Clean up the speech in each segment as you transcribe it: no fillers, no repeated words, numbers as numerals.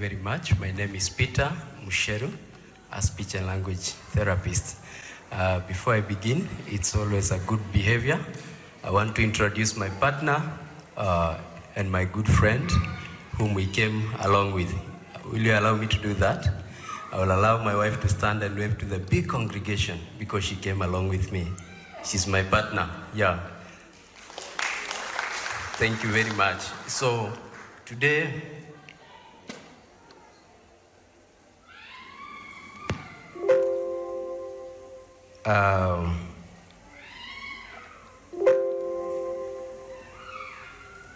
very much. My name is Peter Mucheru, a speech and language therapist. Before I begin, it's always a good behavior. I want to introduce my partner and my good friend, whom we came along with. Will you allow me to do that? I will allow my wife to stand and wave to the big congregation because she came along with me. She's my partner, yeah. Thank you very much. So today,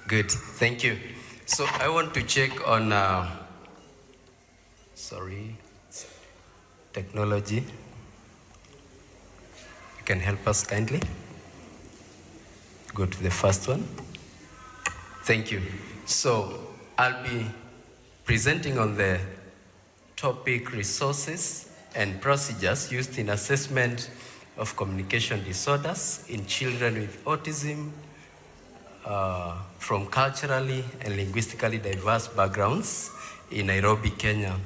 good, thank you. So I want to check on, technology. You can help us kindly. Go to the first one. Thank you. So I'll be presenting on the topic resources and procedures used in assessment of communication disorders in children with autism from culturally and linguistically diverse backgrounds in Nairobi, Kenya.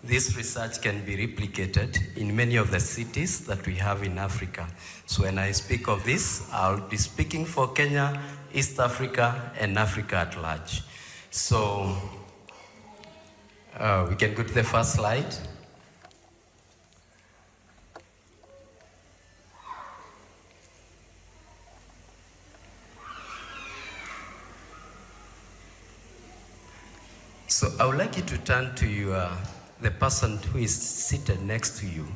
This research can be replicated in many of the cities that we have in Africa. So when I speak of this, I'll be speaking for Kenya, East Africa, and Africa at large. So we can go to the first slide. So I would like you to turn to the person who is seated next to you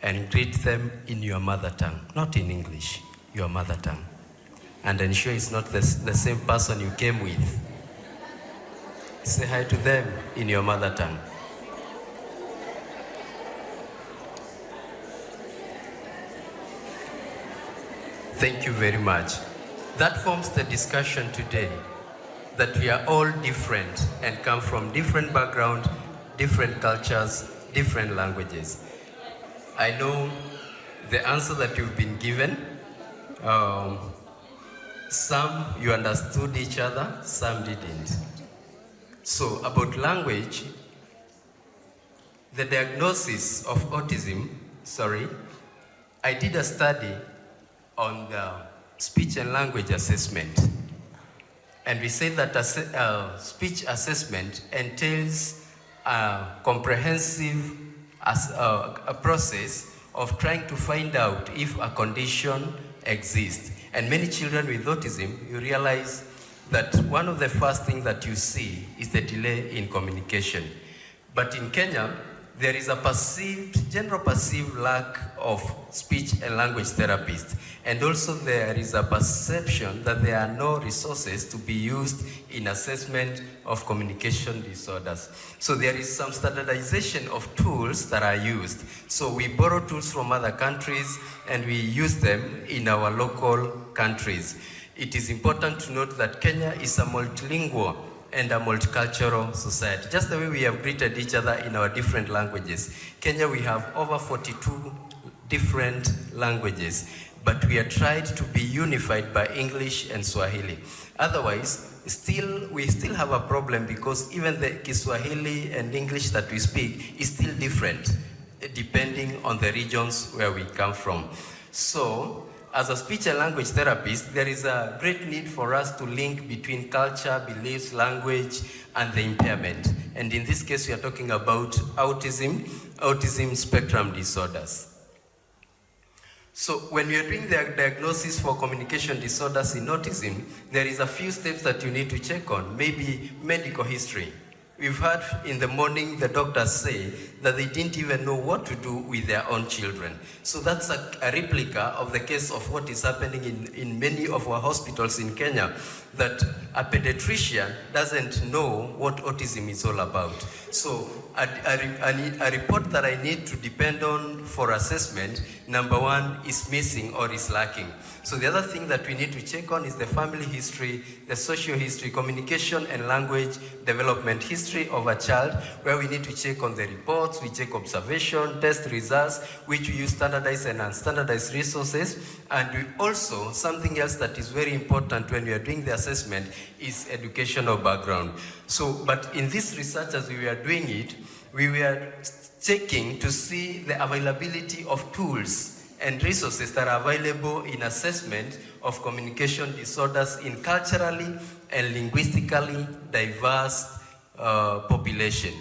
and greet them in your mother tongue, not in English, your mother tongue. And ensure it's not the same person you came with. Say hi to them in your mother tongue. Thank you very much. That forms the discussion today, that we are all different and come from different backgrounds, different cultures, different languages. I know the answer that you've been given. Some you understood each other, some didn't. So about language, the diagnosis of autism, I did a study on the speech and language assessment. And we say that speech assessment entails a comprehensive a process of trying to find out if a condition exists. And many children with autism, you realize that one of the first things that you see is the delay in communication. But in Kenya, there is a general perceived lack of speech and language therapists. And also there is a perception that there are no resources to be used in assessment of communication disorders. So there is some standardization of tools that are used. So we borrow tools from other countries and we use them in our local countries. It is important to note that Kenya is a multilingual and a multicultural society. Just the way we have greeted each other in our different languages. Kenya, we have over 42 different languages, but we are tried to be unified by English and Swahili. Otherwise, we still have a problem because even the Kiswahili and English that we speak is still different, depending on the regions where we come from. So, as a speech and language therapist, there is a great need for us to link between culture, beliefs, language, and the impairment. And in this case, we are talking about autism spectrum disorders. So when we are doing the diagnosis for communication disorders in autism, there is a few steps that you need to check on, maybe medical history. We've heard in the morning the doctors say that they didn't even know what to do with their own children. So that's a replica of the case of what is happening in many of our hospitals in Kenya, that a pediatrician doesn't know what autism is all about. So a report that I need to depend on for assessment, number one, is missing or is lacking. So the other thing that we need to check on is the family history, the social history, communication and language development history of a child, where we need to check on the reports, we check observation, test results, which we use standardized and unstandardized resources. And we also, something else that is very important when we are doing the assessment is educational background. So, but in this research, as we were doing it, we were checking to see the availability of tools and resources that are available in assessment of communication disorders in culturally and linguistically diverse population.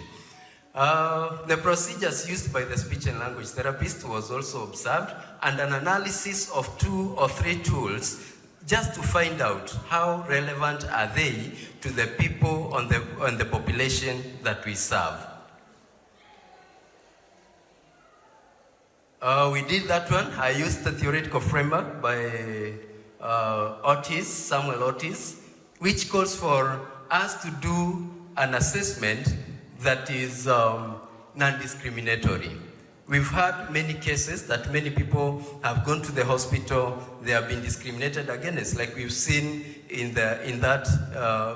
The procedures used by the speech and language therapist was also observed, and an analysis of 2 or 3 tools just to find out how relevant are they to the people on the population that we serve. We did that one. I used the theoretical framework by Samuel Otis, which calls for us to do an assessment that is non-discriminatory. We've had many cases that many people have gone to the hospital, they have been discriminated against, like we've seen in that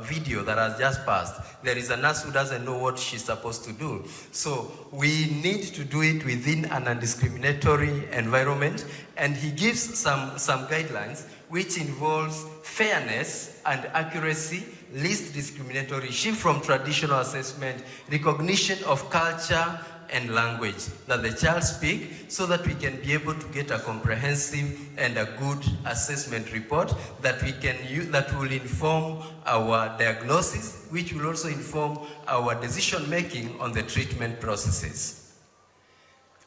video that has just passed. There is a nurse who doesn't know what she's supposed to do. So we need to do it within a non-discriminatory environment, and he gives some guidelines which involves fairness and accuracy, least discriminatory, shift from traditional assessment, recognition of culture and language that the child speaks, so that we can be able to get a comprehensive and a good assessment report that we can use, that will inform our diagnosis, which will also inform our decision making on the treatment processes.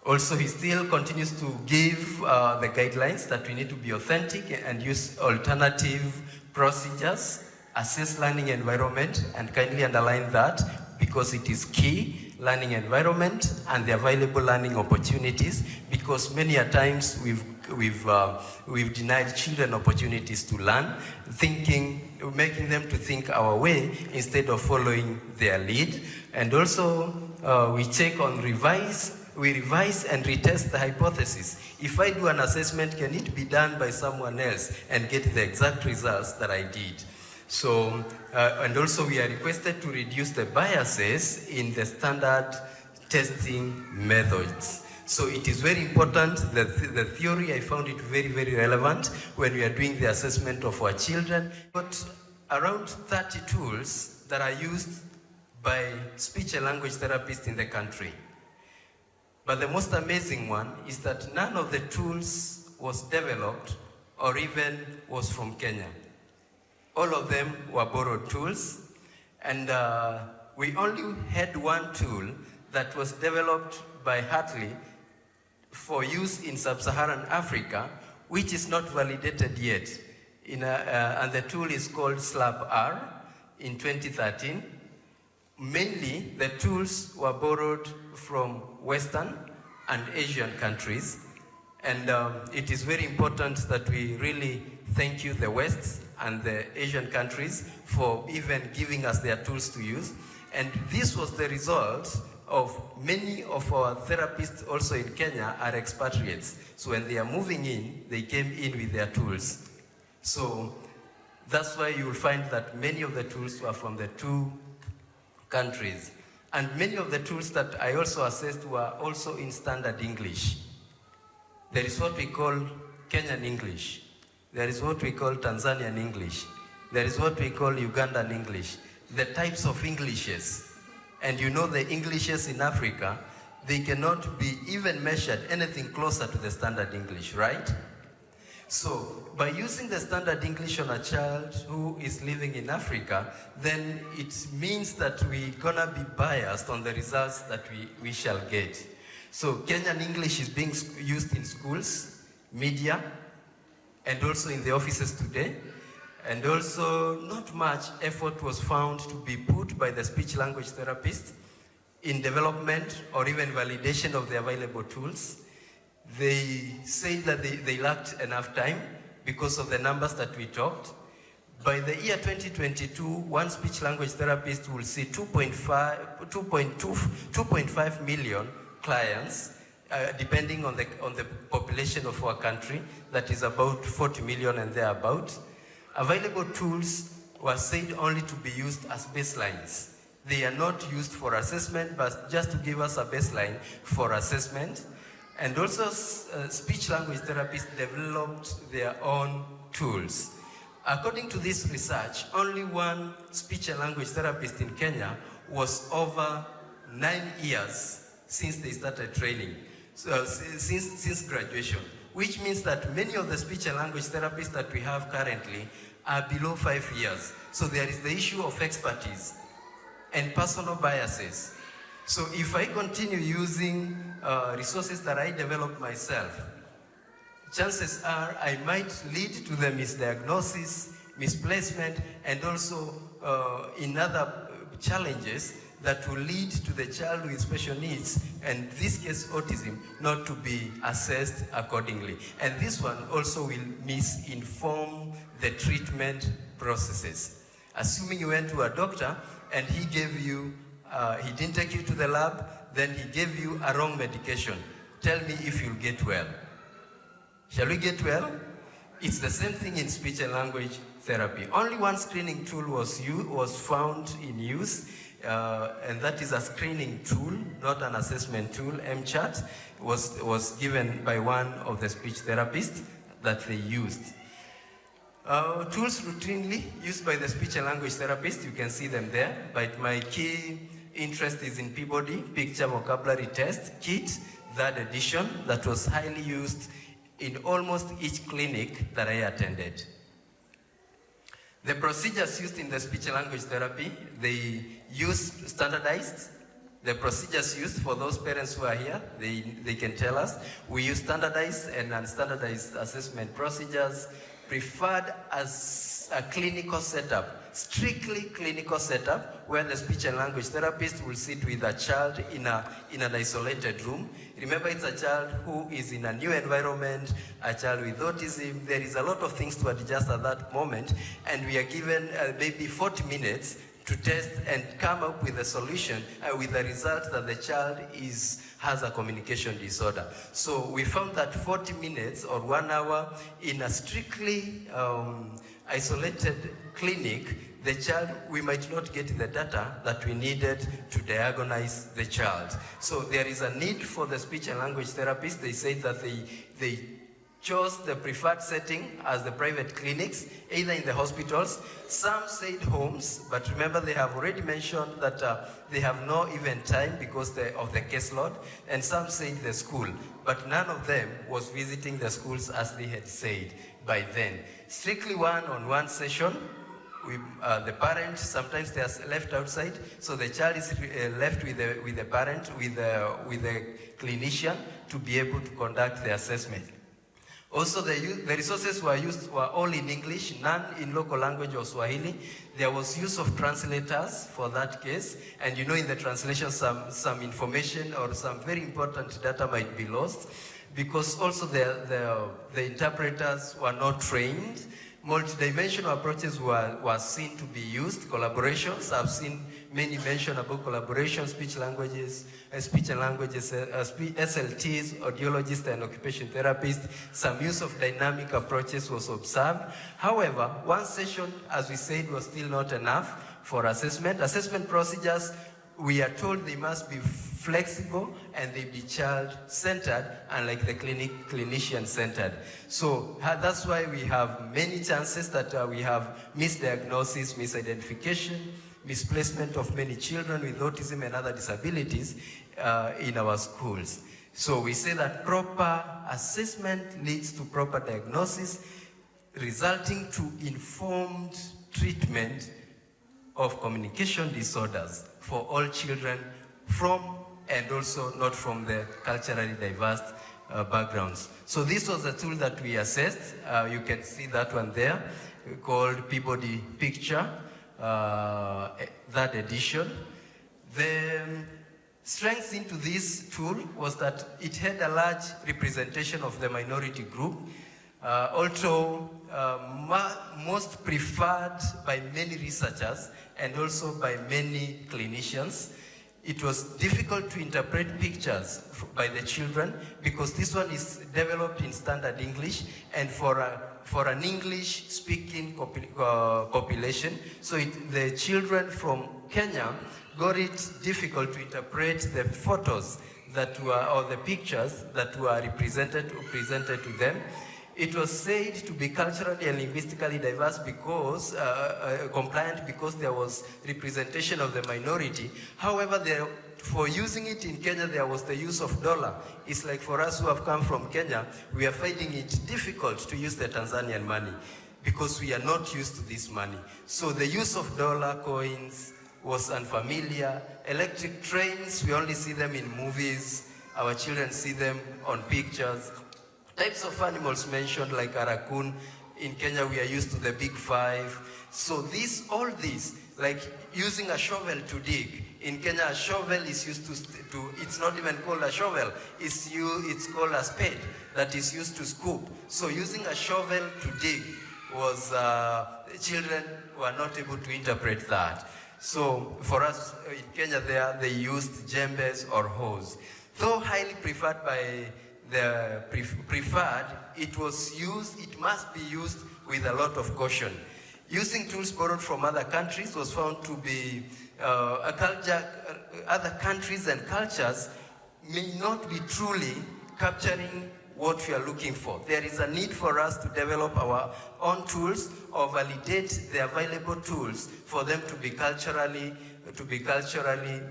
Also, he still continues to give the guidelines that we need to be authentic and use alternative procedures, assess learning environment, and kindly underline that because it is key, learning environment and the available learning opportunities, because many a times we've denied children opportunities to learn, making them to think our way instead of following their lead. And also we check on we revise and retest the hypothesis. If I do an assessment, can it be done by someone else and get the exact results that I did? So, and also we are requested to reduce the biases in the standard testing methods. So it is very important that the theory, I found it very, very relevant when we are doing the assessment of our children. But around 30 tools that are used by speech and language therapists in the country. But the most amazing one is that none of the tools was developed or even was from Kenya. All of them were borrowed tools, and we only had one tool that was developed by Hartley for use in sub-Saharan Africa, which is not validated yet. And the tool is called SLAP-R in 2013. Mainly, the tools were borrowed from Western and Asian countries, and it is very important that we really thank you, the West and the Asian countries, for even giving us their tools to use. And this was the result of many of our therapists also in Kenya are expatriates. So when they are moving in, they came in with their tools. So that's why you will find that many of the tools were from the 2 countries. And many of the tools that I also assessed were also in standard English. There is what we call Kenyan English. There is what we call Tanzanian English. There is what we call Ugandan English. The types of Englishes. And you know the Englishes in Africa, they cannot be even measured anything closer to the standard English, right? So by using the standard English on a child who is living in Africa, then it means that we're gonna be biased on the results that we shall get. So Kenyan English is being used in schools, media, and also in the offices today. And also, not much effort was found to be put by the speech language therapist in development or even validation of the available tools. They say that they lacked enough time because of the numbers that we talked. By the year 2022, one speech language therapist will see 2.5 million clients, depending on the population of our country, that is about 40 million and thereabout. Available tools were said only to be used as baselines. They are not used for assessment, but just to give us a baseline for assessment. And also, speech language therapists developed their own tools. According to this research, only one speech and language therapist in Kenya was over 9 years since they started training, so since graduation, which means that many of the speech and language therapists that we have currently are below 5 years. So there is the issue of expertise and personal biases. So if I continue using resources that I developed myself, chances are I might lead to the misdiagnosis, misplacement, and also in other challenges that will lead to the child with special needs, and in this case autism, not to be assessed accordingly. And this one also will misinform the treatment processes. Assuming you went to a doctor and he gave you, he didn't take you to the lab, then he gave you a wrong medication. Tell me if you'll get well. Shall we get well? It's the same thing in speech and language therapy. Only one screening tool was found in use, and that is a screening tool, not an assessment tool. MCHAT was given by one of the speech therapists that they used. Tools routinely used by the speech and language therapist, you can see them there, but my key interest is in Peabody, Picture Vocabulary Test Kit, that edition that was highly used in almost each clinic that I attended. The procedures used in the speech and language therapy, they use standardized. The procedures used, for those parents who are here, they can tell us. We use standardized and unstandardized assessment procedures, preferred as a clinical setup, strictly clinical setup, where the speech and language therapist will sit with a child in an isolated room. Remember, it's a child who is in a new environment, a child with autism. There is a lot of things to adjust at that moment, and we are given maybe 40 minutes to test and come up with a solution, with the result that the child has a communication disorder. So we found that 40 minutes or 1 hour in a strictly isolated clinic, the child, we might not get the data that we needed to diagnose the child. So there is a need for the speech and language therapist. They say that they chose the preferred setting as the private clinics, either in the hospitals. Some said homes, but remember they have already mentioned that they have no even time because of the caseload, and some said the school, but none of them was visiting the schools as they had said by then. Strictly one-on-one session. The parent, sometimes they are left outside, so the child is left with the parent, with the clinician to be able to conduct the assessment. Also, the resources were all in English, none in local language or Swahili. There was use of translators for that case, and you know, in the translation, some information or some very important data might be lost, because also the interpreters were not trained. Multidimensional approaches were seen to be used. Collaborations, I've seen many mention about collaboration, speech and languages, SLTs, audiologists and occupation therapists. Some use of dynamic approaches was observed. However, one session, as we said, was still not enough for assessment. Assessment procedures, we are told they must be flexible and they be child-centered, unlike the clinician-centered. So that's why we have many chances that we have misdiagnosis, misidentification, misplacement of many children with autism and other disabilities in our schools. So we say that proper assessment leads to proper diagnosis, resulting to informed treatment of communication disorders for all children from and also not from the culturally diverse backgrounds. So this was a tool that we assessed. You can see that one there, called Peabody Picture, that edition. The strength into this tool was that it had a large representation of the minority group. Also, most preferred by many researchers and also by many clinicians. It was difficult to interpret pictures by the children because this one is developed in standard English and for an English-speaking population. So the children from Kenya got it difficult to interpret the photos that were, or the pictures that were presented to them. It was said to be culturally and linguistically diverse because, compliant because there was representation of the minority. However, for using it in Kenya, there was the use of dollar. It's like for us who have come from Kenya, we are finding it difficult to use the Tanzanian money because we are not used to this money. So the use of dollar coins was unfamiliar. Electric trains, we only see them in movies. Our children see them on pictures. Types of animals mentioned like a raccoon. In Kenya, we are used to the big five. So all this, like using a shovel to dig. In Kenya, a shovel is used to it's not even called a shovel. It's called a spade that is used to scoop. So using a shovel to dig was, children were not able to interpret that. So for us in Kenya, they used jembes or hoes. Though highly preferred by the preferred, it must be used with a lot of caution. Using tools borrowed from other countries was found to be other countries and cultures may not be truly capturing what we are looking for. There is a need for us to develop our own tools or validate the available tools for them to be culturally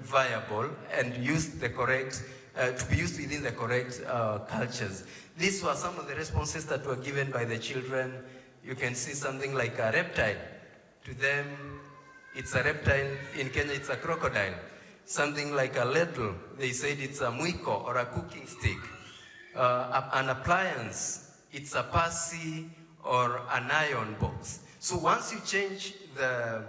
viable and use the correct to be used within the correct cultures. These were some of the responses that were given by the children. You can see something like a reptile. To them, it's a reptile. In Kenya, it's a crocodile. Something like a ladle, they said it's a mwiko or a cooking stick. An appliance, it's a passy or an iron box. So once you change the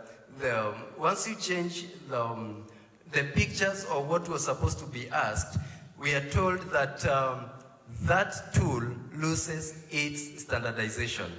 pictures or what was supposed to be asked, we are told that that tool loses its standardization.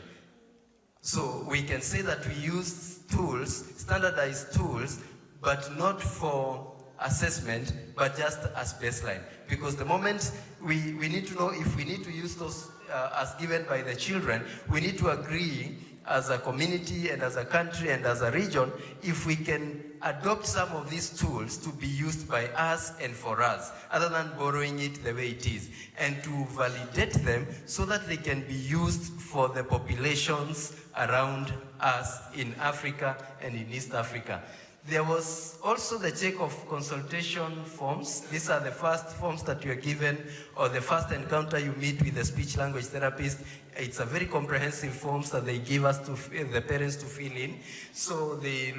So we can say that we use tools, standardized tools, but not for assessment, but just as baseline. Because the moment we need to know if we need to use those as given by the children, we need to agree as a community and as a country and as a region, if we can adopt some of these tools to be used by us and for us, other than borrowing it the way it is, and to validate them so that they can be used for the populations around us in Africa and in East Africa. There was also the check of consultation forms. These are the first forms that you are given, or the first encounter you meet with the speech language therapist. It's a very comprehensive forms that they give us to the parents to fill in. So they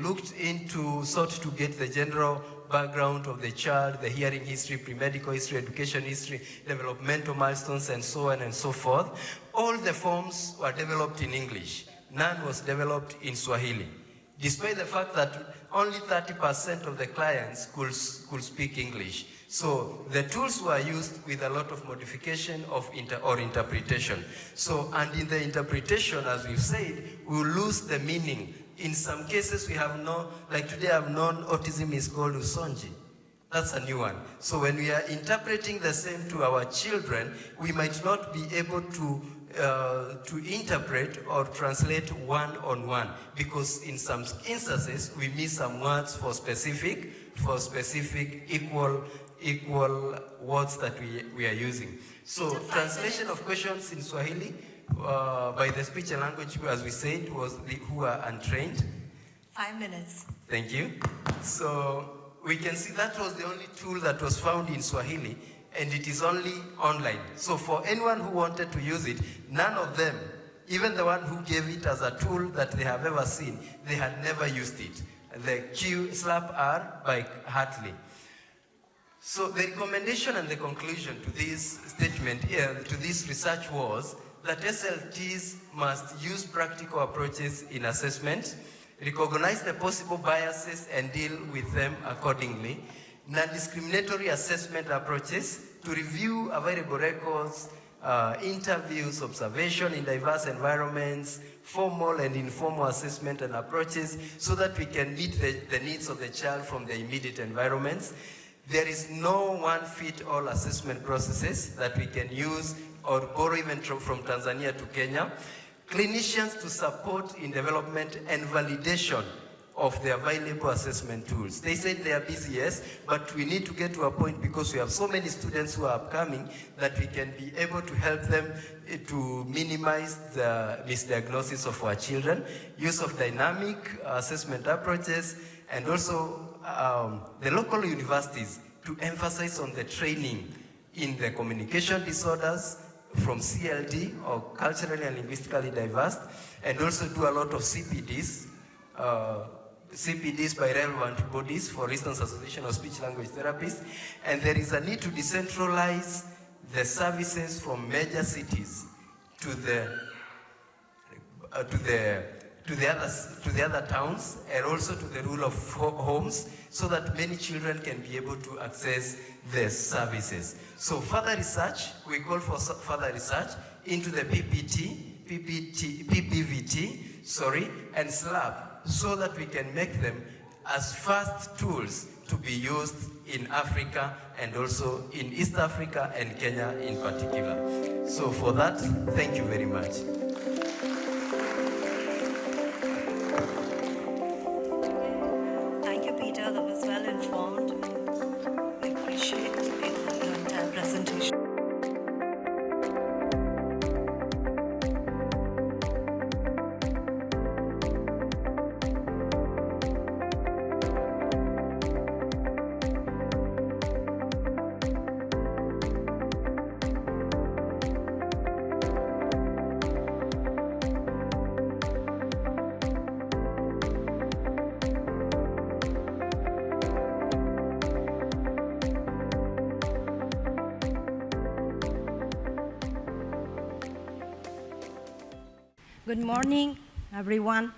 sought to get the general background of the child, the hearing history, pre-medical history, education history, developmental milestones, and so on and so forth. All the forms were developed in English. None was developed in Swahili, despite the fact that only 30% of the clients could speak English. So the tools were used with a lot of modification or interpretation. So, and in the interpretation, as we've said, we'll lose the meaning. In some cases, we have like today I've known autism is called usonji. That's a new one. So when we are interpreting the same to our children, we might not be able to interpret or translate one-on-one, because in some instances we miss some words for specific equal words that we are using. So translation of questions in Swahili by the speech and language, as we said, was who are untrained. 5 minutes. Thank you. So we can see that was the only tool that was found in Swahili, and it is only online. So for anyone who wanted to use it, none of them, even the one who gave it as a tool that they have ever seen, they had never used it. The Q/R by Hartley. So the recommendation and the conclusion to this statement, to this research was that SLTs must use practical approaches in assessment, recognize the possible biases and deal with them accordingly, non-discriminatory assessment approaches, to review available records, interviews, observation in diverse environments, formal and informal assessment and approaches, so that we can meet the needs of the child from the immediate environments. There is no one-fit-all assessment processes that we can use or borrow even from Tanzania to Kenya. Clinicians to support in development and validation of the available assessment tools. They said they are busy, yes, but we need to get to a point, because we have so many students who are upcoming, that we can be able to help them to minimize the misdiagnosis of our children, use of dynamic assessment approaches, and also the local universities to emphasize on the training in the communication disorders from CLD, or culturally and linguistically diverse, and also do a lot of CPDs, CPDs by relevant bodies, for instance, Association of Speech Language Therapists. And there is a need to decentralize the services from major cities to the other towns, and also to the rule of homes, so that many children can be able to access the services. So further research, we call for further research into the PPVT, and SLAP, so that we can make them as fast tools to be used in Africa, and also in East Africa and Kenya in particular. So for that, thank you very much. Thank you, Peter. That was well informed. I appreciate your entire presentation. Good morning, everyone.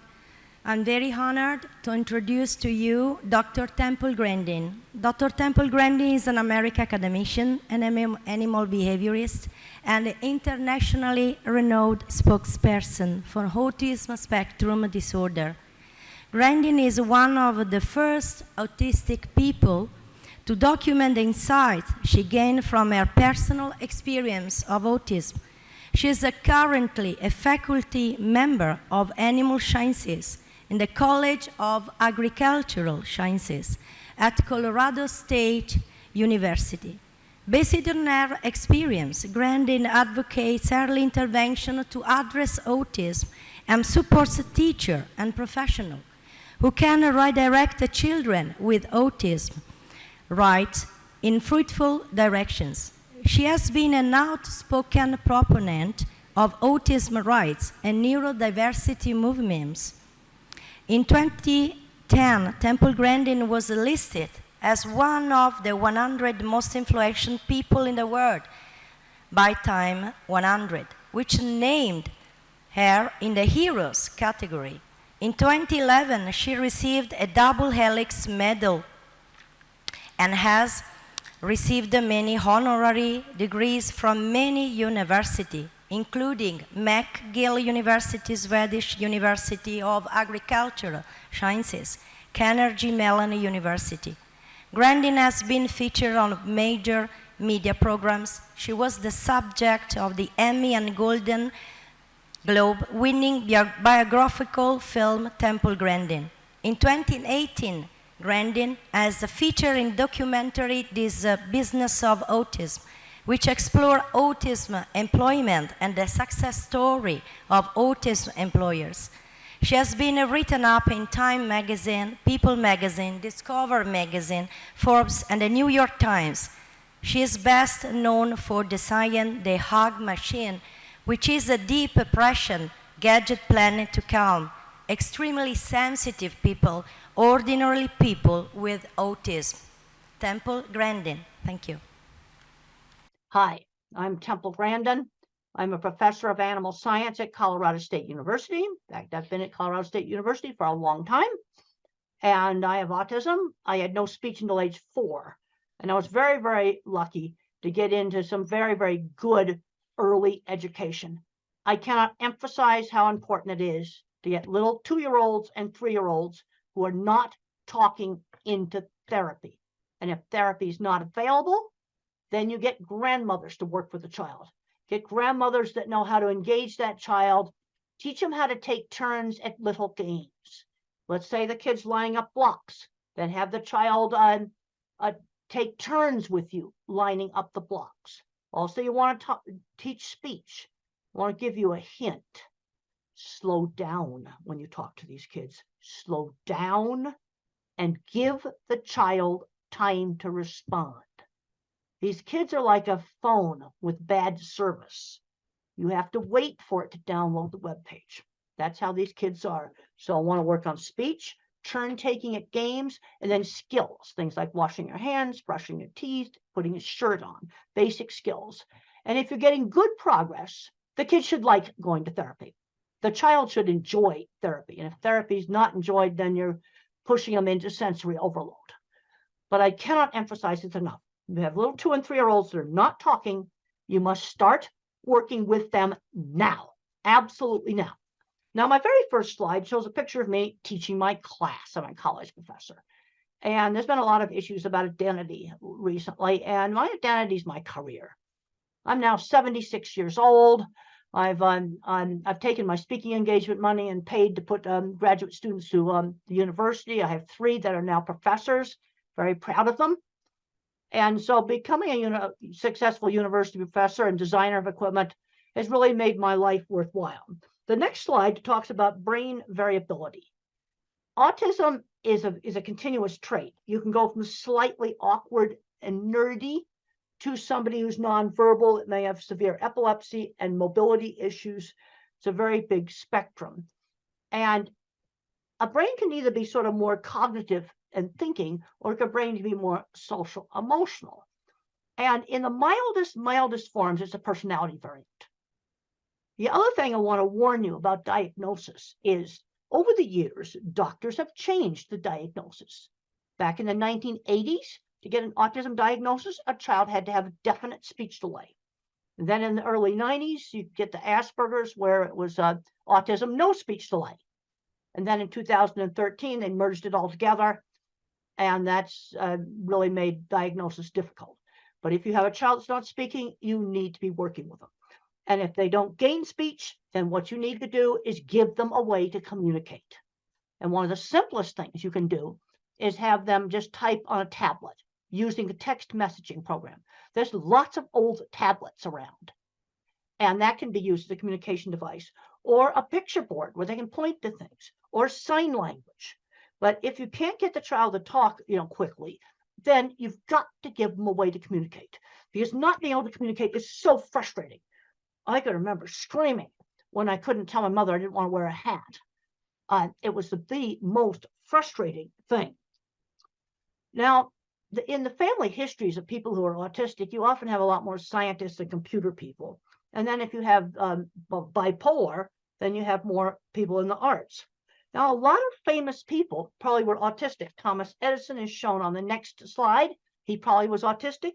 I'm very honored to introduce to you Dr. Temple Grandin. Dr. Temple Grandin is an American academician, an animal behaviorist, and an internationally renowned spokesperson for autism spectrum disorder. Grandin is one of the first autistic people to document the insights she gained from her personal experience of autism. She is currently a faculty member of Animal Sciences in the College of Agricultural Sciences at Colorado State University. Based on her experience, Grandin advocates early intervention to address autism and supports teachers and professionals who can redirect children with autism in fruitful directions. She has been an outspoken proponent of autism rights and neurodiversity movements. In 2010, Temple Grandin was listed as one of the 100 most influential people in the world by Time 100, which named her in the Heroes category. In 2011, she received a double helix medal and has received many honorary degrees from many universities, including McGill University, Swedish University of Agricultural Sciences, Carnegie Mellon University. Grandin has been featured on major media programs. She was the subject of the Emmy and Golden Globe winning biographical film Temple Grandin. In 2018, Grandin as a feature in documentary This Business of Autism, which explore autism employment and the success story of autism employers. She has been written up in Time magazine, People magazine, Discover magazine, Forbes, and the New York Times. She is best known for designing the Hug Machine, which is a deep oppression gadget planned to calm extremely sensitive people, ordinary people with autism. Temple Grandin, thank you. Hi, I'm Temple Grandin. I'm a professor of animal science at Colorado State University. In fact, I've been at Colorado State University for a long time. And I have autism. I had no speech until age 4. And I was very, very lucky to get into some very, very good early education. I cannot emphasize how important it is to get little 2-year-olds and 3-year-olds who are not talking into therapy. And if therapy is not available, then you get grandmothers to work with the child. Get grandmothers that know how to engage that child. Teach them how to take turns at little games. Let's say the kid's lining up blocks. Then have the child take turns with you lining up the blocks. Also, you want to teach speech. I want to give you a hint. Slow down when you talk to these kids. Slow down and give the child time to respond. These kids are like a phone with bad service. You have to wait for it to download the web page. That's how these kids are. So I want to work on speech, turn taking at games, and then skills. Things like washing your hands, brushing your teeth, putting a shirt on, basic skills. And if you're getting good progress, the kid should like going to therapy. The child should enjoy therapy. And if therapy is not enjoyed, then you're pushing them into sensory overload. But I cannot emphasize this enough. You have little 2- and 3-year-olds that are not talking. You must start working with them now. Absolutely now. Now, my very first slide shows a picture of me teaching my class. I'm a college professor. And there's been a lot of issues about identity recently. And my identity is my career. I'm now 76 years old. I've taken my speaking engagement money and paid to put graduate students to the university. I have 3 that are now professors. Very proud of them. And so becoming a successful university professor and designer of equipment has really made my life worthwhile. The next slide talks about brain variability. Autism is a continuous trait. You can go from slightly awkward and nerdy to somebody who's nonverbal. It may have severe epilepsy and mobility issues. It's a very big spectrum. And a brain can either be sort of more cognitive and thinking, or a brain can be more social, emotional. And in the mildest forms, it's a personality variant. The other thing I want to warn you about diagnosis is, over the years, doctors have changed the diagnosis. Back in the 1980s, to get an autism diagnosis, a child had to have a definite speech delay. And then in the early 90s, you get the Asperger's, where it was autism, no speech delay. And then in 2013, they merged it all together. And that's really made diagnosis difficult. But if you have a child that's not speaking, you need to be working with them. And if they don't gain speech, then what you need to do is give them a way to communicate. And one of the simplest things you can do is have them just type on a tablet using a text messaging program. There's lots of old tablets around. And that can be used as a communication device, or a picture board where they can point to things, or sign language. But if you can't get the child to talk, quickly, then you've got to give them a way to communicate, because not being able to communicate is so frustrating. I can remember screaming when I couldn't tell my mother I didn't want to wear a hat. It was the most frustrating thing. Now, in the family histories of people who are autistic, you often have a lot more scientists and computer people. And then if you have bipolar, then you have more people in the arts. Now, a lot of famous people probably were autistic. Thomas Edison is shown on the next slide. He probably was autistic.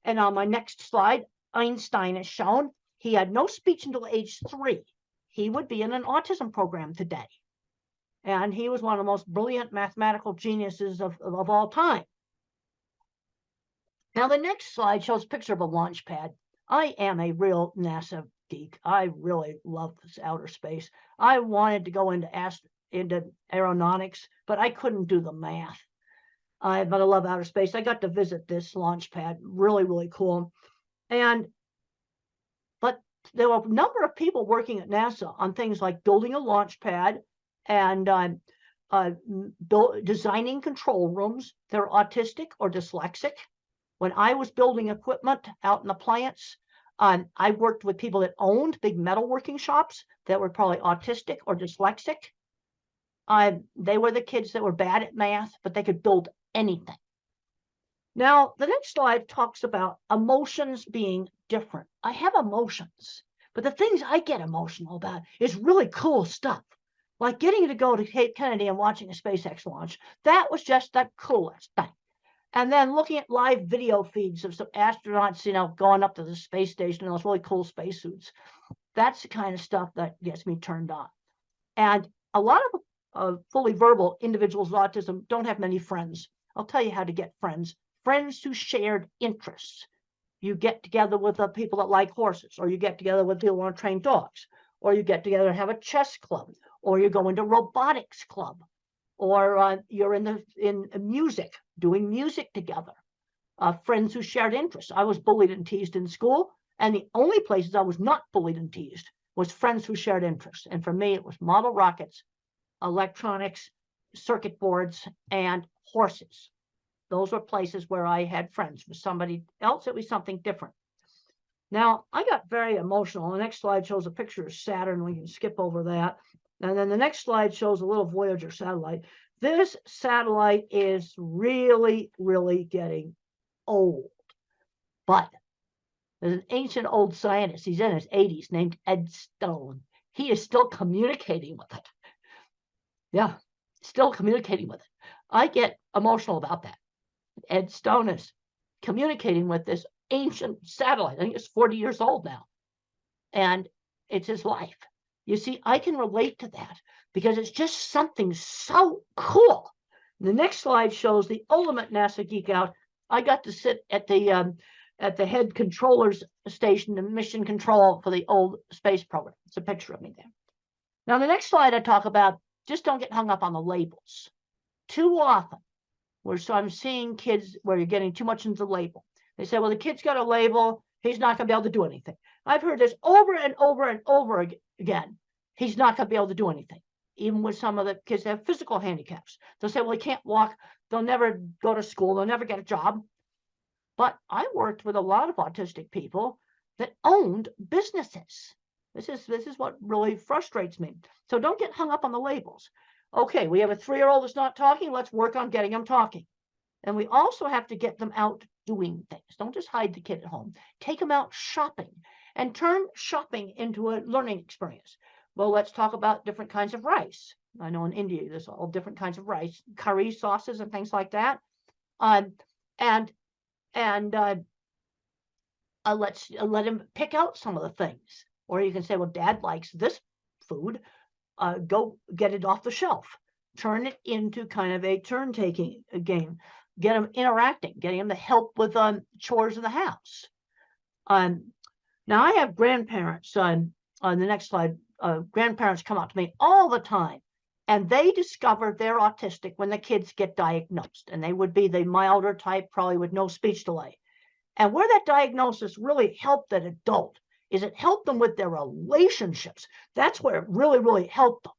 And on my next slide, Einstein is shown. He had no speech until age 3. He would be in an autism program today. And he was one of the most brilliant mathematical geniuses of all time. Now, the next slide shows a picture of a launch pad. I am a real NASA geek. I really love this outer space. I wanted to go into aeronautics, but I couldn't do the math. But I love outer space. I got to visit this launch pad. Really, really cool. But there were a number of people working at NASA on things like building a launch pad and designing control rooms. They're autistic or dyslexic. When I was building equipment out in the plants, I worked with people that owned big metalworking shops that were probably autistic or dyslexic. They were the kids that were bad at math, but they could build anything. Now, the next slide talks about emotions being different. I have emotions, but the things I get emotional about is really cool stuff. Like getting to go to Cape Kennedy and watching a SpaceX launch. That was just the coolest thing. And then looking at live video feeds of some astronauts, going up to the space station in those really cool spacesuits. That's the kind of stuff that gets me turned on. And a lot of fully verbal individuals with autism don't have many friends. I'll tell you how to get friends. Friends who shared interests. You get together with the people that like horses, or you get together with people who want to train dogs, or you get together and have a chess club, or you go into robotics club, or you're in music, doing music together. Friends who shared interests. I was bullied and teased in school, and the only places I was not bullied and teased was friends who shared interests. And for me, it was model rockets, electronics, circuit boards, and horses. Those were places where I had friends. For somebody else, it was something different. Now, I got very emotional. The next slide shows a picture of Saturn. We can skip over that. And then the next slide shows a little Voyager satellite. This satellite is really, really getting old. But there's an ancient old scientist, he's in his 80s, named Ed Stone. He is still communicating with it. Yeah, still communicating with it. I get emotional about that. Ed Stone is communicating with this ancient satellite. I think it's 40 years old now. And it's his life. You see, I can relate to that because it's just something so cool. The next slide shows the ultimate NASA geek out. I got to sit at the head controller's station and mission control for the old space program. It's a picture of me there. Now, the next slide I talk about, just don't get hung up on the labels. Too often, so I'm seeing kids where you're getting too much into the label. They say, well, the kid's got a label. He's not going to be able to do anything. I've heard this over and over and over again. He's not going to be able to do anything. Even with some of the kids that have physical handicaps. They'll say, well, he can't walk. They'll never go to school. They'll never get a job. But I worked with a lot of autistic people that owned businesses. This is what really frustrates me. So don't get hung up on the labels. Okay, we have a 3-year-old that's not talking. Let's work on getting them talking. And we also have to get them out doing things. Don't just hide the kid at home. Take them out shopping and turn shopping into a learning experience. Well, let's talk about different kinds of rice. I know in India, there's all different kinds of rice, curry sauces and things like that. Let's let him pick out some of the things. Or you can say, well, Dad likes this food. Go get it off the shelf. Turn it into kind of a turn-taking game. Get them interacting, getting them to help with chores in the house. Now, I have grandparents. On the next slide, grandparents come up to me all the time, and they discover they're autistic when the kids get diagnosed, and they would be the milder type, probably with no speech delay. And where that diagnosis really helped that adult is it helped them with their relationships. That's where it really, really helped them.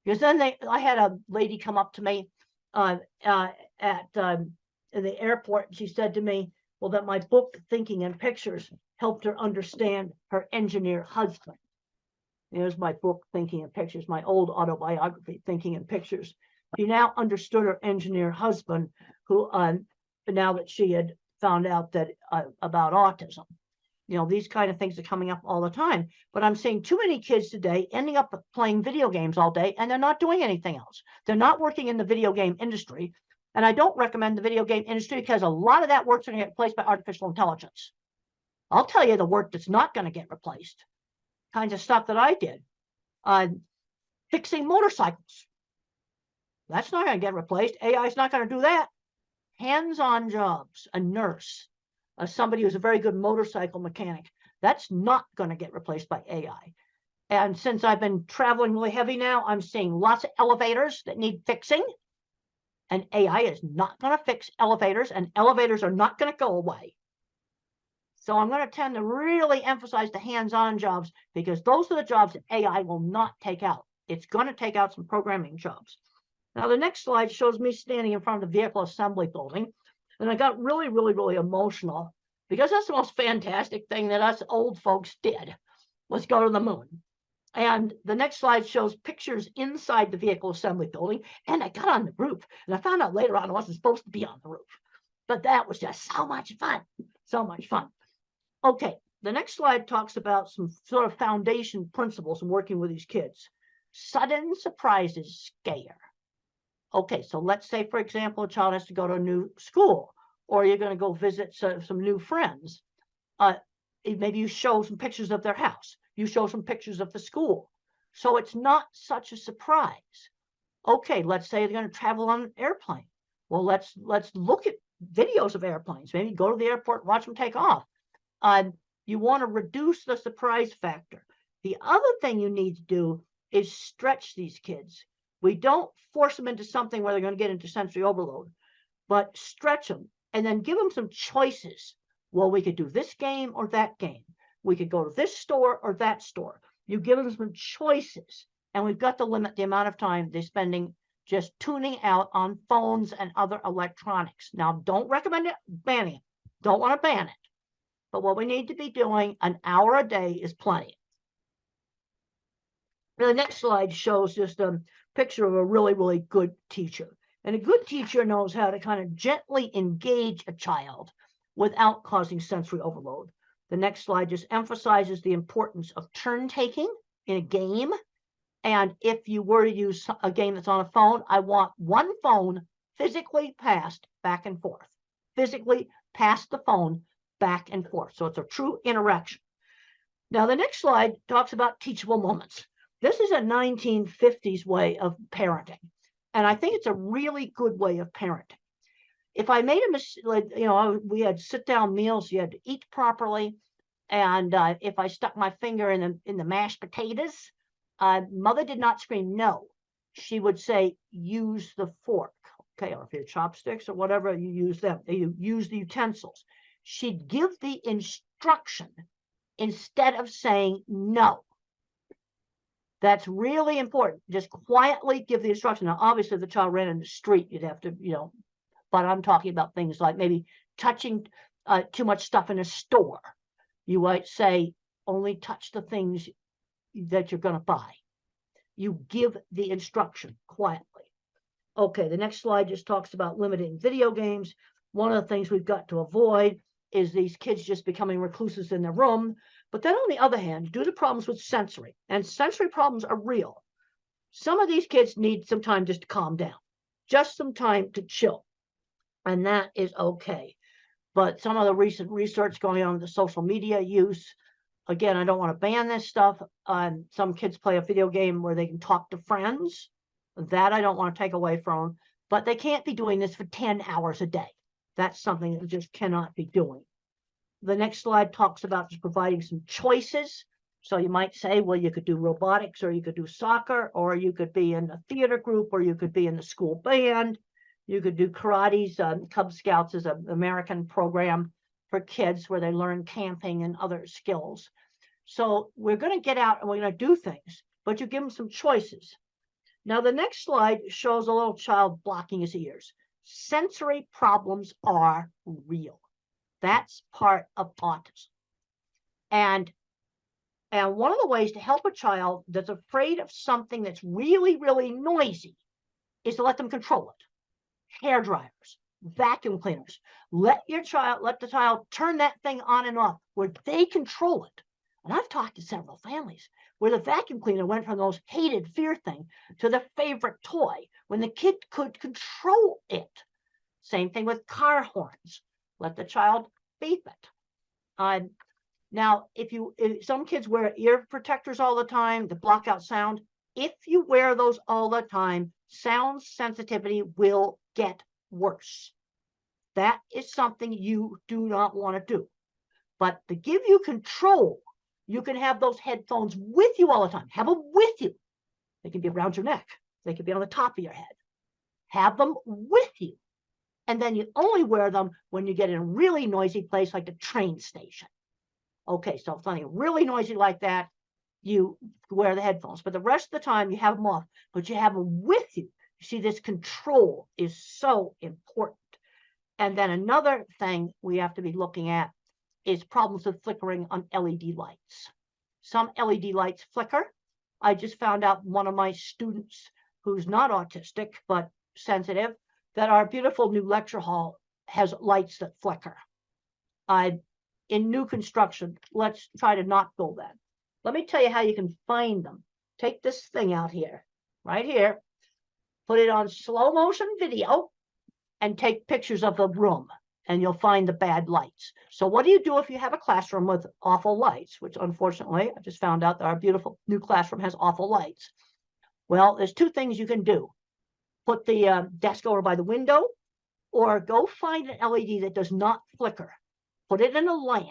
Because then I had a lady come up to me in the airport, and she said to me, well, that my book, Thinking in Pictures, helped her understand her engineer husband. There's my book, Thinking in Pictures, my old autobiography, Thinking in Pictures. She now understood her engineer husband, who now that she had found out that about autism. These kind of things are coming up all the time. But I'm seeing too many kids today ending up playing video games all day, and they're not doing anything else. They're not working in the video game industry. And I don't recommend the video game industry because a lot of that work's going to get replaced by artificial intelligence. I'll tell you the work that's not going to get replaced. Kinds of stuff that I did. Fixing motorcycles. That's not going to get replaced. AI is not going to do that. Hands-on jobs, a nurse, somebody who's a very good motorcycle mechanic. That's not going to get replaced by AI. And since I've been traveling really heavy now, I'm seeing lots of elevators that need fixing. And AI is not going to fix elevators, and elevators are not going to go away. So I'm going to tend to really emphasize the hands-on jobs because those are the jobs that AI will not take out. It's going to take out some programming jobs. Now, the next slide shows me standing in front of the vehicle assembly building. And I got really, really, really emotional because that's the most fantastic thing that us old folks did was go to the moon. And the next slide shows pictures inside the vehicle assembly building. And I got on the roof. And I found out later on I wasn't supposed to be on the roof. But that was just so much fun. So much fun. Okay, the next slide talks about some sort of foundation principles in working with these kids. Sudden surprises scare. Okay, so let's say, for example, a child has to go to a new school. or you're going to go visit some new friends. Maybe you show some pictures of their house. You show some pictures of the school. So it's not such a surprise. Okay, let's say they're going to travel on an airplane. Well, let's look at videos of airplanes. Maybe go to the airport, watch them take off. You want to reduce the surprise factor. The other thing you need to do is stretch these kids. We don't force them into something where they're going to get into sensory overload, but stretch them and then give them some choices. Well, we could do this game or that game. We could go to this store or that store. You give them some choices, and we've got to limit the amount of time they're spending just tuning out on phones and other electronics. Now, don't recommend it, banning it. Don't want to ban it. But what we need to be doing, an hour a day is plenty. The next slide shows just a picture of a really, really good teacher. And a good teacher knows how to kind of gently engage a child without causing sensory overload. The next slide just emphasizes the importance of turn taking in a game. And if you were to use a game that's on a phone, I want one phone physically passed back and forth. Physically pass the phone back and forth. So it's a true interaction. Now, the next slide talks about teachable moments. This is a 1950s way of parenting. And I think it's a really good way of parenting. If I made a mistake, we had sit-down meals, you had to eat properly. And if I stuck my finger in the mashed potatoes, mother did not scream no. She would say, use the fork. Okay, or if you're chopsticks or whatever, you use them. You use the utensils. She'd give the instruction instead of saying no. That's really important. Just quietly give the instruction. Now, obviously, if the child ran in the street, you'd have to, but I'm talking about things like maybe touching too much stuff in a store. You might say, only touch the things that you're going to buy. You give the instruction quietly. Okay, the next slide just talks about limiting video games. One of the things we've got to avoid is these kids just becoming recluses in their room. But then on the other hand, due to problems with sensory, and sensory problems are real, some of these kids need some time just to calm down, just some time to chill. And that is okay. But some of the recent research going on with the social media use, again, I don't want to ban this stuff. Some kids play a video game where they can talk to friends. That I don't want to take away from them. But they can't be doing this for 10 hours a day. That's something that we just cannot be doing. The next slide talks about just providing some choices. So you might say, well, you could do robotics, or you could do soccer, or you could be in a theater group, or you could be in the school band. You could do karate's. Cub Scouts is an American program for kids where they learn camping and other skills. So we're going to get out and we're going to do things, but you give them some choices. Now, the next slide shows a little child blocking his ears. Sensory problems are real. That's part of autism. And one of the ways to help a child that's afraid of something that's really, really noisy is to let them control it. Hair dryers, vacuum cleaners. Let the child turn that thing on and off where they control it. And I've talked to several families where the vacuum cleaner went from those hated fear thing to the favorite toy when the kid could control it. Same thing with car horns. Let the child beep it. Now, if some kids wear ear protectors all the time to block out sound, if you wear those all the time, sound sensitivity will get worse. That is something you do not want to do. But to give you control, you can have those headphones with you all the time. Have them with you. They can be around your neck. They can be on the top of your head. Have them with you. And then you only wear them when you get in a really noisy place like the train station. Okay, so if something really noisy like that, you wear the headphones. But the rest of the time, you have them off, but you have them with you. You see, this control is so important. And then another thing we have to be looking at is problems with flickering on LED lights. Some LED lights flicker. I just found out one of my students who's not autistic, but sensitive, that our beautiful new lecture hall has lights that flicker. In new construction, let's try to not build that. Let me tell you how you can find them. Take this thing out here, right here, put it on slow motion video, and take pictures of the room. and you'll find the bad lights. So what do you do if you have a classroom with awful lights, which unfortunately, I just found out that our beautiful new classroom has awful lights. Well, there's two things you can do. Put the desk over by the window, or go find an LED that does not flicker. Put it in a lamp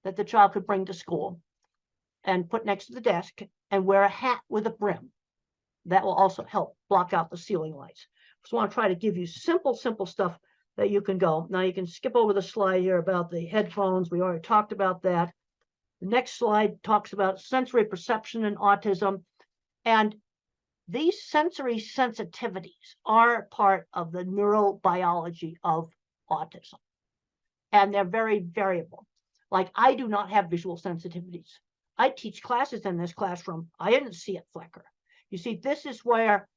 that the child could bring to school and put next to the desk, and wear a hat with a brim. That will also help block out the ceiling lights. Just want to try to give you simple stuff that you can go. Now you can skip over the slide here about the headphones. We already talked about that. The next slide talks about sensory perception and autism. And these sensory sensitivities are part of the neurobiology of autism. And they're very variable. Like, I do not have visual sensitivities. I teach classes in this classroom. I didn't see it flicker. You see, this is where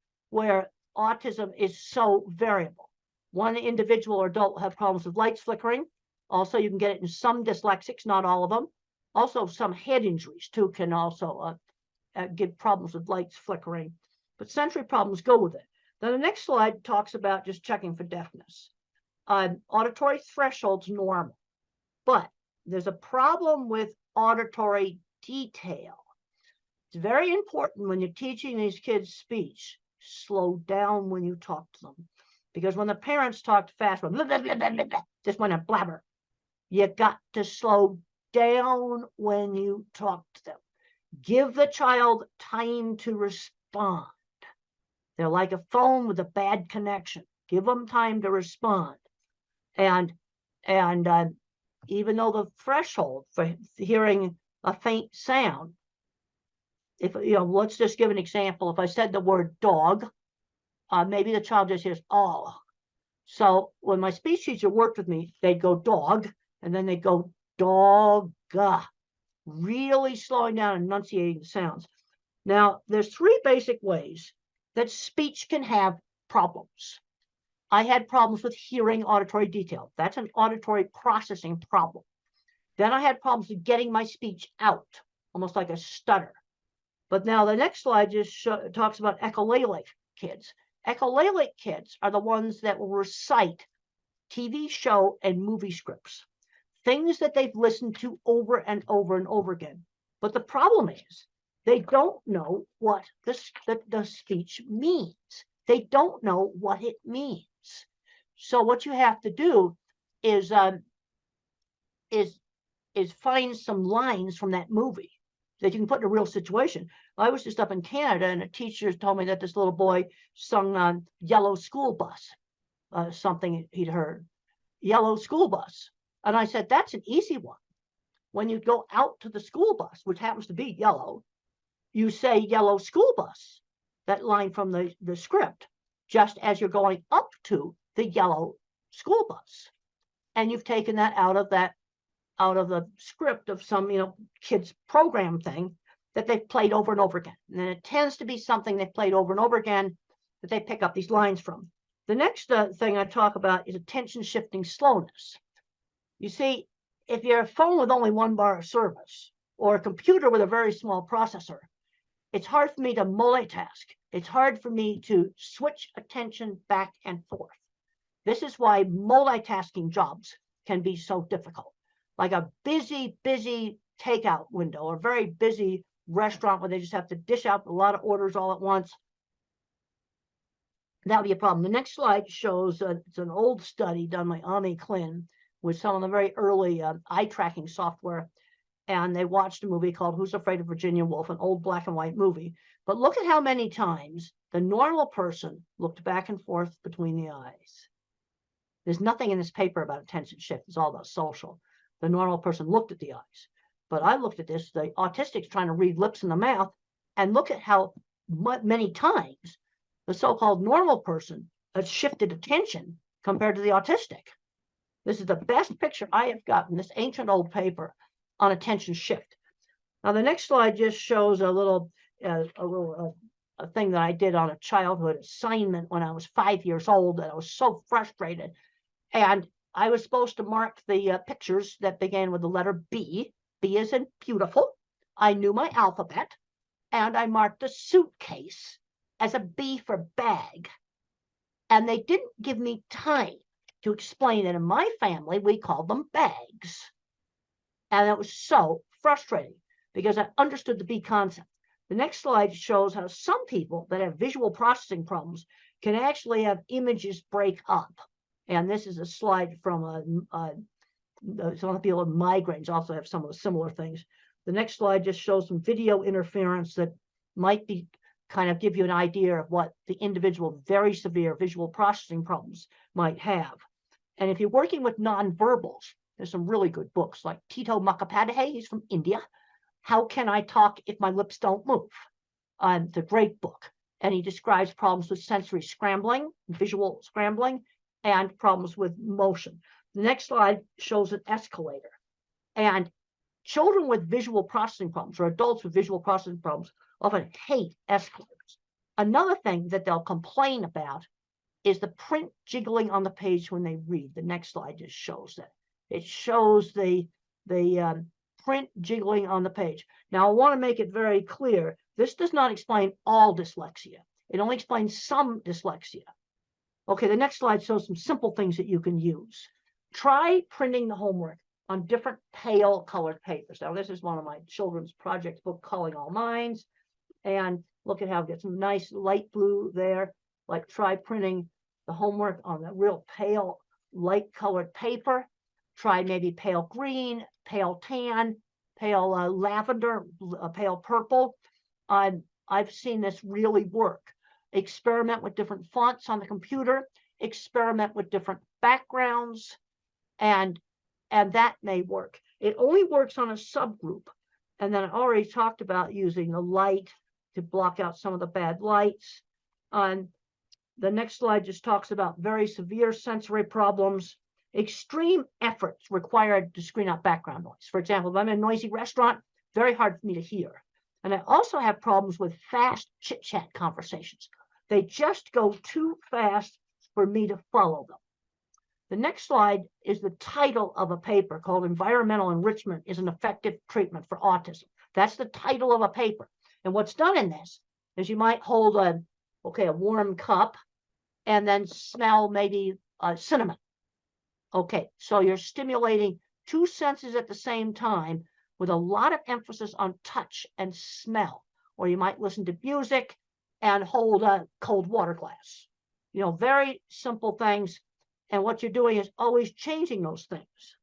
autism is so variable. One individual or adult will have problems with lights flickering. Also, you can get it in some dyslexics, not all of them. Also, some head injuries too can also give problems with lights flickering. But sensory problems go with it. Then the next slide talks about just checking for deafness. Auditory threshold's normal, but there's a problem with auditory detail. It's very important when you're teaching these kids speech, slow down when you talk to them. Because when the parents talk fast, blah, blah, blah, blah, blah, blah, just want to blabber, you got to slow down when you talk to them. Give the child time to respond. They're like a phone with a bad connection. Give them time to respond. And even though the threshold for hearing a faint sound, if let's just give an example. If I said the word dog, maybe the child just hears oh. So when my speech teacher worked with me, they'd go dog, and then they'd go dog, really slowing down and enunciating the sounds. Now, there's three basic ways that speech can have problems. I had problems with hearing auditory detail. That's an auditory processing problem. Then I had problems with getting my speech out, almost like a stutter. But now the next slide just talks about echolalic kids. Echolalic kids are the ones that will recite TV show and movie scripts, things that they've listened to over and over and over again. But the problem is they don't know what the speech means. They don't know what it means. So what you have to do is find some lines from that movie that you can put in a real situation. I was just up in Canada, and a teacher told me that this little boy sung Yellow School Bus, something he'd heard, Yellow School Bus. And I said, that's an easy one. When you go out to the school bus, which happens to be yellow, you say Yellow School Bus, that line from the script, just as you're going up to the yellow school bus. And you've taken that out of the script of some kids program thing that they've played over and over again. And then it tends to be something they've played over and over again that they pick up these lines from. The next thing I talk about is attention shifting slowness. You see, if you're a phone with only one bar of service, or a computer with a very small processor, it's hard for me to multitask. It's hard for me to switch attention back and forth. This is why multitasking jobs can be so difficult. Like a busy takeout window, or a very busy restaurant where they just have to dish out a lot of orders all at once. That would be a problem. The next slide shows it's an old study done by Ami Klin with some of the very early eye tracking software. And they watched a movie called Who's Afraid of Virginia Woolf, an old black and white movie. But look at how many times the normal person looked back and forth between the eyes. There's nothing in this paper about attention shift. It's all about social. The normal person looked at the eyes. But I looked at this, the autistic's trying to read lips in the mouth, and look at how many times the so-called normal person has shifted attention compared to the autistic. This is the best picture I have gotten, this ancient old paper on attention shift. Now the next slide just shows a little thing that I did on a childhood assignment when I was 5 years old, and I was so frustrated. And I was supposed to mark the pictures that began with the letter B. B as in beautiful. I knew my alphabet, and I marked a suitcase as a B for bag. And they didn't give me time to explain that in my family, we called them bags. And it was so frustrating because I understood the B concept. The next slide shows how some people that have visual processing problems can actually have images break up. And this is a slide from some of the people with migraines also have some of the similar things. The next slide just shows some video interference that might be kind of give you an idea of what the individual very severe visual processing problems might have. And if you're working with nonverbals, there's some really good books like Tito Mukhopadhyay, he's from India. How Can I Talk If My Lips Don't Move? It's a great book. And he describes problems with sensory scrambling, visual scrambling, and problems with motion. The next slide shows an escalator. And children with visual processing problems or adults with visual processing problems often hate escalators. Another thing that they'll complain about is the print jiggling on the page when they read. The next slide just shows that. It shows the print jiggling on the page. Now, I want to make it very clear, this does not explain all dyslexia. It only explains some dyslexia. Okay, the next slide shows some simple things that you can use. Try printing the homework on different pale colored papers. Now, this is one of my children's project book, Calling All Minds. And look at how it gets some nice light blue there. Like try printing the homework on the real pale, light colored paper. Try maybe pale green, pale tan, pale lavender, pale purple. I've seen this really work. Experiment with different fonts on the computer. Experiment with different backgrounds. And that may work. It only works on a subgroup. And then I already talked about using the light to block out some of the bad lights. The next slide just talks about very severe sensory problems. Extreme efforts required to screen out background noise. For example, if I'm in a noisy restaurant, very hard for me to hear. And I also have problems with fast chit-chat conversations. They just go too fast for me to follow them. The next slide is the title of a paper called Environmental Enrichment is an Effective Treatment for Autism. That's the title of a paper. And what's done in this is you might hold a warm cup and then smell maybe cinnamon. Okay, so you're stimulating two senses at the same time with a lot of emphasis on touch and smell. Or you might listen to music and hold a cold water glass. You know, very simple things. And what you're doing is always changing those things.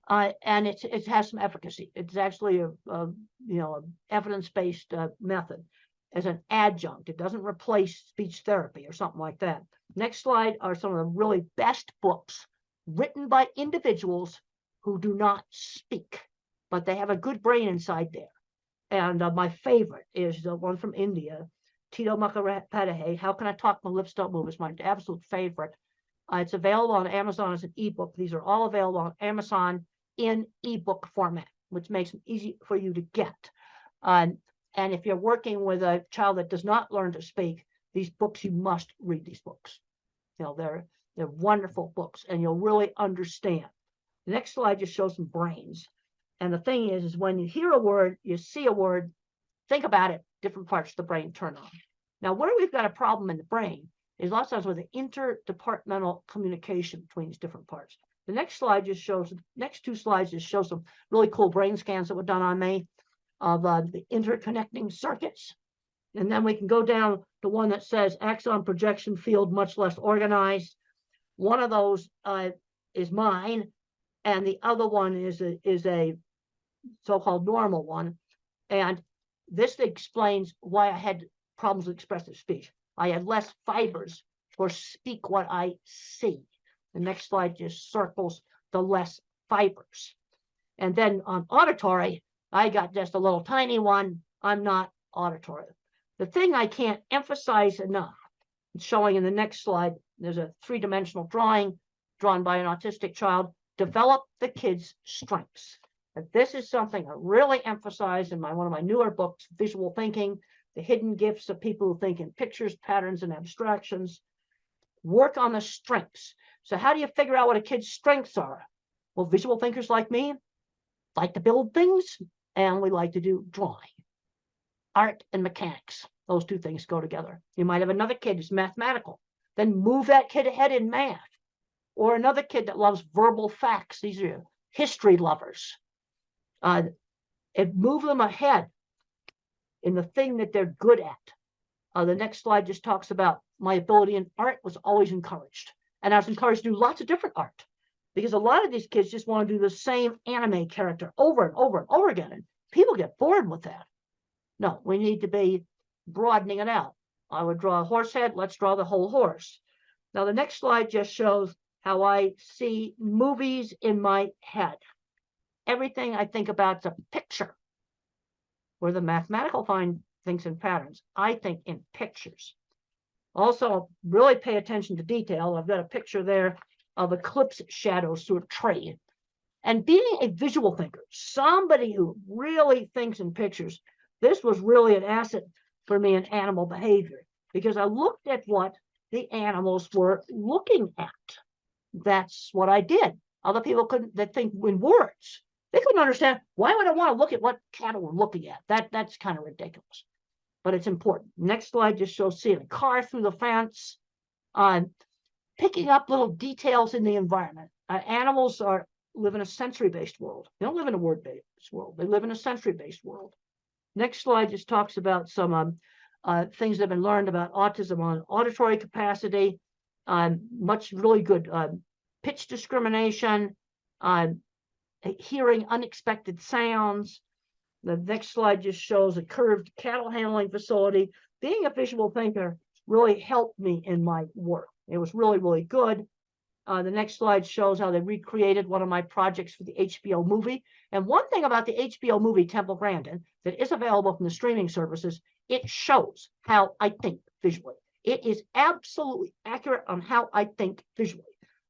And it has some efficacy. It's actually a evidence-based method as an adjunct. It doesn't replace speech therapy or something like that. Next slide are some of the really best books written by individuals who do not speak, but they have a good brain inside there. And my favorite is the one from India, Tito Mukhopadhyay, How Can I Talk My Lips Don't Move? Is my absolute favorite. It's available on Amazon as an ebook. These are all available on Amazon in ebook format, which makes them easy for you to get. And if you're working with a child that does not learn to speak, these books, you must read these books. You know, they're wonderful books, and you'll really understand. The next slide just shows some brains. And the thing is when you hear a word, you see a word, think about it, different parts of the brain turn on. Now, where we've got a problem in the brain is lots of times with the interdepartmental communication between these different parts. The next slide just shows, next two slides just show some really cool brain scans that were done on me of the interconnecting circuits. And then we can go down to one that says axon projection field much less organized. One of those is mine, and the other one is a so-called normal one. And this explains why I had problems with expressive speech. I had less fibers for speak what I see. The next slide just circles the less fibers. And then on auditory, I got just a little tiny one. I'm not auditory. The thing I can't emphasize enough, it's showing in the next slide, there's a three-dimensional drawing drawn by an autistic child, develop the kid's strengths. And this is something I really emphasize in one of my newer books, Visual Thinking, the hidden gifts of people who think in pictures, patterns, and abstractions. Work on the strengths. So how do you figure out what a kid's strengths are? Well, visual thinkers like me like to build things, and we like to do drawing. Art and mechanics, those two things go together. You might have another kid who's mathematical. Then move that kid ahead in math. Or another kid that loves verbal facts. These are history lovers. It moves them ahead in the thing that they're good at. The next slide just talks about my ability in art was always encouraged. And I was encouraged to do lots of different art because a lot of these kids just want to do the same anime character over and over and over again. And people get bored with that. No, we need to be broadening it out. I would draw a horse head. Let's draw the whole horse. Now, the next slide just shows how I see movies in my head. Everything I think about is a picture. Where the mathematical mind thinks in patterns, I think in pictures. Also, really pay attention to detail. I've got a picture there of eclipse shadows through a tree. And being a visual thinker, somebody who really thinks in pictures, this was really an asset for me in animal behavior because I looked at what the animals were looking at. That's what I did. Other people couldn't, they think in words. They couldn't understand, why would I want to look at what cattle were looking at? That's kind of ridiculous, but it's important. Next slide just shows seeing a car through the fence, picking up little details in the environment. Animals live in a sensory-based world. They don't live in a word-based world. They live in a sensory-based world. Next slide just talks about some things that have been learned about autism on auditory capacity, much really good pitch discrimination, hearing unexpected sounds. The next slide just shows a curved cattle handling facility. Being a visual thinker really helped me in my work. It was really, really good. The next slide shows how they recreated one of my projects for the HBO movie. And one thing about the HBO movie, Temple Grandin, that is available from the streaming services, it shows how I think visually. It is absolutely accurate on how I think visually.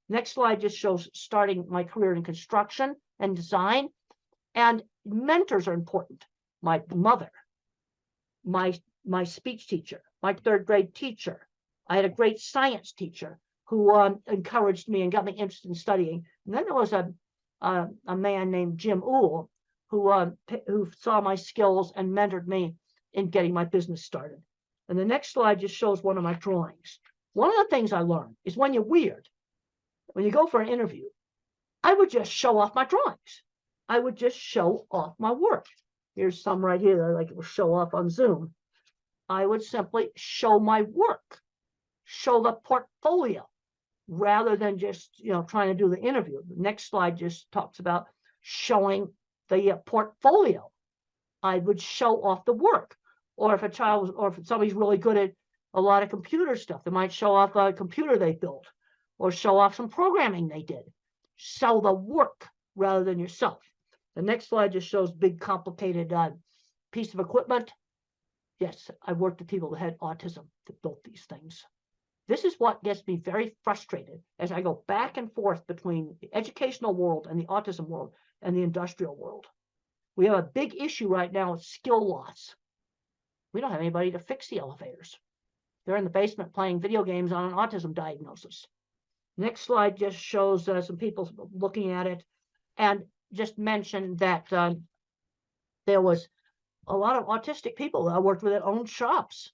Next slide just shows starting my career in construction and design. And mentors are important. My mother, my speech teacher, my third grade teacher. I had a great science teacher who encouraged me and got me interested in studying. And then there was a man named Jim Uhl who saw my skills and mentored me in getting my business started. And the next slide just shows one of my drawings. One of the things I learned is when you're weird, when you go for an interview, I would just show off my drawings. I would just show off my work. Here's some right here that I like to show off on Zoom. I would simply show my work, show the portfolio, rather than just trying to do the interview. The next slide just talks about showing the portfolio. I would show off the work. Or if if somebody's really good at a lot of computer stuff, they might show off a computer they built or show off some programming they did. Sell the work rather than yourself. The next slide just shows big, complicated piece of equipment. Yes, I worked with people that had autism that built these things. This is what gets me very frustrated as I go back and forth between the educational world and the autism world and the industrial world. We have a big issue right now with skill loss. We don't have anybody to fix the elevators. They're in the basement playing video games on an autism diagnosis. Next slide just shows some people looking at it and just mentioned that there was a lot of autistic people that I worked with that owned shops.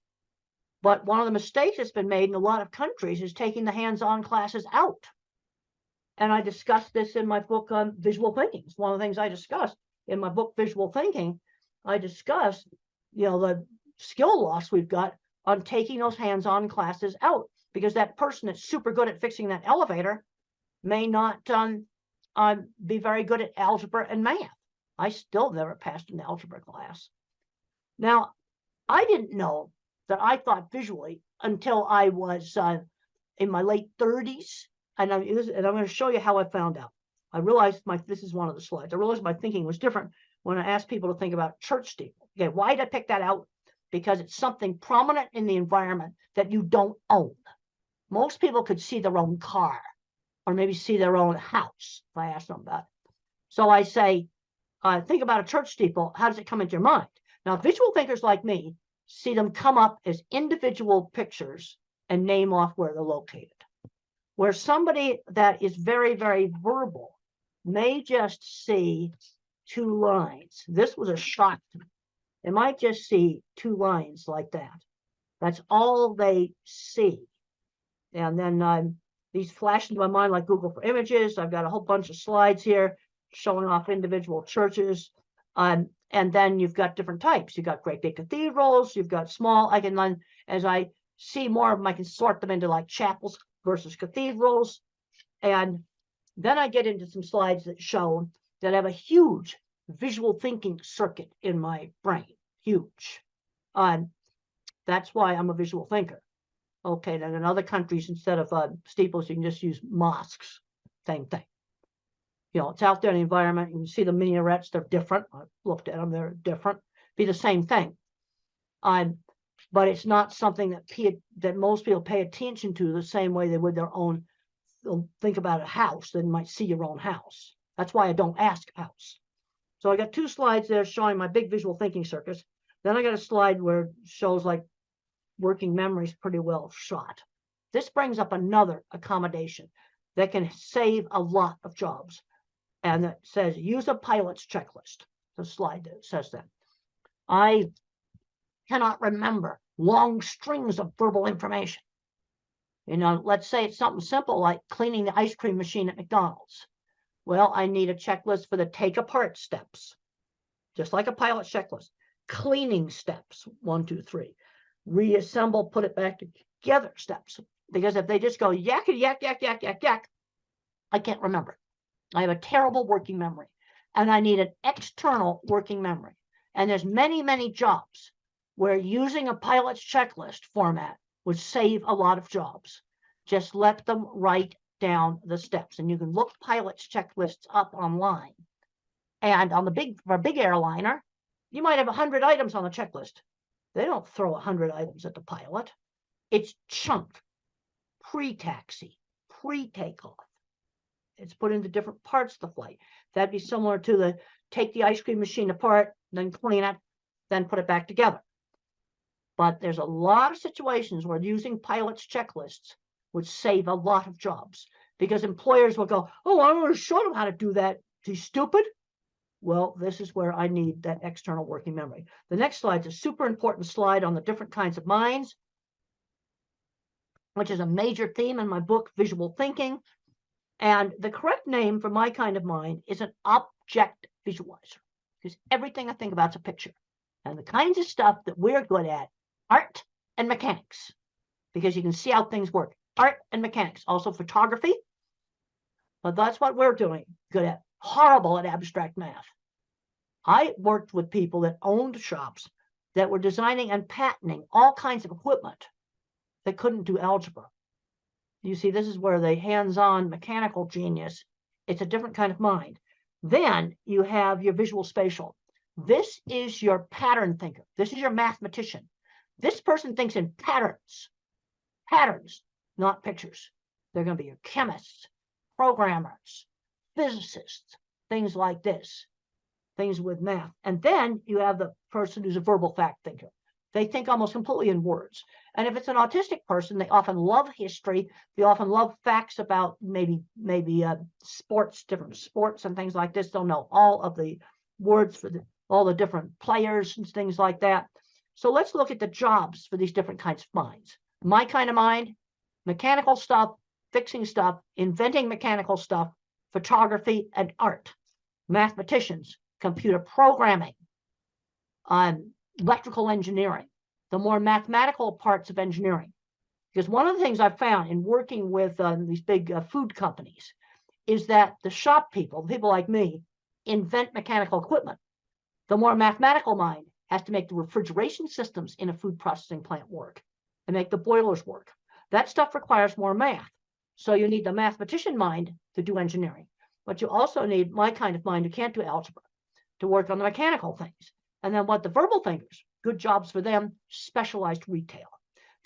But one of the mistakes that's been made in a lot of countries is taking the hands-on classes out. And I discussed this in my book on visual thinking. It's one of the things I discussed in my book, Visual Thinking. I discussed, the skill loss we've got on taking those hands-on classes out, because that person that's super good at fixing that elevator may not be very good at algebra and math. I still never passed an algebra class. Now, I didn't know that I thought visually until I was in my late 30s. And I'm going to show you how I found out. I realized this is one of the slides. I realized my thinking was different when I asked people to think about church steeple. Okay, why did I pick that out? Because it's something prominent in the environment that you don't own. Most people could see their own car or maybe see their own house if I ask them about it. So I say, think about a church steeple. How does it come into your mind? Now, visual thinkers like me see them come up as individual pictures and name off where they're located. Where somebody that is very, very verbal may just see two lines. This was a shock to me. They might just see two lines like that. That's all they see. And then these flash into my mind like Google for Images. I've got a whole bunch of slides here showing off individual churches. And then you've got different types. You've got great big cathedrals. You've got small. I can then, as I see more of them, I can sort them into like chapels versus cathedrals. And then I get into some slides that show that I have a huge visual thinking circuit in my brain. Huge. That's why I'm a visual thinker. Okay, then in other countries, instead of steeples, you can just use mosques. Same thing. You know, it's out there in the environment. You can see the minarets. They're different. I've looked at them. They're different. Be the same thing. But it's not something that most people pay attention to the same way they would their own. They'll think about a house. Then you might see your own house. That's why I don't ask house. So I got 2 slides there showing my big visual thinking circuits. Then I got a slide where it shows like working memories pretty well shot. This brings up another accommodation that can save a lot of jobs. And it says, use a pilot's checklist. The slide that says that. I cannot remember long strings of verbal information. You know, let's say it's something simple like cleaning the ice cream machine at McDonald's. Well, I need a checklist for the take apart steps, just like a pilot's checklist. Cleaning steps, 1, 2, 3. Reassemble, put it back together steps. Because if they just go yak, yak, yak, yak, yak, yak, I can't remember. I have a terrible working memory, and I need an external working memory. And there's many, many jobs where using a pilot's checklist format would save a lot of jobs. Just let them write down the steps, and you can look pilot's checklists up online. And on for a big airliner, you might have 100 items on the checklist. They don't throw 100 items at the pilot. It's chunked, pre-taxi, pre-takeoff. It's put into different parts of the flight. That'd be similar to the take the ice cream machine apart, then clean it, then put it back together. But there's a lot of situations where using pilot's checklists would save a lot of jobs, because employers will go, oh, I want to show them how to do that. He's stupid. Well, this is where I need that external working memory. The next slide is a super important slide on the different kinds of minds, which is a major theme in my book, Visual Thinking. And the correct name for my kind of mind is an object visualizer, because everything I think about is a picture. And the kinds of stuff that we're good at, art and mechanics, because you can see how things work. Art and mechanics, also photography. But that's what we're doing good at. Horrible at abstract math. I worked with people that owned shops that were designing and patenting all kinds of equipment that couldn't do algebra. You see, this is where the hands-on mechanical genius, it's a different kind of mind. Then you have your visual spatial. This is your pattern thinker. This is your mathematician. This person thinks in patterns. Patterns, not pictures. They're going to be your chemists, programmers, physicists, things like this, things with math. And then you have the person who's a verbal fact thinker. They think almost completely in words. And if it's an autistic person, they often love history. They often love facts about maybe sports, different sports and things like this. They'll know all of the words for all the different players and things like that. So let's look at the jobs for these different kinds of minds. My kind of mind, mechanical stuff, fixing stuff, inventing mechanical stuff, photography and art. Mathematicians, computer programming, electrical engineering, the more mathematical parts of engineering. Because one of the things I've found in working with these big food companies is that the shop people, people like me, invent mechanical equipment. The more mathematical mind has to make the refrigeration systems in a food processing plant work and make the boilers work. That stuff requires more math. So you need the mathematician mind to do engineering. But you also need my kind of mind who can't do algebra to work on the mechanical things. And then what the verbal thinkers, good jobs for them, specialized retail.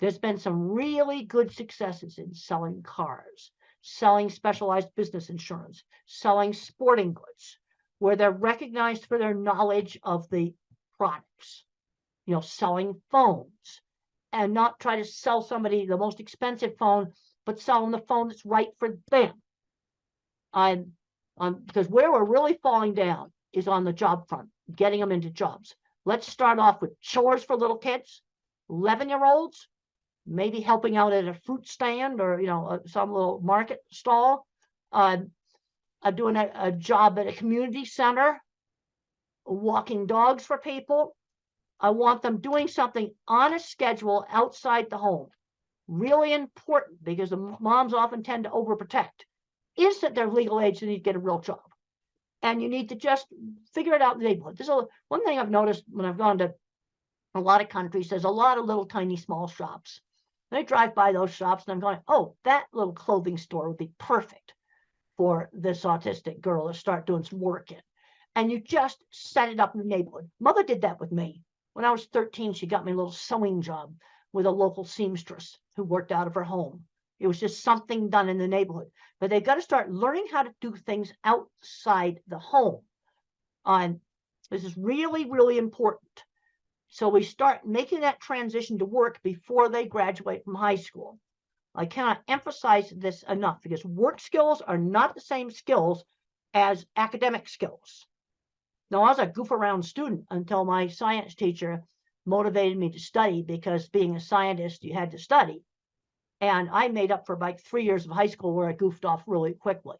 There's been some really good successes in selling cars, selling specialized business insurance, selling sporting goods, where they're recognized for their knowledge of the products, you know, selling phones, and not try to sell somebody the most expensive phone, but sell them the phone that's right for them. Because where we're really falling down is on the job front, getting them into jobs. Let's start off with chores for little kids, 11-year-olds. maybe helping out at a fruit stand or, some little market stall, doing a job at a community center, walking dogs for people. I want them doing something on a schedule outside the home. Really important, because the moms often tend to overprotect. Is that they're legal age, they need to get a real job. And you need to just figure it out in the neighborhood. This is one thing I've noticed when I've gone to a lot of countries. There's a lot of little tiny small shops. And I drive by those shops and I'm going, oh, that little clothing store would be perfect for this autistic girl to start doing some work in. And you just set it up in the neighborhood. Mother did that with me. When I was 13, she got me a little sewing job with a local seamstress who worked out of her home. It was just something done in the neighborhood. But they've got to start learning how to do things outside the home. This is really, really important. So we start making that transition to work before they graduate from high school. I cannot emphasize this enough, because work skills are not the same skills as academic skills. Now, I was a goof around student until my science teacher motivated me to study, because being a scientist, you had to study. And I made up for like 3 years of high school where I goofed off really quickly.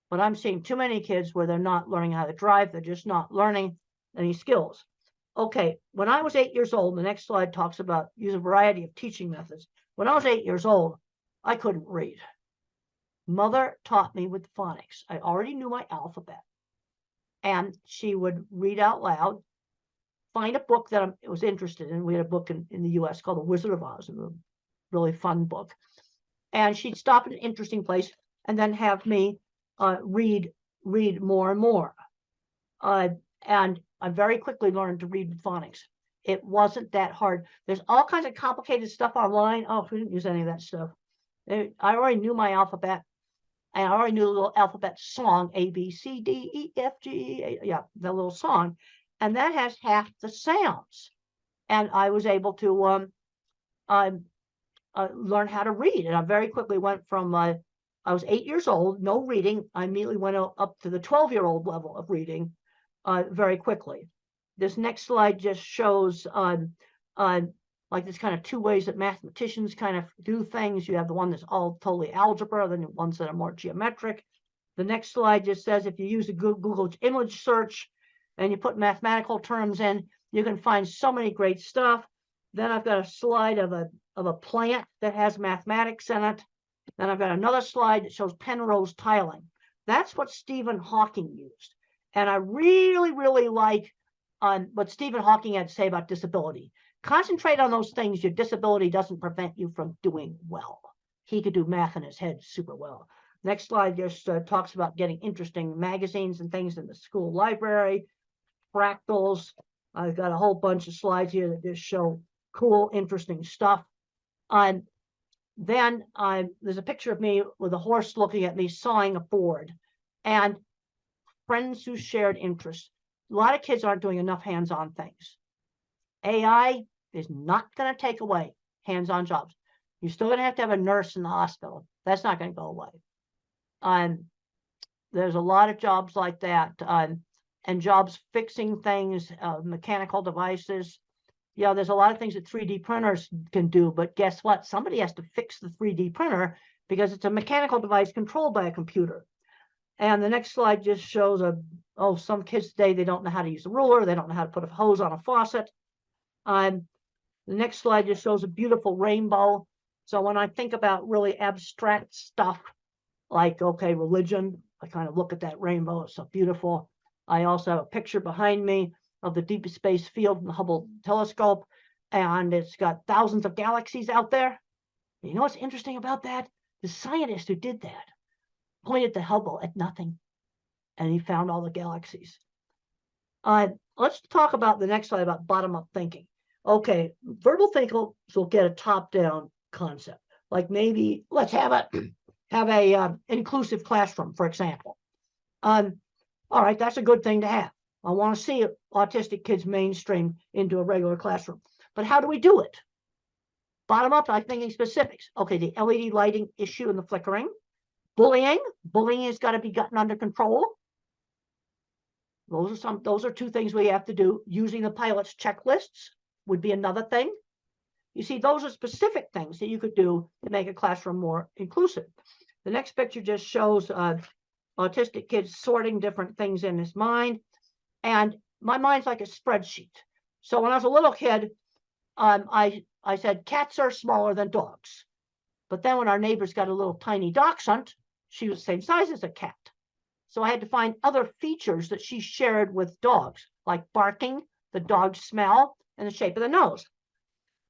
But I'm seeing too many kids where they're not learning how to drive. They're just not learning any skills. Okay, when I was 8 years old, the next slide talks about use a variety of teaching methods. When I was 8 years old, I couldn't read. Mother taught me with phonics. I already knew my alphabet. And she would read out loud, find a book that I was interested in. We had a book in the US called The Wizard of Oz, a really fun book. And she'd stop at an interesting place and then have me read more and more. And I very quickly learned to read with phonics. It wasn't that hard. There's all kinds of complicated stuff online. Oh, we didn't use any of that stuff. I already knew my alphabet. And I already knew the little alphabet song, A, B, C, D, E, F, G, yeah, the little song. And that has half the sounds. And I was able to learn how to read. And I very quickly went from, I was 8 years old, no reading. I immediately went up to the 12-year-old level of reading very quickly. This next slide just shows like there's kind of two ways that mathematicians kind of do things. You have the one that's all totally algebra, then the ones that are more geometric. The next slide just says if you use a Google image search and you put mathematical terms in, you can find so many great stuff. Then I've got a slide of a plant that has mathematics in it. Then I've got another slide that shows Penrose tiling. That's what Stephen Hawking used. And I really, really like what Stephen Hawking had to say about disability. Concentrate on those things. Your disability doesn't prevent you from doing well. He could do math in his head super well. Next slide just talks about getting interesting magazines and things in the school library, fractals. I've got a whole bunch of slides here that just show cool, interesting stuff. Then there's a picture of me with a horse looking at me sawing a board. And friends who shared interests. A lot of kids aren't doing enough hands-on things. AI is not going to take away hands-on jobs. You're still going to have a nurse in the hospital. That's not going to go away. There's a lot of jobs like that, and jobs fixing things, mechanical devices. Yeah, there's a lot of things that 3D printers can do, but guess what? Somebody has to fix the 3D printer because it's a mechanical device controlled by a computer. And the next slide just shows some kids today, they don't know how to use a ruler. They don't know how to put a hose on a faucet. The next slide just shows a beautiful rainbow. So when I think about really abstract stuff, like, okay, religion, I kind of look at that rainbow. It's so beautiful. I also have a picture behind me of the deep space field from the Hubble telescope. And it's got thousands of galaxies out there. You know what's interesting about that? The scientist who did that pointed the Hubble at nothing, and he found all the galaxies. Let's talk about the next slide about bottom-up thinking. Okay, verbal thinkers will get a top-down concept, like maybe let's have a inclusive classroom, for example. All right, that's a good thing to have. I want to see autistic kids mainstream into a regular classroom, but how do we do it? Bottom-up, I'm thinking specifics. Okay, the LED lighting issue and the flickering. Bullying has got to be gotten under control. Those are two things we have to do. Using the pilot's checklists would be another thing. You see, those are specific things that you could do to make a classroom more inclusive. The next picture just shows autistic kids sorting different things in his mind. And my mind's like a spreadsheet. So when I was a little kid, I said cats are smaller than dogs. But then when our neighbors got a little tiny dachshund, she was the same size as a cat. So I had to find other features that she shared with dogs, like barking, the dog's smell, and the shape of the nose.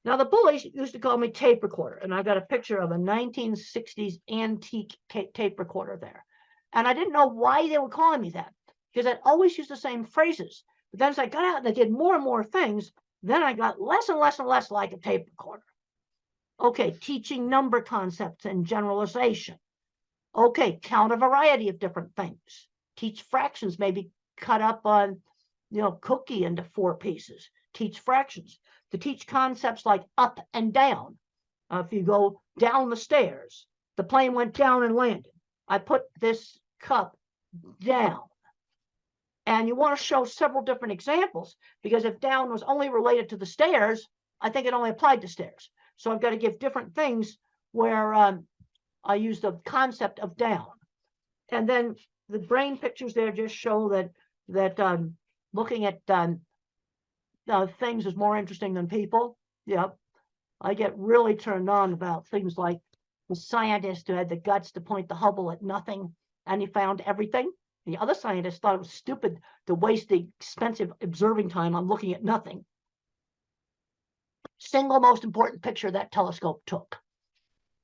Now, the bullies used to call me tape recorder, and I got a picture of a 1960s antique tape recorder there. And I didn't know why they were calling me that, because I'd always used the same phrases. But then as I got out and I did more and more things, then I got less and less and less like a tape recorder. Okay, teaching number concepts and generalization. Okay, count a variety of different things. Teach fractions, maybe cut up on, cookie into 4 pieces. Teach fractions. To teach concepts like up and down. If you go down the stairs, the plane went down and landed. I put this cup down. And you want to show several different examples, because if down was only related to the stairs, I think it only applied to stairs. So I've got to give different things where I use the concept of down. And then the brain pictures there just show that looking at things is more interesting than people. Yep. I get really turned on about things like the scientist who had the guts to point the Hubble at nothing, and he found everything. The other scientists thought it was stupid to waste the expensive observing time on looking at nothing. Single most important picture that telescope took.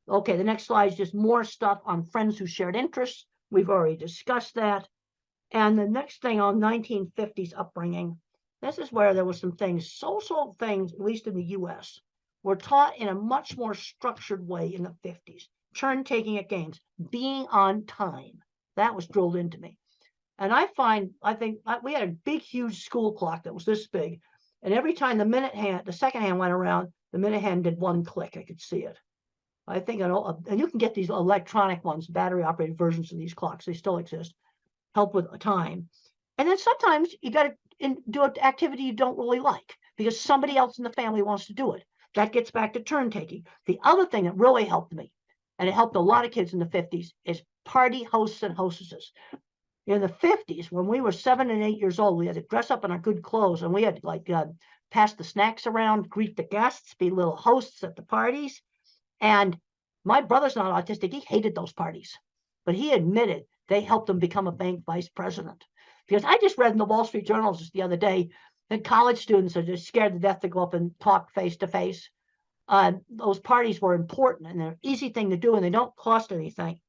Okay, the next slide is just more stuff on friends who shared interests. We've already discussed that. And the next thing on 1950s upbringing, this is where there was some things, social things, at least in the US, were taught in a much more structured way in the 50s. Turn taking at games, being on time. That was drilled into me. And I think we had a big, huge school clock that was this big. And every time the second hand went around, the minute hand did 1 click. I could see it. I think, and you can get these electronic ones, battery operated versions of these clocks. They still exist. Help with time. And then sometimes you got to do an activity you don't really like because somebody else in the family wants to do it. That gets back to turn taking. The other thing that really helped me, and it helped a lot of kids in the 50s, is party hosts and hostesses. In the 50s, when we were 7 and 8 years old, we had to dress up in our good clothes, and we had to pass the snacks around, greet the guests, be little hosts at the parties. And my brother's not autistic. He hated those parties, but he admitted they helped him become a bank vice president. Because I just read in the Wall Street Journal just the other day that college students are just scared to death to go up and talk face to face. Those parties were important, and they're an easy thing to do, and they don't cost anything.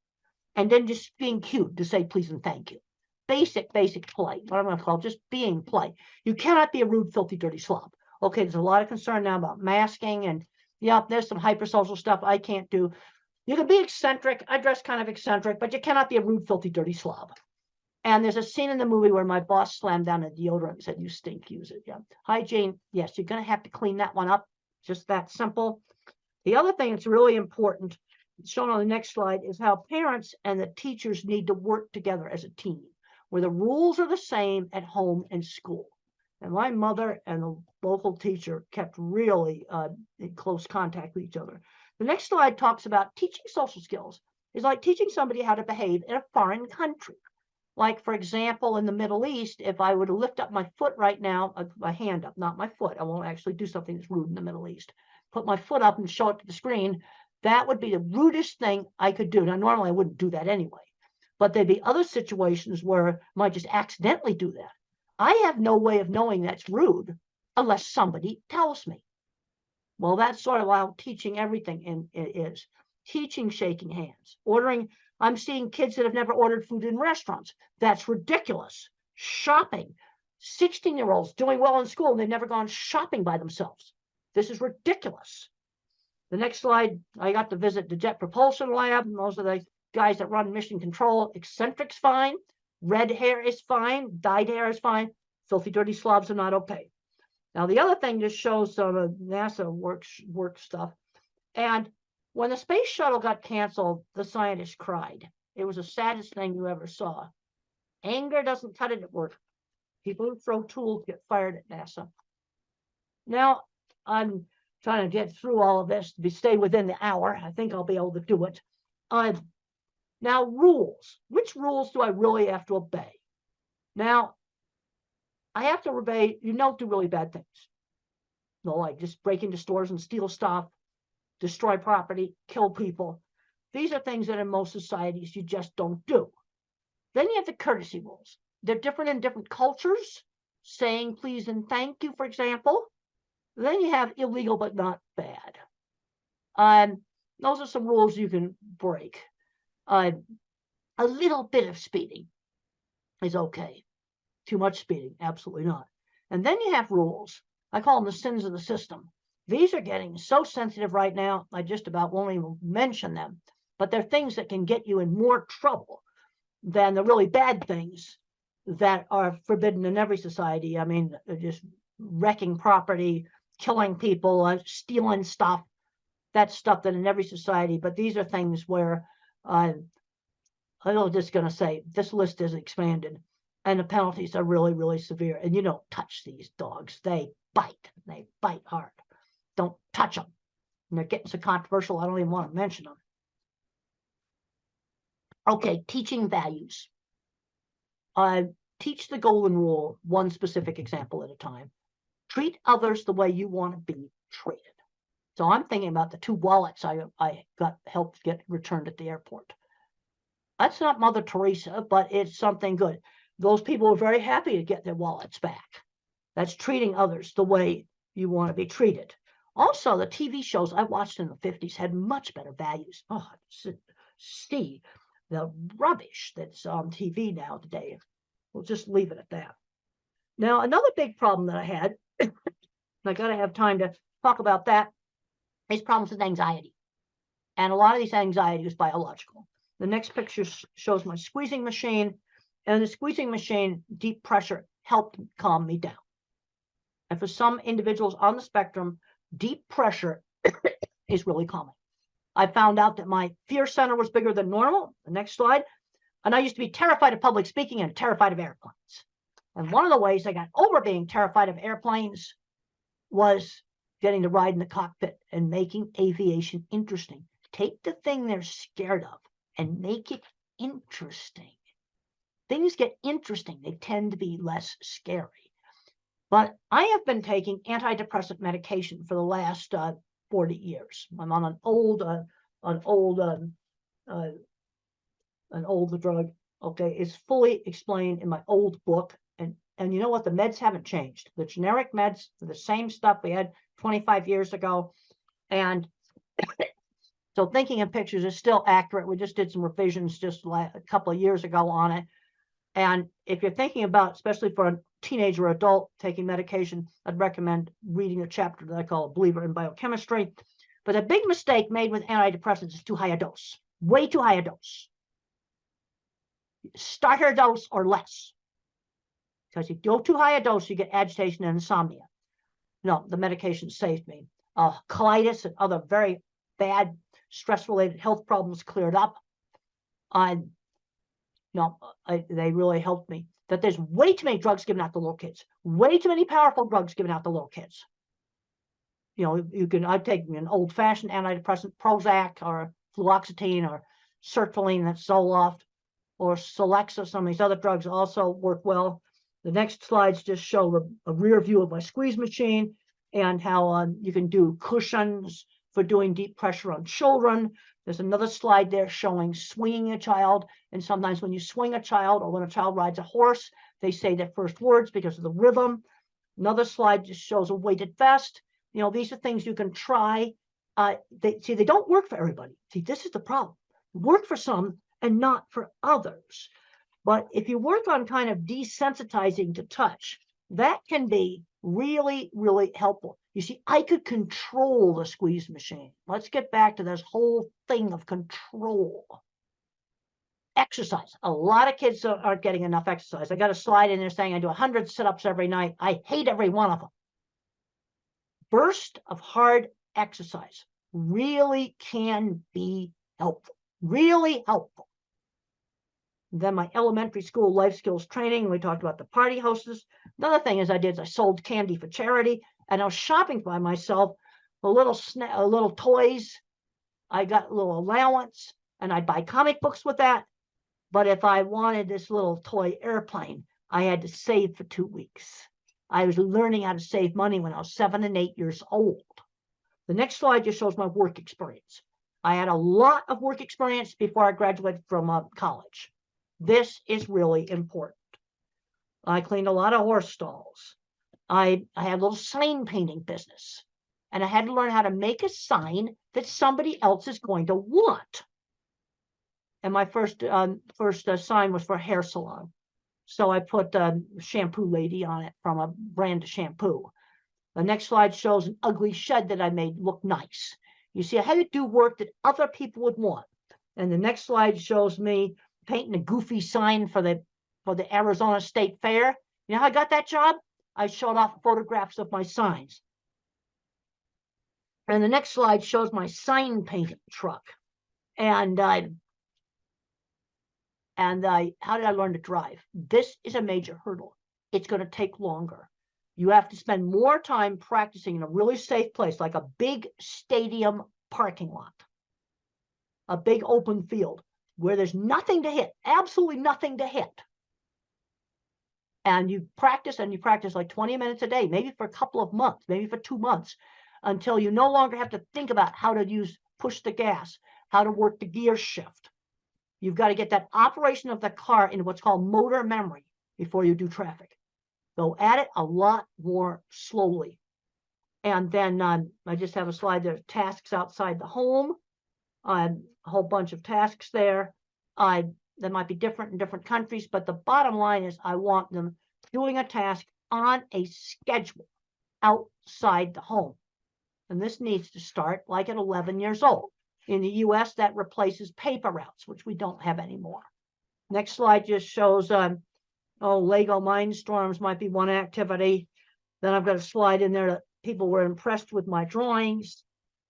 And then just being cute to say please and thank you. Basic polite, what I'm going to call just being polite. You cannot be a rude, filthy, dirty slob. Okay, there's a lot of concern now about masking, and there's some hypersocial stuff I can't do. You can be eccentric. I dress kind of eccentric, but you cannot be a rude, filthy, dirty slob. And there's a scene in the movie where my boss slammed down a deodorant and said, "You stink, use it." Yeah. Hygiene, yes, you're going to have to clean that one up. Just that simple. The other thing that's really important, shown on the next slide, is how parents and the teachers need to work together as a team, where the rules are the same at home and school. And my mother and the local teacher kept really in close contact with each other. The next slide talks about teaching social skills. It's like teaching somebody how to behave in a foreign country. Like, for example, in the Middle East, if I were to lift up my foot right now, my hand up, not my foot, I won't actually do something that's rude in the Middle East. Put my foot up and show it to the screen, that would be the rudest thing I could do. Now, normally I wouldn't do that anyway, but there'd be other situations where I might just accidentally do that. I have no way of knowing that's rude unless somebody tells me. Well, that's sort of how teaching everything is. Teaching shaking hands, ordering. I'm seeing kids that have never ordered food in restaurants. That's ridiculous. Shopping. 16-year-olds doing well in school and they've never gone shopping by themselves. This is ridiculous. The next slide, I got to visit the Jet Propulsion Lab. And those are the guys that run mission control. Eccentric's fine. Red hair is fine. Dyed hair is fine. Filthy, dirty slobs are not okay. Now, the other thing just shows some of NASA work stuff. And when the space shuttle got canceled, the scientists cried. It was the saddest thing you ever saw. Anger doesn't cut it at work. People who throw tools get fired at NASA. Now, trying to get through all of this to stay within the hour. I think I'll be able to do it. Now, rules. Which rules do I really have to obey? Now, I have to obey, you don't do really bad things. No, like just break into stores and steal stuff, destroy property, kill people. These are things that in most societies you just don't do. Then you have the courtesy rules. They're different in different cultures. Saying please and thank you, for example. Then you have illegal but not bad. Those are some rules you can break. A little bit of speeding is okay. Too much speeding, absolutely not. And then you have rules. I call them the sins of the system. These are getting so sensitive right now, I just about won't even mention them. But they're things that can get you in more trouble than the really bad things that are forbidden in every society. I mean, just wrecking property, killing people, stealing stuff. That's stuff that in every society. But these are things where I'm just going to say this list is expanded. And the penalties are really, really severe. And you don't touch these dogs. They bite. They bite hard. Don't touch them. And they're getting so controversial, I don't even want to mention them. Okay, teaching values. Teach the golden rule, one specific example at a time. Treat others the way you want to be treated. So I'm thinking about the 2 wallets I got helped get returned at the airport. That's not Mother Teresa, but it's something good. Those people are very happy to get their wallets back. That's treating others the way you want to be treated. Also, the TV shows I watched in the 50s had much better values. Oh, see the rubbish that's on TV now today. We'll just leave it at that. Now, another big problem that I had, and I got to have time to talk about that, is problems with anxiety. And a lot of these anxiety is biological. The next picture shows my squeezing machine. And the squeezing machine, deep pressure, helped calm me down. And for some individuals on the spectrum, deep pressure is really calming. I found out that my fear center was bigger than normal. The next slide. And I used to be terrified of public speaking and terrified of airplanes. And one of the ways I got over being terrified of airplanes was getting to ride in the cockpit and making aviation interesting. Take the thing they're scared of and make it interesting. Things get interesting. They tend to be less scary. But I have been taking antidepressant medication for the last 40 years. I'm on an old drug. Okay, it's fully explained in my old book. And you know what? The meds haven't changed. The generic meds are the same stuff we had 25 years ago. And so thinking in pictures is still accurate. We just did some revisions just a couple of years ago on it. And if you're thinking about, especially for a teenager or adult taking medication, I'd recommend reading a chapter that I call A Believer in Biochemistry. But a big mistake made with antidepressants is too high a dose, way too high a dose. Starter dose or less. Because if you go too high a dose, you get agitation and insomnia. No, the medication saved me. Colitis and other very bad stress-related health problems cleared up. They really helped me. That there's way too many drugs given out to little kids. Way too many powerful drugs given out to little kids. You know, I'd take an old-fashioned antidepressant, Prozac or fluoxetine or sertraline, that's Zoloft, or Celexa. Some of these other drugs also work well. The next slides just show a rear view of my squeeze machine and how you can do cushions for doing deep pressure on children. There's another slide there showing swinging a child. And sometimes when you swing a child or when a child rides a horse, they say their first words because of the rhythm. Another slide just shows a weighted vest. You know, these are things you can try. They don't work for everybody. See, this is the problem. Work for some and not for others. But if you work on kind of desensitizing to touch, that can be really, really helpful. You see, I could control the squeeze machine. Let's get back to this whole thing of control. Exercise. A lot of kids aren't getting enough exercise. I got a slide in there saying I do 100 sit-ups every night. I hate every one of them. Burst of hard exercise really can be helpful. Really helpful. Then my elementary school life skills training, we talked about the party hostess. Another thing I sold candy for charity, and I was shopping by myself little toys. I got a little allowance, and I'd buy comic books with that. But if I wanted this little toy airplane, I had to save for 2 weeks. I was learning how to save money when I was 7 and 8 years old. The next slide just shows my work experience. I had a lot of work experience before I graduated from college. This is really important. I cleaned a lot of horse stalls. I had a little sign painting business, and I had to learn how to make a sign that somebody else is going to want. And my first sign was for a hair salon. So I put shampoo lady on it from a brand of shampoo. The next slide shows an ugly shed that I made look nice. You see, I had to do work that other people would want. And the next slide shows me painting a goofy sign for the Arizona State Fair. You know how I got that job? I showed off photographs of my signs. And the next slide shows my sign painting truck. And how did I learn to drive? This is a major hurdle. It's going to take longer. You have to spend more time practicing in a really safe place, like a big stadium parking lot, a big open field where there's nothing to hit, absolutely nothing to hit. And you practice like 20 minutes a day, maybe for a couple of months, maybe for 2 months, until you no longer have to think about how to push the gas, how to work the gear shift. You've got to get that operation of the car into what's called motor memory before you do traffic. Go at it a lot more slowly. And then I just have a slide there, tasks outside the home, a whole bunch of tasks there. That might be different in different countries, but the bottom line is I want them doing a task on a schedule outside the home. And this needs to start like at 11 years old. In the US, that replaces paper routes, which we don't have anymore. Next slide just shows, Lego Mindstorms might be one activity. Then I've got a slide in there that people were impressed with my drawings.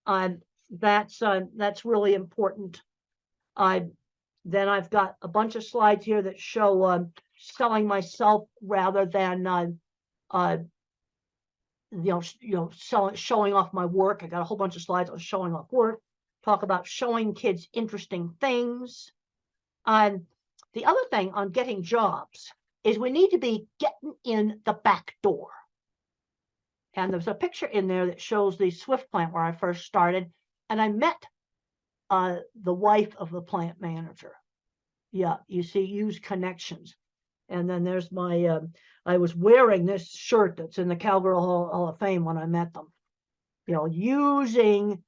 That's really important. Then I've got a bunch of slides here that show selling myself rather than showing off my work. I got a whole bunch of slides on showing off work. Talk about showing kids interesting things. The other thing on getting jobs is we need to be getting in the back door. And there's a picture in there that shows the Swift plant where I first started, and I met the wife of the plant manager. Yeah, you see, use connections. And then there's my, I was wearing this shirt that's in the Cowgirl Hall of Fame when I met them. Using,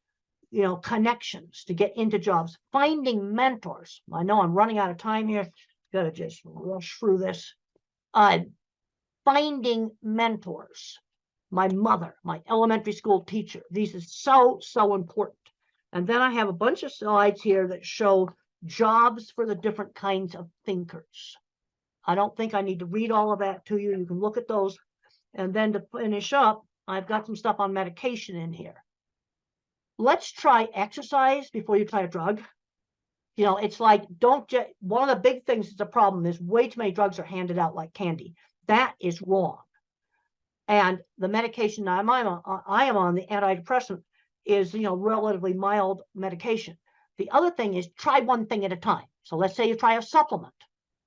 connections to get into jobs, finding mentors. I know I'm running out of time here. Got to just rush through this. Finding mentors. My mother, my elementary school teacher. These are so important. And then I have a bunch of slides here that show jobs for the different kinds of thinkers. I don't think I need to read all of that to you. You can look at those. And then to finish up, I've got some stuff on medication in here. Let's try exercise before you try a drug. It's like, one of the big things that's a problem is way too many drugs are handed out like candy. That is wrong. And the medication I am on, the antidepressant, is, relatively mild medication. The other thing is try one thing at a time. So let's say you try a supplement,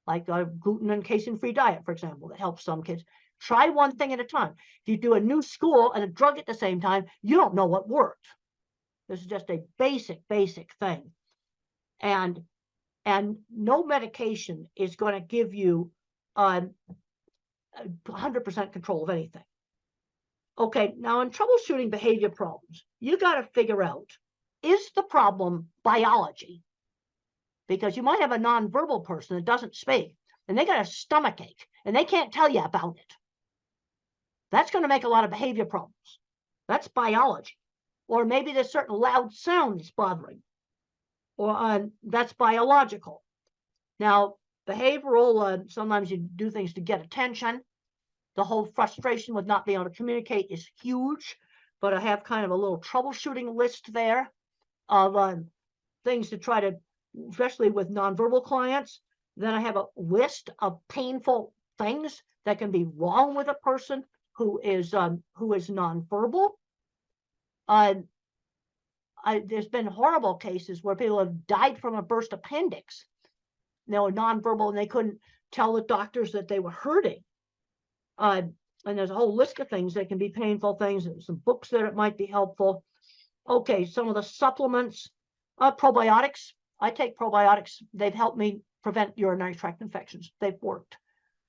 like a gluten and casein-free diet, for example, that helps some kids. Try one thing at a time. If you do a new school and a drug at the same time, you don't know what worked. This is just a basic thing. And no medication is going to give you 100% control of anything. Okay, now in troubleshooting behavior problems, you got to figure out, is the problem biology? Because you might have a nonverbal person that doesn't speak, and they got a stomach ache, and they can't tell you about it. That's going to make a lot of behavior problems. That's biology. Or maybe there's certain loud sound that's bothering, or that's biological. Now, behavioral, sometimes you do things to get attention. The whole frustration with not being able to communicate is huge, but I have kind of a little troubleshooting list there of things to try to, especially with nonverbal clients. Then I have a list of painful things that can be wrong with a person who is nonverbal. There's been horrible cases where people have died from a burst appendix. They were nonverbal and they couldn't tell the doctors that they were hurting. And there's a whole list of things that can be painful things, and some books that it might be helpful. Okay, some of the supplements, probiotics. I take probiotics. They've helped me prevent urinary tract infections. They've worked.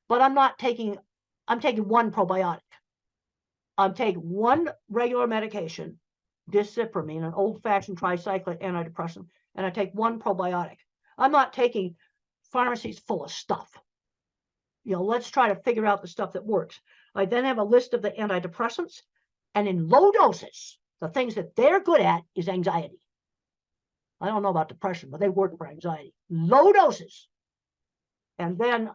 But I'm taking one probiotic. I'm taking one regular medication, discipramine, an old-fashioned tricyclic antidepressant, and I take one probiotic. I'm not taking pharmacies full of stuff. Let's try to figure out the stuff that works. I then have a list of the antidepressants, and in low doses, the things that they're good at is anxiety. I don't know about depression, but they work for anxiety. Low doses. And then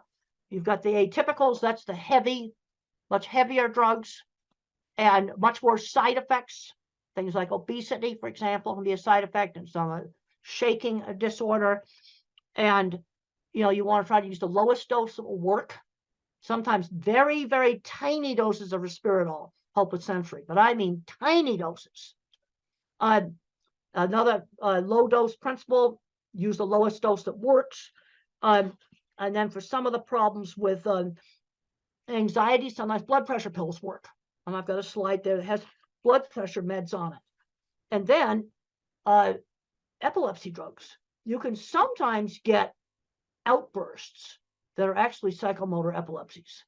you've got the atypicals. That's the much heavier drugs and much worse side effects. Things like obesity, for example, can be a side effect, and some shaking disorder. And you want to try to use the lowest dose that will work. Sometimes very, very tiny doses of risperidol help with sensory, but I mean tiny doses. Another low dose principle, use the lowest dose that works. And then for some of the problems with anxiety, sometimes blood pressure pills work. And I've got a slide there that has blood pressure meds on it. And then epilepsy drugs. You can sometimes get outbursts that are actually psychomotor epilepsies,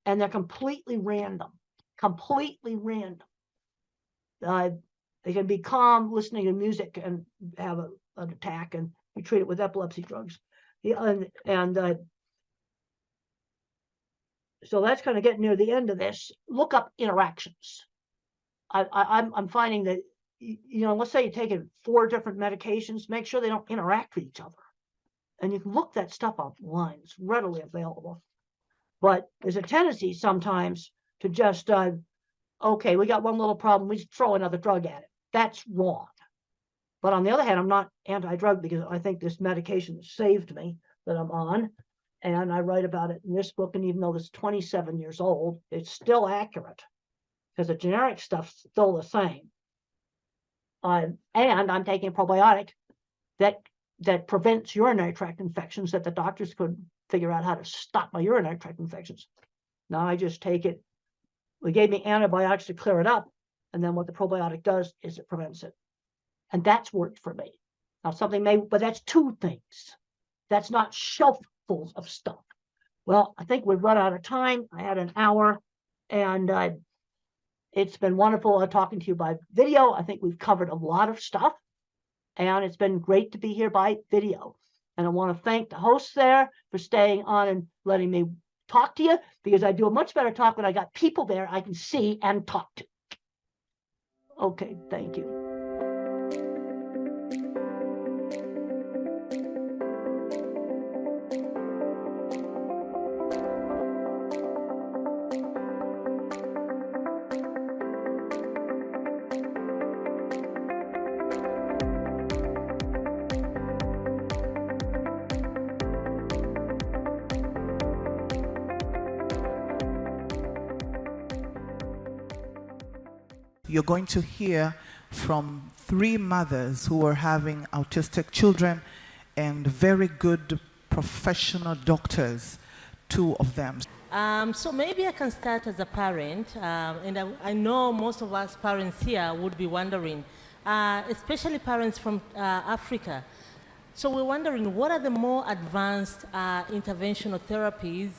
and they're completely random. They can be calm listening to music and have an attack, and we treat it with epilepsy drugs. So that's kind of getting near the end of this. Look up interactions. I'm finding that, let's say you're taking 4 different medications, make sure they don't interact with each other. And you can look that stuff online. It's readily available. But there's a tendency sometimes to just, okay, we got one little problem, we just throw another drug at it. That's wrong. But on the other hand, I'm not anti-drug because I think this medication saved me that I'm on. And I write about it in this book. And even though it's 27 years old, it's still accurate because the generic stuff's still the same. And I'm taking a probiotic that prevents urinary tract infections that the doctors couldn't figure out how to stop my urinary tract infections. Now I just take it. They gave me antibiotics to clear it up. And then what the probiotic does is it prevents it. And that's worked for me. Now but that's 2 things. That's not shelffuls of stuff. Well, I think we've run out of time. I had an hour, and it's been wonderful talking to you by video. I think we've covered a lot of stuff. And it's been great to be here by video. And I want to thank the hosts there for staying on and letting me talk to you, because I do a much better talk when I got people there I can see and talk to. Okay, thank you. You're going to hear from 3 mothers who are having autistic children and very good professional doctors, 2 of them. So maybe I can start as a parent, and I know most of us parents here would be wondering, especially parents from Africa. So we're wondering, what are the more advanced interventional therapies,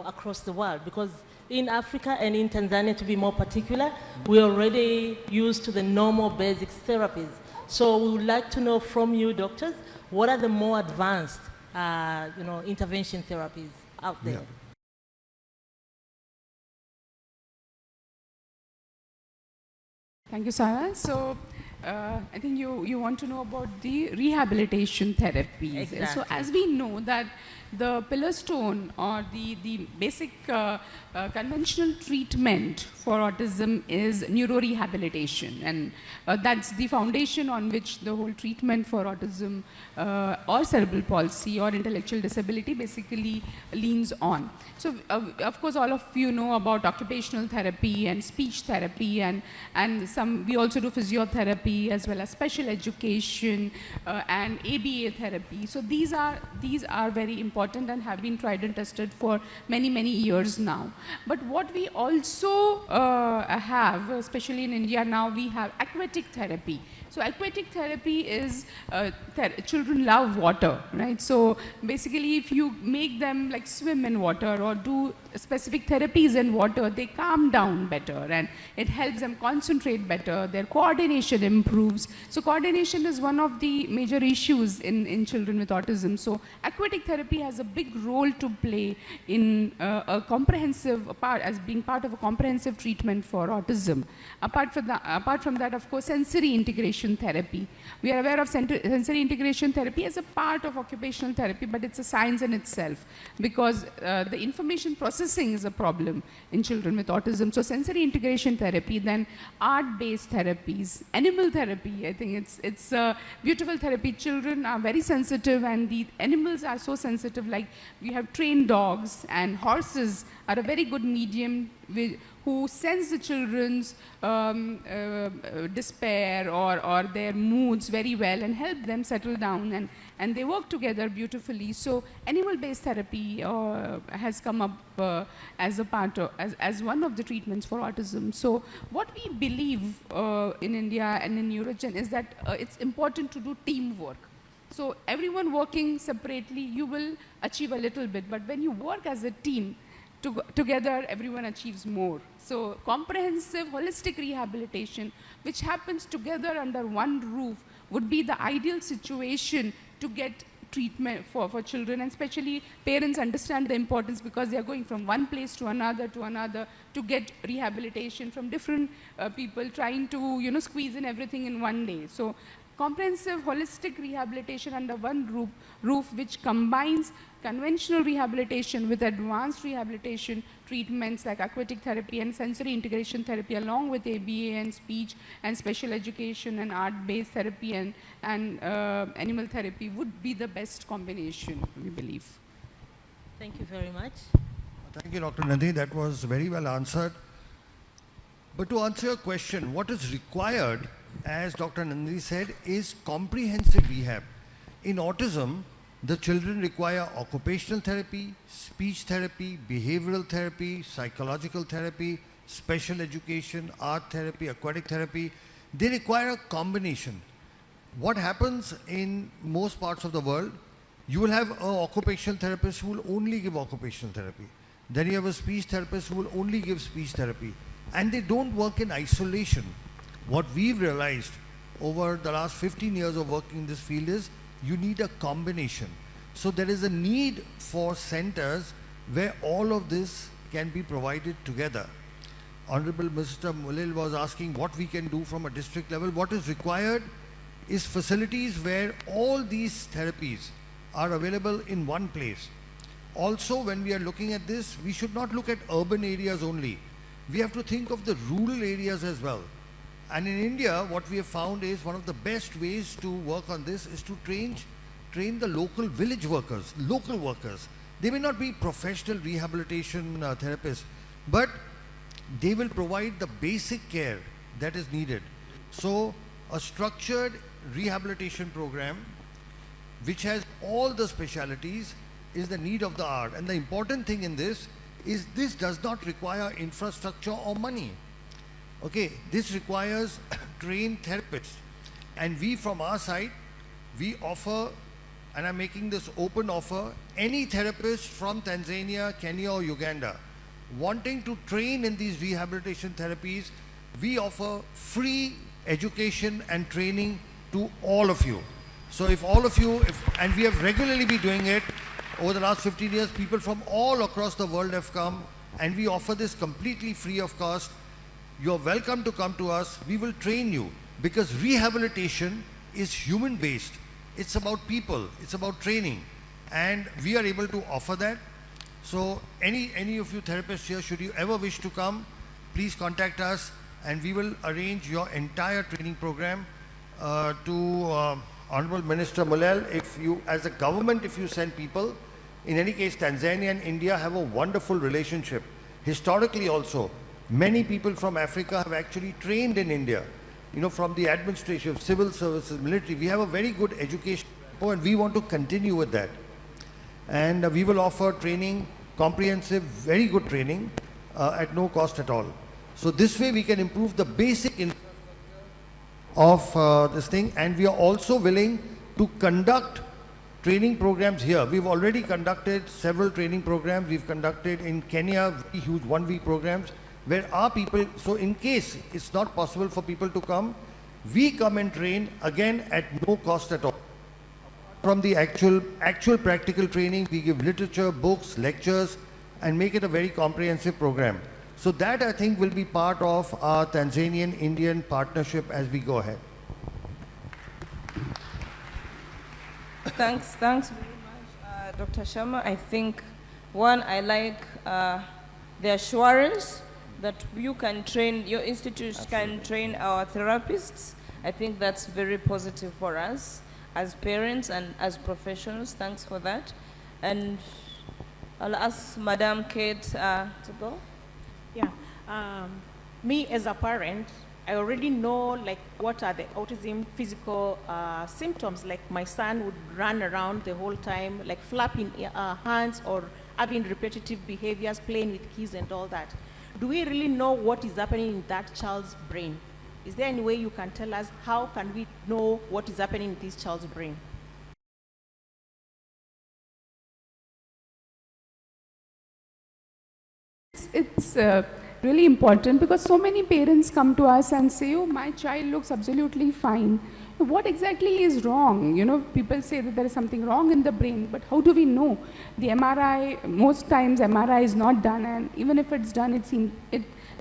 across the world? Because in Africa and in Tanzania, to be more particular, we're already used to the normal basic therapies. So we would like to know from you, doctors, what are the more advanced, intervention therapies out there? Yeah. Thank you, Sarah. So I think you want to know about the rehabilitation therapies. Exactly. So as we know that the pillar stone or the basic conventional treatment for autism is neurorehabilitation, and that's the foundation on which the whole treatment for autism or cerebral palsy or intellectual disability basically leans on. So of course all of you know about occupational therapy and speech therapy, and we also do physiotherapy as well as special education and ABA therapy. So these are very important and have been tried and tested for many years now. But what we also have, especially in India now, we have aquatic therapy. So aquatic therapy is, children love water, right? So basically if you make them like swim in water or do specific therapies in water, they calm down better and it helps them concentrate better, their coordination improves. So coordination is one of the major issues in children with autism. So aquatic therapy has a big role to play in a comprehensive part, as being part of a comprehensive treatment for autism. Apart from that, of course, sensory integration therapy. We are aware of sensory integration therapy as a part of occupational therapy, but it's a science in itself because the information processing is a problem in children with autism. So sensory integration therapy, then art-based therapies, animal therapy. I think it's a beautiful therapy. Children are very sensitive and the animals are so sensitive, like we have trained dogs and horses are a very good medium who sense the children's despair or their moods very well and help them settle down, and they work together beautifully. So animal-based therapy has come up as a part of, as one of the treatments for autism. So what we believe in India and in Neurogen is that it's important to do teamwork. So everyone working separately, you will achieve a little bit, but when you work as a team, together everyone achieves more. So comprehensive holistic rehabilitation, which happens together under one roof, would be the ideal situation to get treatment for children, and especially parents understand the importance because they are going from one place to another to get rehabilitation from different people, trying to squeeze in everything in one day. So comprehensive holistic rehabilitation under one roof which combines conventional rehabilitation with advanced rehabilitation treatments like aquatic therapy and sensory integration therapy, along with ABA and speech and special education and art-based therapy and animal therapy would be the best combination, we believe. Thank you very much. Thank you, Dr. Nandini. That was very well answered. But to answer your question, what is required, as Dr. Nandini said, is comprehensive rehab. In autism, the children require occupational therapy, speech therapy, behavioral therapy, psychological therapy, special education, art therapy, aquatic therapy. They require a combination. What happens in most parts of the world, you will have an occupational therapist who will only give occupational therapy. Then you have a speech therapist who will only give speech therapy. And they don't work in isolation. What we've realized over the last 15 years of working in this field is you need a combination. So there is a need for centers where all of this can be provided together. Honorable Mr. Mulil was asking what we can do from a district level. What is required is facilities where all these therapies are available in one place. Also, when we are looking at this, we should not look at urban areas only. We have to think of the rural areas as well. And in India, what we have found is one of the best ways to work on this is to train the local village workers, local workers. They may not be professional rehabilitation therapists, but they will provide the basic care that is needed. So a structured rehabilitation program which has all the specialities is the need of the hour. And the important thing in this is this does not require infrastructure or money. Okay, this requires trained therapists. And we from our side, we offer, and I'm making this open offer, any therapist from Tanzania, Kenya or Uganda wanting to train in these rehabilitation therapies, we offer free education and training to all of you. So if all of you, and we have regularly been doing it, over the last 15 years, people from all across the world have come, and we offer this completely free of cost. You're welcome to come to us. We will train you, because rehabilitation is human-based. It's about people. It's about training. And we are able to offer that. So any of you therapists here, should you ever wish to come, please contact us and we will arrange your entire training program to Honorable Minister Mulel. If you, as a government, if you send people, in any case, Tanzania and India have a wonderful relationship. Historically also, many people from Africa have actually trained in India, you know, from the administration, civil services, military. We have a very good education and we want to continue with that. And we will offer training, comprehensive, very good training at no cost at all. So this way we can improve the basic of this thing, and we are also willing to conduct training programs here. We've already conducted several training programs. We've conducted in Kenya very huge 1-week programs where our people, so in case it's not possible for people to come, we come and train again at no cost at all. From the actual practical training, we give literature, books, lectures, and make it a very comprehensive program. So that, I think, will be part of our Tanzanian-Indian partnership as we go ahead. Thanks very much, Dr. Sharma. I think, one, I like the assurance that you can train, your institute can train our therapists. I think that's very positive for us as parents and as professionals. Thanks for that. And I'll ask Madam Kate to go. Yeah, me as a parent, I already know like what are the autism physical symptoms. Like my son would run around the whole time, like flapping hands or having repetitive behaviors, playing with keys and all that. Do we really know what is happening in that child's brain? Is there any way you can tell us how can we know what is happening in this child's brain? It's really important because so many parents come to us and say, oh, my child looks absolutely fine. What exactly is wrong? You know, people say that there is something wrong in the brain, but how do we know? The MRI, most times MRI is not done, and even if it's done,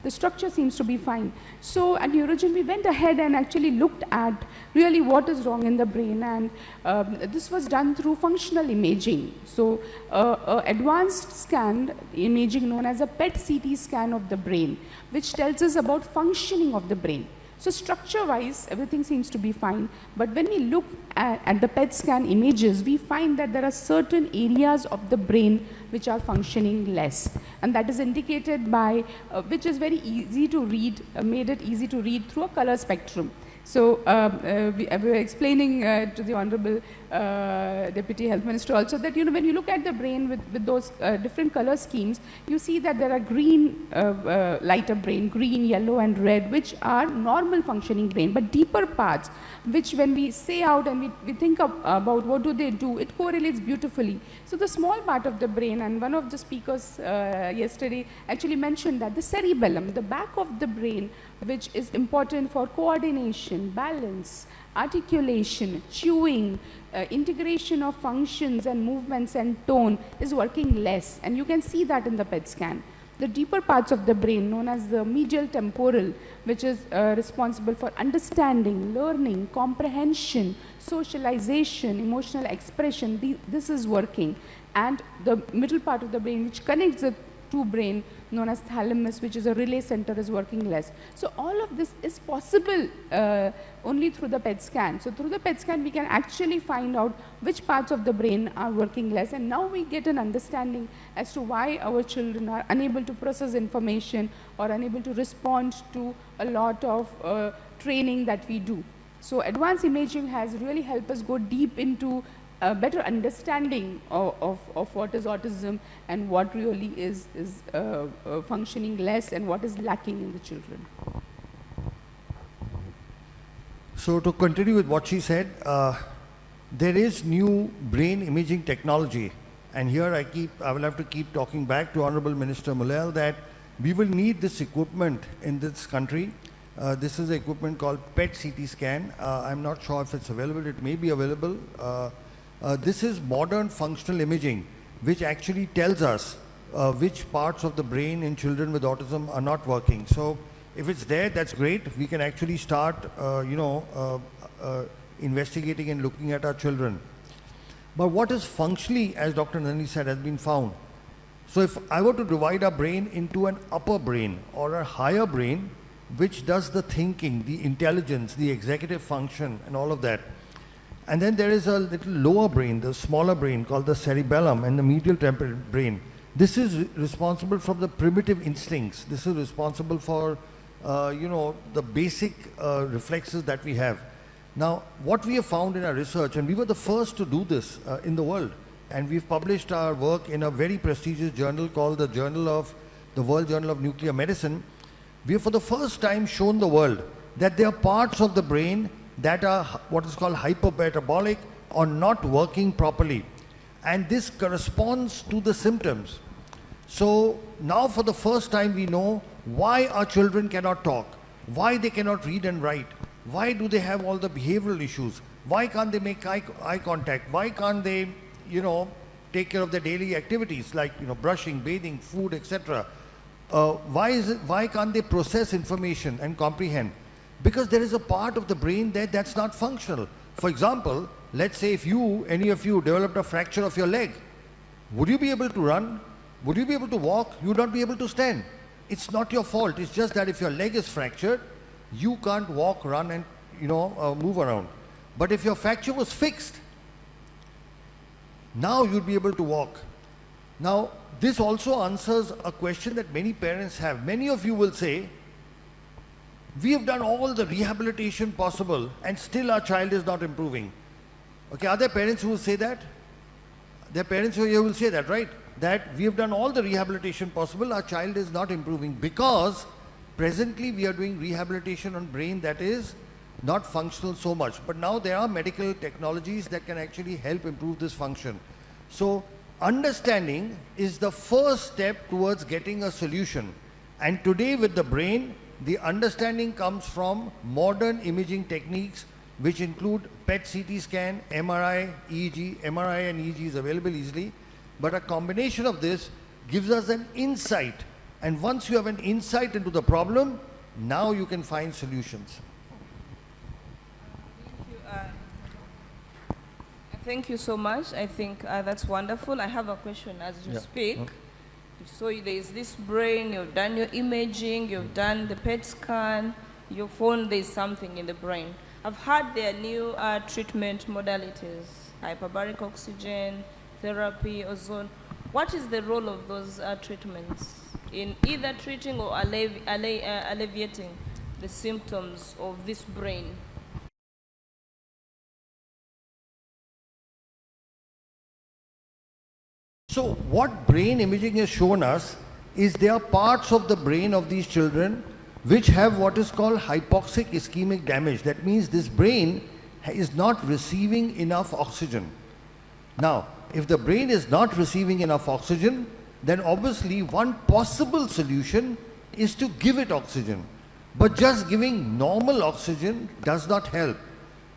the structure seems to be fine. So at Neurogen, we went ahead and actually looked at really what is wrong in the brain, and this was done through functional imaging. So advanced scan imaging known as a PET-CT scan of the brain, which tells us about functioning of the brain. So structure-wise, everything seems to be fine, but when we look at the PET scan images, we find that there are certain areas of the brain which are functioning less, and that is indicated by, which is very easy to read, made it easy to read through a color spectrum. So we were explaining to the Honorable Deputy Health Minister also that, you know, when you look at the brain with those different color schemes, you see that there are green, lighter brain, green, yellow and red, which are normal functioning brain, but deeper parts, which when we say out and we think about what do they do, it correlates beautifully. So the small part of the brain, and one of the speakers yesterday actually mentioned that the cerebellum, the back of the brain, which is important for coordination, balance, articulation, chewing, integration of functions and movements and tone, is working less, and you can see that in the PET scan. The deeper parts of the brain, known as the medial temporal, which is responsible for understanding, learning, comprehension, socialization, emotional expression, this is working. And the middle part of the brain, which connects the two brain, known as thalamus, which is a relay center, is working less. So all of this is possible only through the PET scan. So through the PET scan, we can actually find out which parts of the brain are working less, and now we get an understanding as to why our children are unable to process information or unable to respond to a lot of training that we do. So advanced imaging has really helped us go deep into a better understanding of what is autism and what really is functioning less and what is lacking in the children. So to continue with what she said, there is new brain imaging technology, and here I will have to keep talking back to Honorable Minister Mulel that we will need this equipment in this country. This is an equipment called PET-CT scan. I'm not sure if it's available. It may be available. This is modern functional imaging, which actually tells us which parts of the brain in children with autism are not working. So if it's there, that's great. We can actually start, investigating and looking at our children. But what is functionally, as Dr. Nandini said, has been found. So if I were to divide our brain into an upper brain or a higher brain, which does the thinking, the intelligence, the executive function and all of that. And then there is a little lower brain, the smaller brain called the cerebellum and the medial temporal brain. This is responsible for the primitive instincts. This is responsible for, the basic reflexes that we have. Now, what we have found in our research, and we were the first to do this in the world, and we've published our work in a very prestigious journal called the World Journal of Nuclear Medicine. We have for the first time shown the world that there are parts of the brain that are what is called hypermetabolic or not working properly. And this corresponds to the symptoms. So now for the first time we know why our children cannot talk, why they cannot read and write, why do they have all the behavioral issues, why can't they make eye contact, why can't they, take care of their daily activities like, brushing, bathing, food, etc. Why can't they process information and comprehend? Because there is a part of the brain there that's not functional. For example, let's say if any of you developed a fracture of your leg, would you be able to run? Would you be able to walk? You would not be able to stand. It's not your fault. It's just that if your leg is fractured, you can't walk, run and move around. But if your fracture was fixed, now you'd be able to walk. Now, this also answers a question that many parents have. Many of you will say, we have done all the rehabilitation possible and still our child is not improving. Okay, are there parents who will say that? There are parents who will say that, right? That we have done all the rehabilitation possible, our child is not improving because presently we are doing rehabilitation on brain that is not functional so much. But now there are medical technologies that can actually help improve this function. So understanding is the first step towards getting a solution. And today with the brain, the understanding comes from modern imaging techniques which include PET CT scan, MRI, EEG. MRI and EEG is available easily. But a combination of this gives us an insight. And once you have an insight into the problem, now you can find solutions. Thank you so much. I think that's wonderful. I have a question as you speak. Okay. So there is this brain, you've done your imaging, you've done the PET scan, you found there's something in the brain. I've heard there are new treatment modalities, hyperbaric oxygen, therapy, ozone. What is the role of those treatments in either treating or alleviating the symptoms of this brain? So what brain imaging has shown us is there are parts of the brain of these children which have what is called hypoxic ischemic damage. That means this brain is not receiving enough oxygen. Now, if the brain is not receiving enough oxygen, then obviously one possible solution is to give it oxygen. But just giving normal oxygen does not help.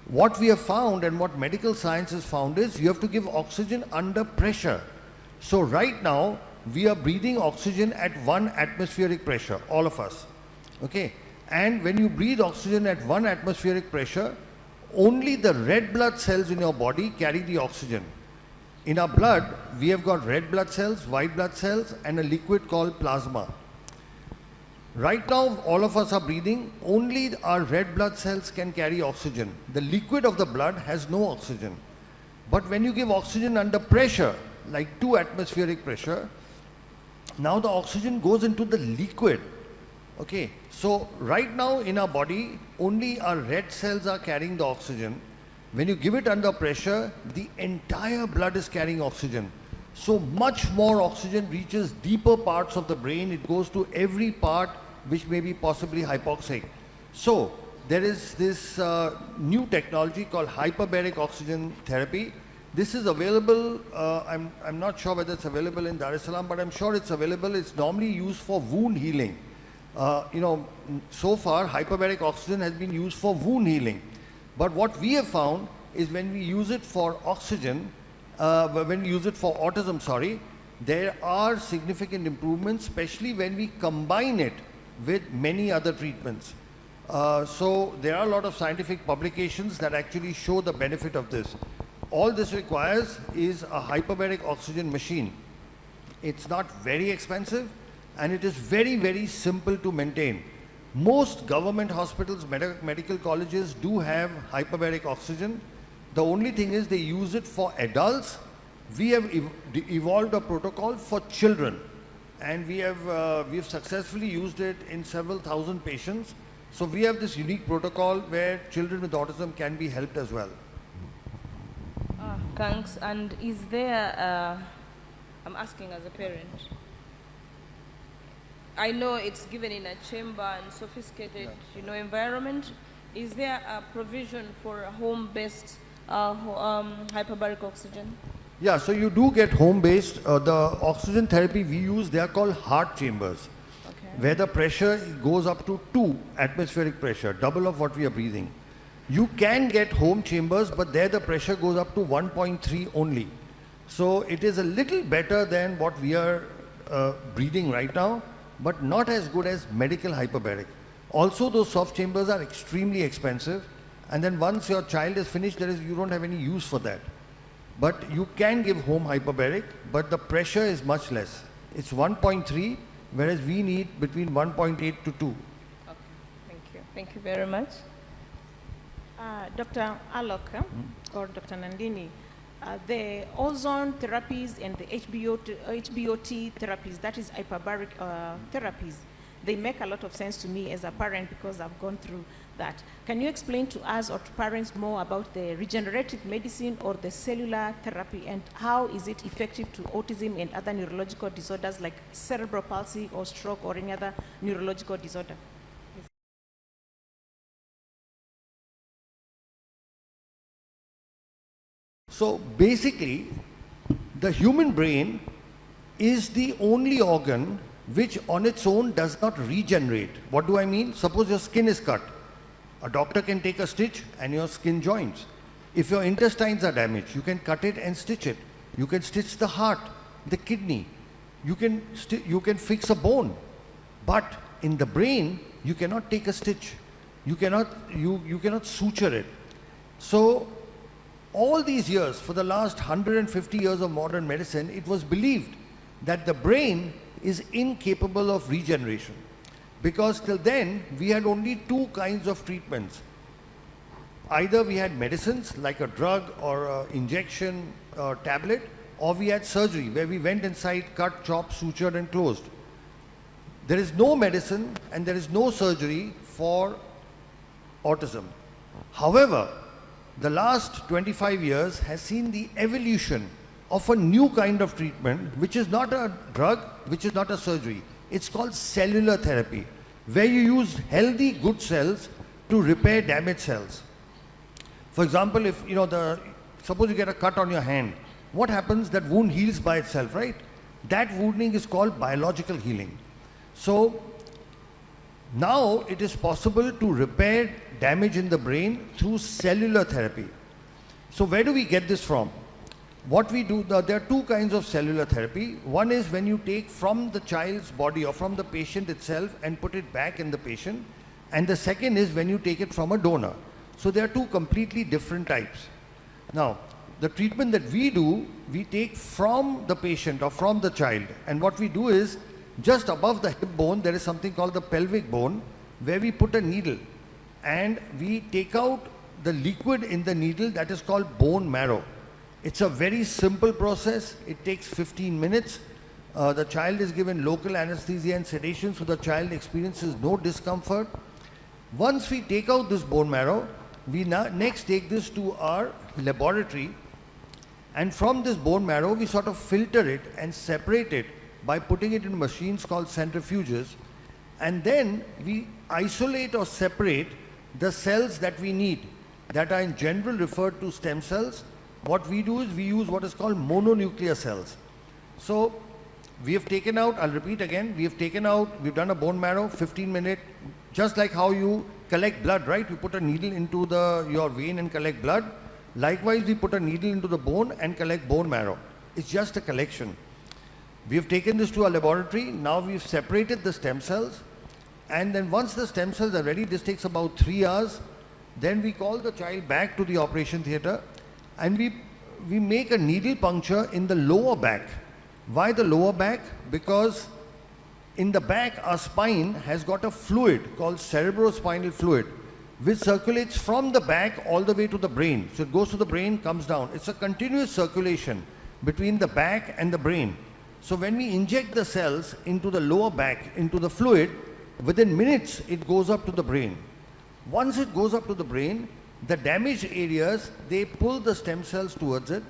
What we have found and what medical science has found is you have to give oxygen under pressure. So right now, we are breathing oxygen at 1 atmospheric pressure, all of us. Okay? And when you breathe oxygen at 1 atmospheric pressure, only the red blood cells in your body carry the oxygen. In our blood, we have got red blood cells, white blood cells, and a liquid called plasma. Right now, all of us are breathing, only our red blood cells can carry oxygen. The liquid of the blood has no oxygen. But when you give oxygen under pressure, like 2 atmospheric pressure, now the oxygen goes into the liquid. Okay, so right now in our body, only our red cells are carrying the oxygen. When you give it under pressure, the entire blood is carrying oxygen. So much more oxygen reaches deeper parts of the brain. It goes to every part which may be possibly hypoxic. So there is this new technology called hyperbaric oxygen therapy. This is available, I'm not sure whether it's available in Dar es Salaam, but I'm sure it's available. It's normally used for wound healing. So far, hyperbaric oxygen has been used for wound healing. But what we have found is when we use it for oxygen, when we use it for autism, there are significant improvements, especially when we combine it with many other treatments. So there are a lot of scientific publications that actually show the benefit of this. All this requires is a hyperbaric oxygen machine. It's not very expensive, and it is very, very simple to maintain. Most government hospitals, medical colleges do have hyperbaric oxygen. The only thing is they use it for adults. We have evolved a protocol for children, and we have successfully used it in several thousand patients. So we have this unique protocol where children with autism can be helped as well. Thanks. And is there, I'm asking as a parent, I know it's given in a chamber and sophisticated, environment. Is there a provision for a home-based hyperbaric oxygen? Yeah, so you do get home-based. The oxygen therapy we use, they are called heart chambers, where the pressure goes up to 2 atmospheric pressure, double of what we are breathing. You can get home chambers, but there the pressure goes up to 1.3 only. So it is a little better than what we are breathing right now, but not as good as medical hyperbaric. Also, those soft chambers are extremely expensive, and then once your child is finished, you don't have any use for that. But you can give home hyperbaric, but the pressure is much less. It's 1.3, whereas we need between 1.8 to 2. Okay, thank you. Thank you very much. Dr. Alok or Dr. Nandini, the ozone therapies and the HBOT therapies, that is hyperbaric therapies, they make a lot of sense to me as a parent because I've gone through that. Can you explain to us or to parents more about the regenerative medicine or the cellular therapy, and how is it effective to autism and other neurological disorders like cerebral palsy or stroke or any other neurological disorder? So basically, the human brain is the only organ which on its own does not regenerate. What do I mean? Suppose your skin is cut. A doctor can take a stitch and your skin joins. If your intestines are damaged, you can cut it and stitch it. You can stitch the heart, the kidney. You can fix a bone. But in the brain, you cannot take a stitch. You cannot suture it. So all these years, for the last 150 years of modern medicine, it was believed that the brain is incapable of regeneration. Because till then, we had only 2 kinds of treatments. Either we had medicines like a drug or an injection or tablet, or we had surgery where we went inside, cut, chopped, sutured and closed. There is no medicine and there is no surgery for autism. However, the last 25 years has seen the evolution of a new kind of treatment, which is not a drug, which is not a surgery. It's called cellular therapy, where you use healthy, good cells to repair damaged cells. For example, if suppose you get a cut on your hand, what happens? That wound heals by itself, right? That wounding is called biological healing. So now it is possible to repair damage in the brain through cellular therapy. So where do we get this from? What we do, there are 2 kinds of cellular therapy. One is when you take from the child's body or from the patient itself and put it back in the patient. And the second is when you take it from a donor. So there are 2 completely different types. Now, the treatment that we do, we take from the patient or from the child. And what we do is, just above the hip bone, there is something called the pelvic bone, where we put a needle. And we take out the liquid in the needle that is called bone marrow. It's a very simple process. It takes 15 minutes. The child is given local anesthesia and sedation, so the child experiences no discomfort. Once we take out this bone marrow, we next take this to our laboratory, and from this bone marrow, we sort of filter it and separate it by putting it in machines called centrifuges, and then we isolate or separate the cells that we need, that are in general referred to stem cells. What we do is we use what is called mononuclear cells. So we have taken out, I'll repeat again, we've done a bone marrow, 15-minute, just like how you collect blood, right? You put a needle into your vein and collect blood. Likewise, we put a needle into the bone and collect bone marrow. It's just a collection. We have taken this to our laboratory. Now we've separated the stem cells. And then once the stem cells are ready, this takes about 3 hours. Then we call the child back to the operation theatre, and we make a needle puncture in the lower back Why the lower back? Because in the back, our spine has got a fluid called cerebrospinal fluid, which circulates from the back all the way to the brain. So it goes to the brain, comes down. It's a continuous circulation between the back and the brain. So when we inject the cells into the lower back, into the fluid, within minutes it goes up to the brain. Once it goes up to the brain, the damaged areas, they pull the stem cells towards it,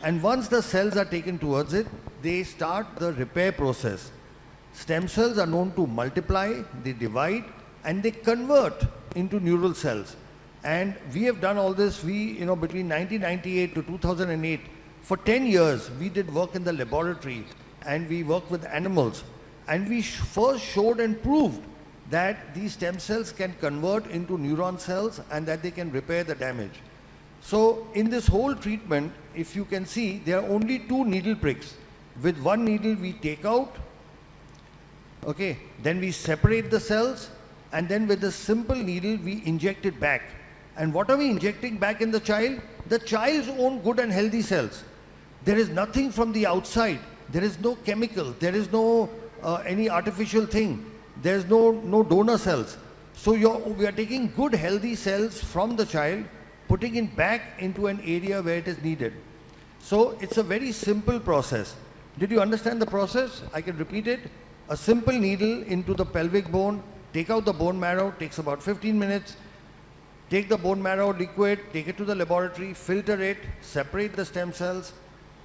and once the cells are taken towards it, they start the repair process. Stem cells are known to multiply, they divide, and they convert into neural cells. And we have done all this, between 1998 to 2008, for 10 years, we did work in the laboratory, and we worked with animals. And we first showed and proved that these stem cells can convert into neuron cells and that they can repair the damage. So in this whole treatment, if you can see, there are only 2 needle pricks. With one needle we take out, okay, then we separate the cells, and then with a simple needle we inject it back. And what are we injecting back in the child? The child's own good and healthy cells. There is nothing from the outside. There is no chemical. There is no any artificial thing. There is no donor cells. So we are taking good healthy cells from the child, putting it back into an area where it is needed. So it's a very simple process. Did you understand the process? I can repeat it. A simple needle into the pelvic bone, take out the bone marrow, takes about 15 minutes. Take the bone marrow liquid, take it to the laboratory, filter it, separate the stem cells,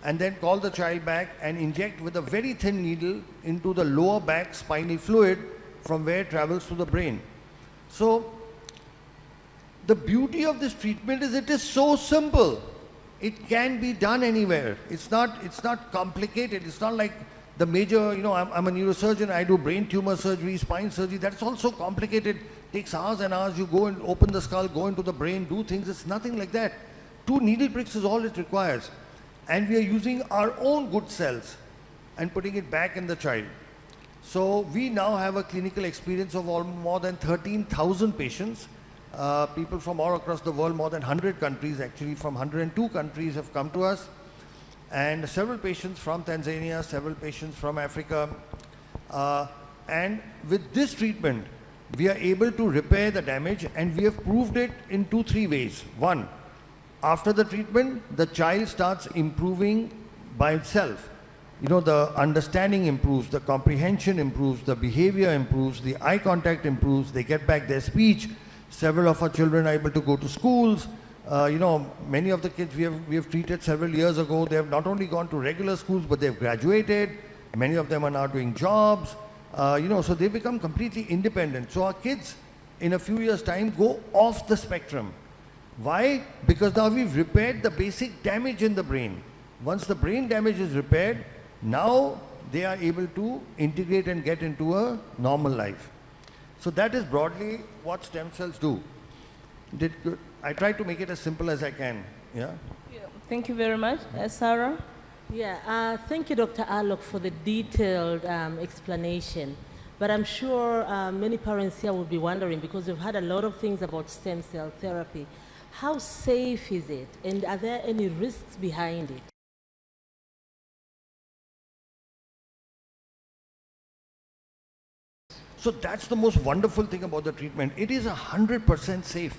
and then call the child back and inject with a very thin needle into the lower back spinal fluid from where it travels to the brain. So the beauty of this treatment is it is so simple. It can be done anywhere. It's not complicated. It's not like the major, I'm a neurosurgeon, I do brain tumor surgery, spine surgery. That's also complicated. Takes hours and hours. You go and open the skull, go into the brain, do things. It's nothing like that. 2 needle pricks is all it requires. And we are using our own good cells and putting it back in the child. So we now have a clinical experience of more than 13,000 patients. People from all across the world, more than 100 countries, actually from 102 countries have come to us. And several patients from Tanzania, several patients from Africa. And with this treatment, we are able to repair the damage, and we have proved it in 2-3 ways. One, after the treatment, the child starts improving by itself. The understanding improves, the comprehension improves, the behavior improves, the eye contact improves, they get back their speech. Several of our children are able to go to schools. Many of the kids we have treated several years ago, they have not only gone to regular schools, but they've graduated. Many of them are now doing jobs. So they become completely independent. So our kids, in a few years' time, go off the spectrum. Why? Because now we've repaired the basic damage in the brain. Once the brain damage is repaired, now they are able to integrate and get into a normal life. So that is broadly what stem cells do. Did good. I try to make it as simple as I can. Yeah. Thank you very much. Sarah? Yeah, thank you, Dr. Alok, for the detailed explanation. But I'm sure many parents here will be wondering, because we've heard a lot of things about stem cell therapy. How safe is it? And are there any risks behind it? So that's the most wonderful thing about the treatment. It is 100% safe.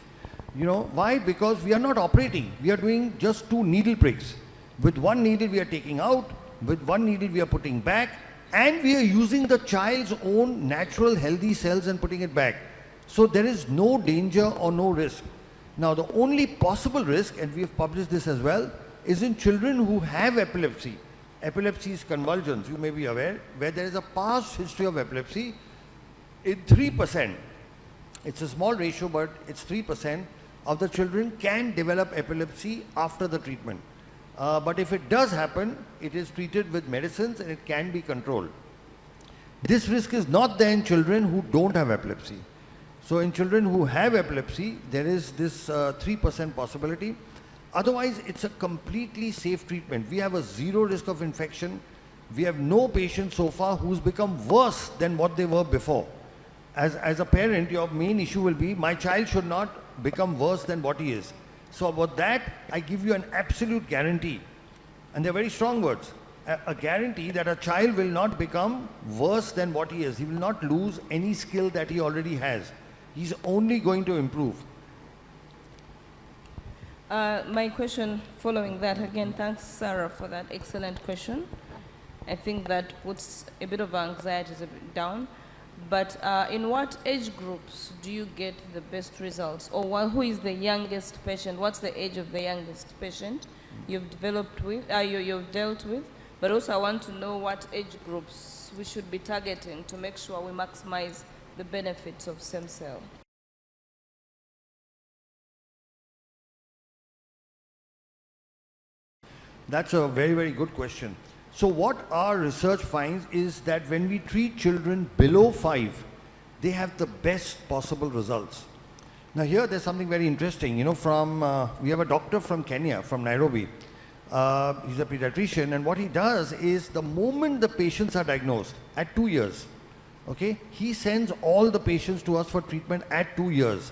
Why? Because we are not operating. We are doing just 2 needle pricks. With one needle we are taking out, with one needle we are putting back, and we are using the child's own natural healthy cells and putting it back. So there is no danger or no risk. Now the only possible risk, and we have published this as well, is in children who have epilepsy. Epilepsy is convulsions, you may be aware, where there is a past history of epilepsy. In 3%, it's a small ratio, but it's 3% of the children can develop epilepsy after the treatment. But if it does happen, it is treated with medicines and it can be controlled. This risk is not there in children who don't have epilepsy. So in children who have epilepsy, there is this 3% possibility. Otherwise, it's a completely safe treatment. We have a 0 risk of infection. We have no patient so far who's become worse than what they were before. As a parent, your main issue will be, my child should not become worse than what he is. So about that, I give you an absolute guarantee. And they're very strong words. a guarantee that a child will not become worse than what he is. He will not lose any skill that he already has. He's only going to improve. My question following that, again, thanks Sarah for that excellent question. I think that puts a bit of anxiety down. But in what age groups do you get the best results? Or who is the youngest patient? What's the age of the youngest patient you've developed with, you've dealt with? But also I want to know what age groups we should be targeting to make sure we maximize the benefits of stem cell. That's a very, very good question. So what our research finds is that when we treat children below 5, they have the best possible results. Now here there's something very interesting, you know, we have a doctor from Kenya, from Nairobi. He's a pediatrician, and what he does is the moment the patients are diagnosed at 2 years, okay, he sends all the patients to us for treatment at 2 years.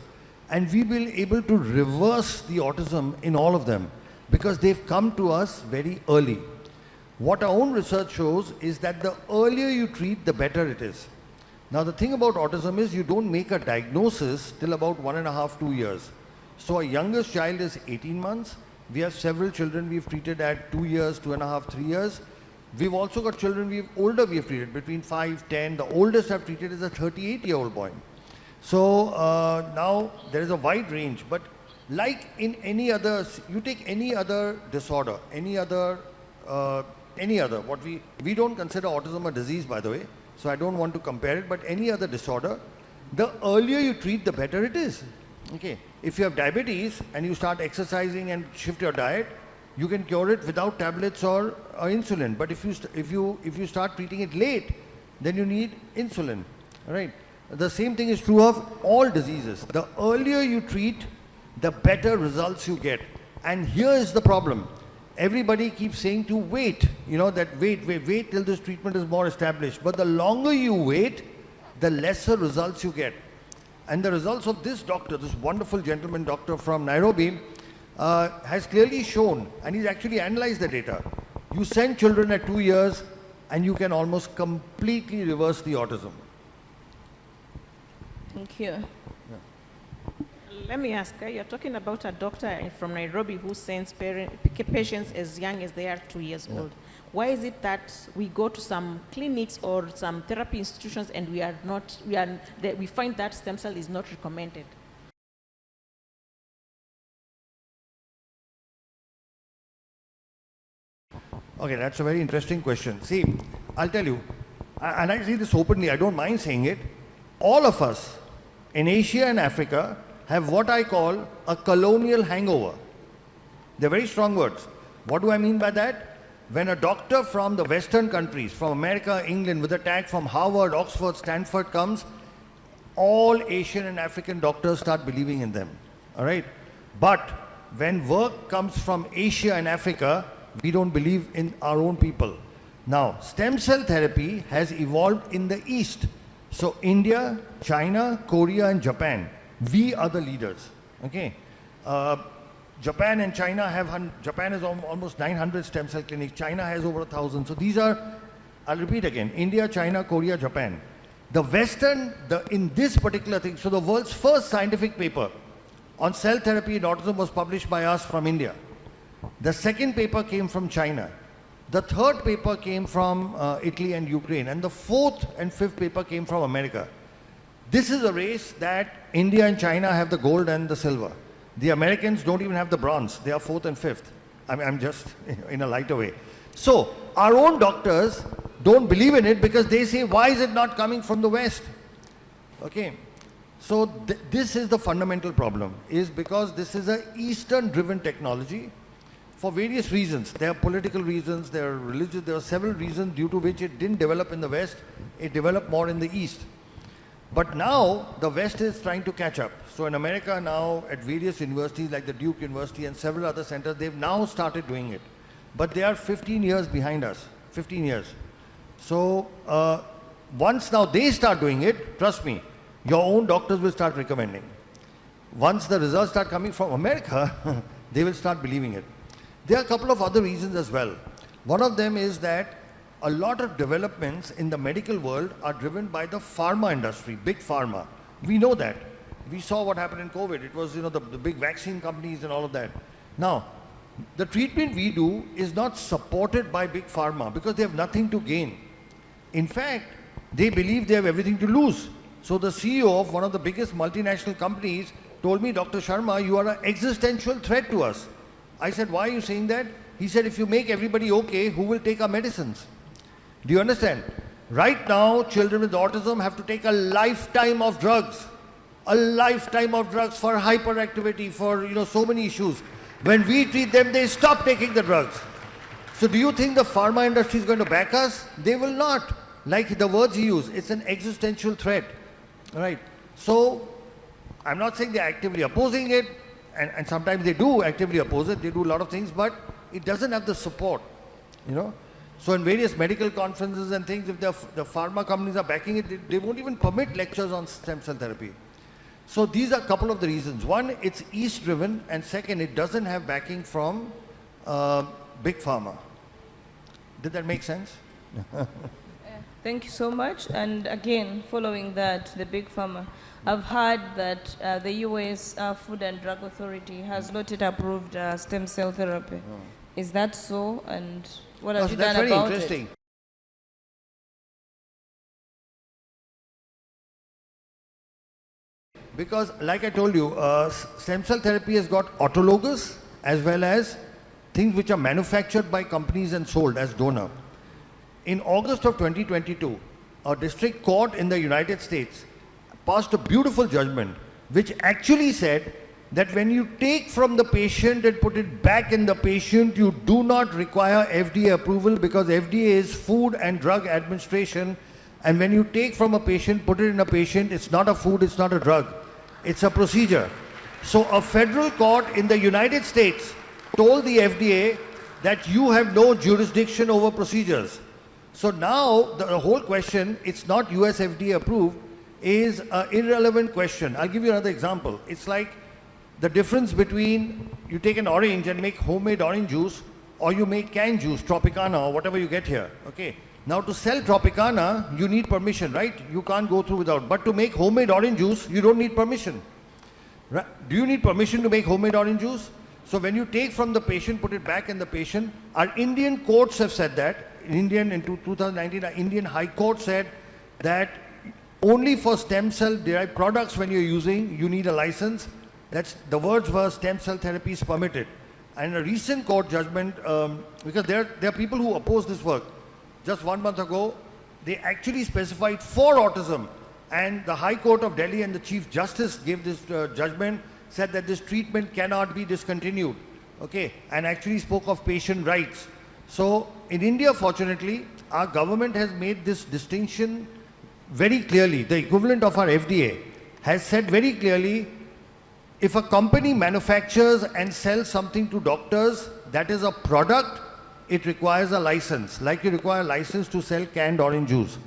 And we will be able to reverse the autism in all of them because they've come to us very early. What our own research shows is that the earlier you treat, the better it is. Now the thing about autism is you don't make a diagnosis till about 1.5 to 2 years. So our youngest child is 18 months. We have several children we've treated at 2 years, 2.5, 3 years. We've also got children we've treated between 5, 10. The oldest I've treated is a 38-year-old boy. So now there is a wide range, but like in any other, you take any other disorder, any other, what we don't consider autism a disease, by the way, so I don't want to compare it, but any other disorder, the earlier you treat, the better it is. Okay, if you have diabetes and you start exercising and shift your diet, you can cure it without tablets or insulin. But if you start treating it late, then you need insulin. Right? The same thing is true of all diseases. The earlier you treat, the better results you get. And here is the problem. Everybody keeps saying to wait, you know, that wait till this treatment is more established. But the longer you wait, the lesser results you get. And the results of this doctor, this wonderful gentleman doctor from Nairobi, has clearly shown, and he's actually analyzed the data. You send children at 2 years and you can almost completely reverse the autism. Thank you. Let me ask, you're talking about a doctor from Nairobi who sends patients as young as they are 2 years old. Why is it that we go to some clinics or some therapy institutions and we find that stem cell is not recommended? Okay, that's a very interesting question. See, I'll tell you, and I say this openly, I don't mind saying it, all of us in Asia and Africa have what I call a colonial hangover. They're very strong words. What do I mean by that? When a doctor from the Western countries, from America, England, with a tag from Harvard, Oxford, Stanford comes, all Asian and African doctors start believing in them. All right? But when work comes from Asia and Africa, we don't believe in our own people. Now, stem cell therapy has evolved in the East. So India, China, Korea, and Japan, we are the leaders. Okay? Japan and China Japan has almost 900 stem cell clinics. China has over 1,000. So these are, I'll repeat again, India, China, Korea, Japan. The Western, in this particular thing, so the world's first scientific paper on cell therapy in autism was published by us from India. The second paper came from China. The third paper came from Italy and Ukraine. And the fourth and fifth paper came from America. This is a race that India and China have the gold and the silver. The Americans don't even have the bronze. They are fourth and fifth. I'm just in a lighter way. So our own doctors don't believe in it because they say, why is it not coming from the West? Okay. So this is the fundamental problem, is because this is an Eastern-driven technology for various reasons. There are political reasons, there are religious, there are several reasons due to which it didn't develop in the West. It developed more in the East. But now the West is trying to catch up. So in America now, at various universities like the Duke University and several other centers, they've now started doing it. But they are 15 years behind us, 15 years. So once now they start doing it, trust me, your own doctors will start recommending. Once the results start coming from America, they will start believing it. There are a couple of other reasons as well. One of them is that a lot of developments in the medical world are driven by the pharma industry, big pharma. We know that. We saw what happened in COVID. It was, the big vaccine companies and all of that. Now, the treatment we do is not supported by big pharma because they have nothing to gain. In fact, they believe they have everything to lose. So the CEO of one of the biggest multinational companies told me, Dr. Sharma, you are an existential threat to us. I said, why are you saying that? He said, if you make everybody okay, who will take our medicines? Do you understand? Right now, children with autism have to take a lifetime of drugs. A lifetime of drugs for hyperactivity, for so many issues. When we treat them, they stop taking the drugs. So do you think the pharma industry is going to back us? They will not. Like the words he used, it's an existential threat. Right? So I'm not saying they're actively opposing it, and sometimes they do actively oppose it, they do a lot of things, but it doesn't have the support. So in various medical conferences and things, if the pharma companies are backing it, they won't even permit lectures on stem cell therapy. So these are a couple of the reasons. One, it's East driven, and second, it doesn't have backing from big pharma. Did that make sense? Thank you so much. And again, following that, the big pharma, I've heard that the US Food and Drug Authority has not yet approved stem cell therapy. Is that so? And what have you done about it? That's very interesting. Because, like I told you, stem cell therapy has got autologous as well as things which are manufactured by companies and sold as donor. In August of 2022, a district court in the United States passed a beautiful judgment which actually said that when you take from the patient and put it back in the patient, you do not require FDA approval because FDA is Food and Drug Administration, and when you take from a patient, put it in a patient, it's not a food, it's not a drug, it's a procedure. So a federal court in the United States told the FDA that you have no jurisdiction over procedures. So now the whole question, it's not US FDA approved, is an irrelevant question. I'll give you another example. It's like the difference between you take an orange and make homemade orange juice, or you make canned juice, Tropicana or whatever you get here. Okay. Now to sell Tropicana, you need permission, right? You can't go through without. But to make homemade orange juice, you don't need permission. Right? Do you need permission to make homemade orange juice? So when you take from the patient, put it back in the patient, our Indian courts have said that. In 2019, our Indian High Court said that only for stem cell derived products when you're using, you need a license. That's the words were stem cell therapy is permitted. And a recent court judgment, because there are people who oppose this work. Just 1 month ago, they actually specified for autism, and the High Court of Delhi and the Chief Justice gave this judgment, said that this treatment cannot be discontinued, okay, and actually spoke of patient rights. So in India, fortunately, our government has made this distinction very clearly. The equivalent of our FDA has said very clearly, if a company manufactures and sells something to doctors that is a product, it requires a license, like you require a license to sell canned orange juice.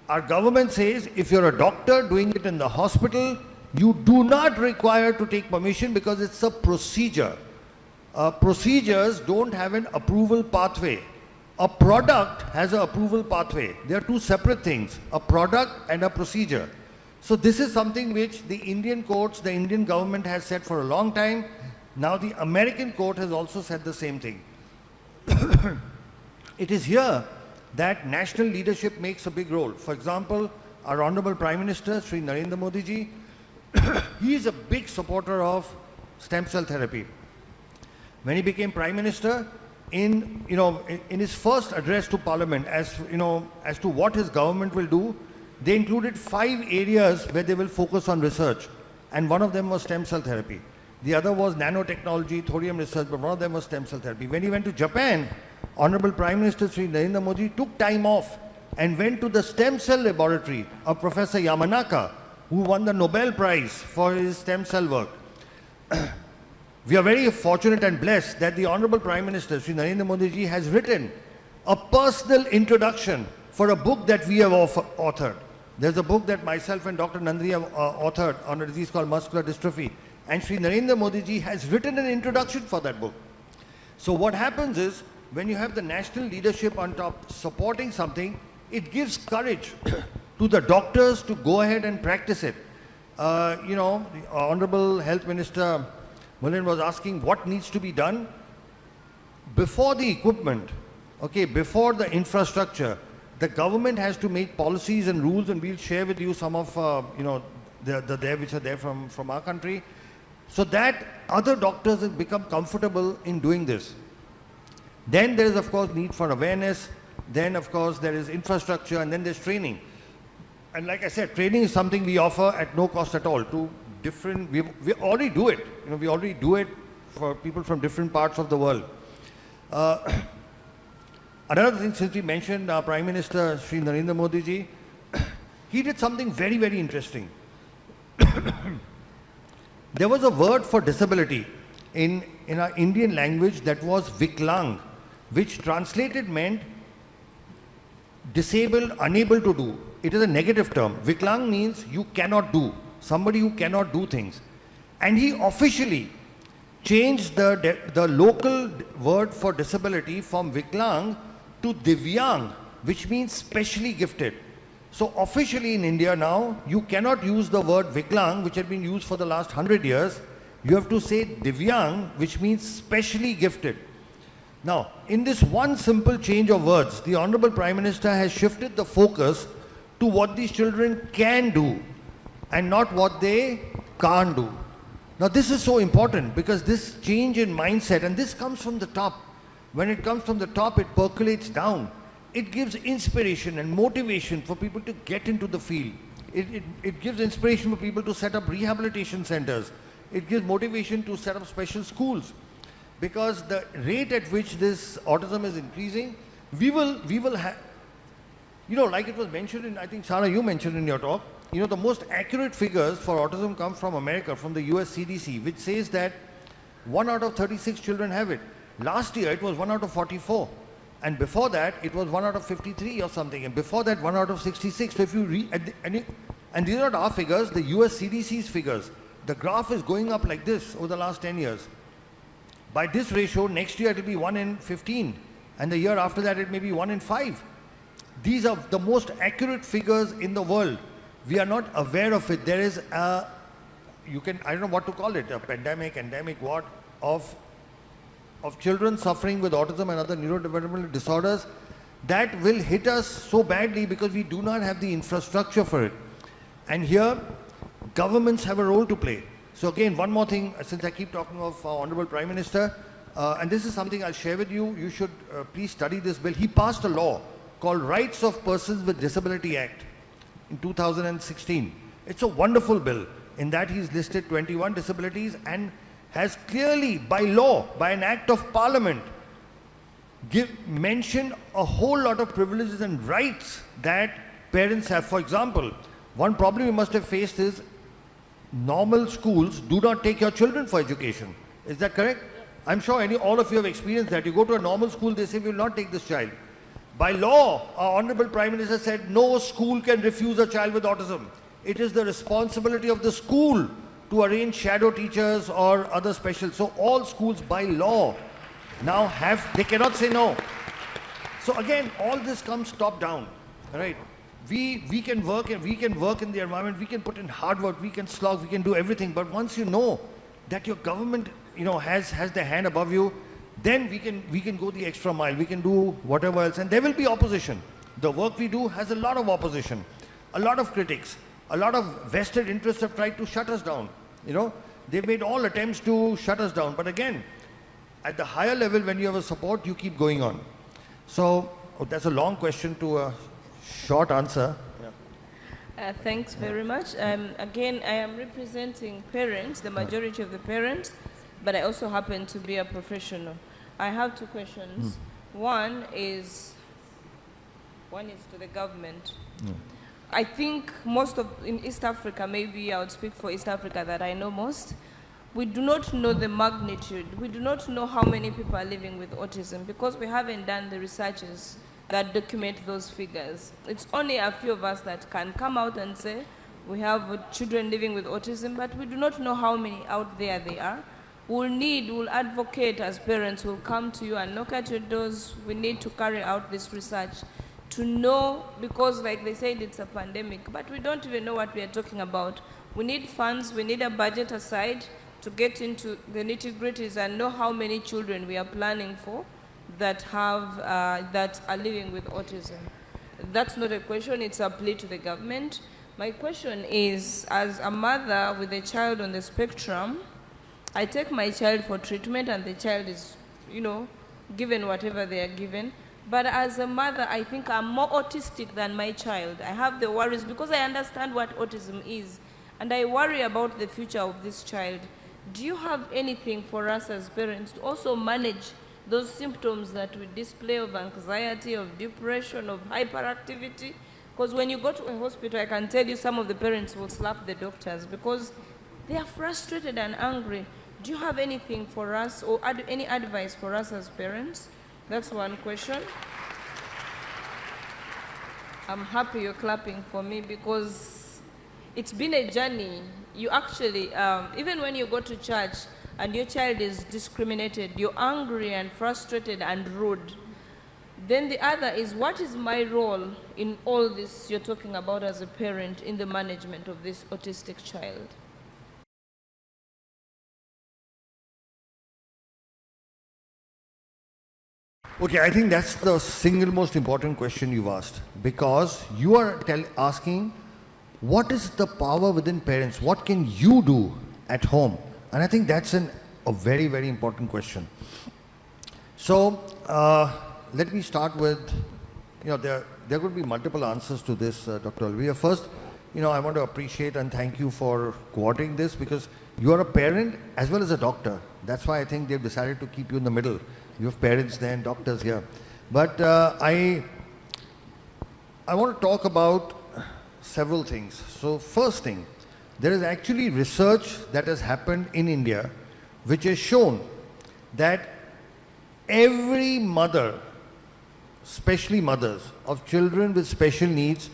Our government says if you're a doctor doing it in the hospital, you do not require to take permission because it's a procedure. Procedures don't have an approval pathway. A product has an approval pathway. They are two separate things, a product and a procedure. So this is something which the Indian courts, the Indian government has said for a long time. Now the American court has also said the same thing. It is here that national leadership makes a big role. For example, our Honorable Prime Minister, Sri Narendra Modi ji, he is a big supporter of stem cell therapy. When he became Prime Minister, in his first address to Parliament, as to what his government will do, they included 5 areas where they will focus on research, and one of them was stem cell therapy. The other was nanotechnology, thorium research, but one of them was stem cell therapy. When he went to Japan, Honorable Prime Minister Sri Narendra Modi took time off and went to the stem cell laboratory of Professor Yamanaka, who won the Nobel Prize for his stem cell work. We are very fortunate and blessed that the Honorable Prime Minister Sri Narendra Modi ji has written a personal introduction for a book that we have authored. There's a book that myself and Dr. Nandini have authored on a disease called muscular dystrophy. And Sri Narendra Modi ji has written an introduction for that book. So what happens is, when you have the national leadership on top supporting something, it gives courage to the doctors to go ahead and practice it. You know, the Honorable Health Minister Mullen was asking what needs to be done before the equipment, okay, before the infrastructure. The government has to make policies and rules, and we'll share with you some of, you know, which are there from our country, so that other doctors have become comfortable in doing this. Then there is, of course, need for awareness. Then, of course, there is infrastructure, and then there's training. And like I said, training is something we offer at no cost at all to different, we already do it. You know, we already do it for people from different parts of the world. Another thing, since we mentioned our Prime Minister, Sri Narendra Modi ji, he did something very, very interesting. There was a word for disability in our Indian language that was Viklang, which translated meant disabled, unable to do. It is a negative term. Viklang means you cannot do, somebody who cannot do things. And he officially changed the local word for disability from Viklang to Divyang, which means specially gifted. So officially in India now, you cannot use the word Viklang, which had been used for the last 100 years. You have to say Divyang, which means specially gifted. Now, in this one simple change of words, the Honorable Prime Minister has shifted the focus to what these children can do and not what they can't do. Now, this is so important because this change in mindset, and this comes from the top. When it comes from the top, it percolates down. It gives inspiration and motivation for people to get into the field. It gives inspiration for people to set up rehabilitation centers. It gives motivation to set up special schools. Because the rate at which this autism is increasing, we will have, you know, like it was mentioned in, I think, Sara, you mentioned in your talk, you know, the most accurate figures for autism come from America, from the US CDC, which says that 1 out of 36 children have it. Last year, it was 1 out of 44. And before that, it was 1 out of 53 or something. And before that, 1 out of 66. So if you read, and these are not our figures, the US CDC's figures. The graph is going up like this over the last 10 years. By this ratio, next year it will be 1 in 15. And the year after that, it may be 1 in 5. These are the most accurate figures in the world. We are not aware of it. There is a, I don't know what to call it, a pandemic, endemic, what, of children suffering with autism and other neurodevelopmental disorders that will hit us so badly because we do not have the infrastructure for it. And here, governments have a role to play. So again, one more thing, since I keep talking of our Honorable Prime Minister, and this is something I'll share with you, you should please study this bill. He passed a law called Rights of Persons with Disability Act in 2016. It's a wonderful bill. In that he's listed 21 disabilities and has clearly, by law, by an act of parliament, mentioned a whole lot of privileges and rights that parents have. For example, one problem you must have faced is normal schools do not take your children for education. Is that correct? Yes. I'm sure all of you have experienced that. You go to a normal school, they say, we will not take this child. By law, our Honorable Prime Minister said, no school can refuse a child with autism. It is the responsibility of the school to arrange shadow teachers or other special. So all schools by law now they cannot say no. So again, all this comes top down, right? We can work and we can work in the environment, we can put in hard work, we can slog, we can do everything. But once you know that your government, has their hand above you, then we can go the extra mile, we can do whatever else, and there will be opposition. The work we do has a lot of opposition, a lot of critics, a lot of vested interests have tried to shut us down. They've made all attempts to shut us down. But again, at the higher level, when you have a support, you keep going on. So that's a long question to a short answer. Yeah. Thanks very much. Again, I am representing parents, the majority of the parents, but I also happen to be a professional. I have two questions. One is to the government. I think in East Africa, maybe I would speak for East Africa that I know most, we do not know the magnitude. We do not know how many people are living with autism because we haven't done the researches that document those figures. It's only a few of us that can come out and say we have children living with autism, but we do not know how many out there they are. we'll advocate as parents, we'll come to you and knock at your doors. We need to carry out this research to know, because like they said, it's a pandemic, but we don't even know what we are talking about. We need funds, we need a budget aside to get into the nitty-gritties and know how many children we are planning for that that are living with autism. That's not a question, it's a plea to the government. My question is, as a mother with a child on the spectrum, I take my child for treatment and the child is, given whatever they are given. But as a mother, I think I'm more autistic than my child. I have the worries because I understand what autism is. And I worry about the future of this child. Do you have anything for us as parents to also manage those symptoms that we display of anxiety, of depression, of hyperactivity? Because when you go to a hospital, I can tell you some of the parents will slap the doctors because they are frustrated and angry. Do you have anything for us or any advice for us as parents? That's one question. I'm happy you're clapping for me because it's been a journey. You actually, even when you go to church and your child is discriminated, you're angry and frustrated and rude. Then the other is, what is my role in all this you're talking about as a parent in the management of this autistic child? Okay, I think that's the single most important question you've asked, because you are asking, what is the power within parents? What can you do at home? And I think that's a very, very important question. So let me start with, there could be multiple answers to this, Dr. Olivia. First, I want to appreciate and thank you for coordinating this, because you are a parent as well as a doctor. That's why I think they've decided to keep you in the middle. You have parents there and doctors here. But I want to talk about several things. So first thing, there is actually research that has happened in India which has shown that every mother, especially mothers of children with special needs,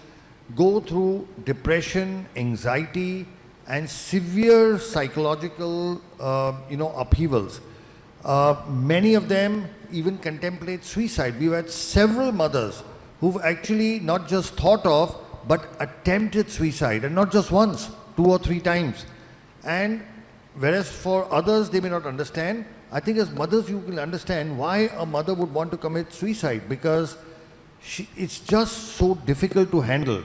go through depression, anxiety, and severe psychological upheavals. Many of them even contemplate suicide. We've had several mothers who've actually not just thought of, but attempted suicide, and not just once, 2 or 3 times. And whereas for others, they may not understand, I think as mothers, you will understand why a mother would want to commit suicide, because it's just so difficult to handle.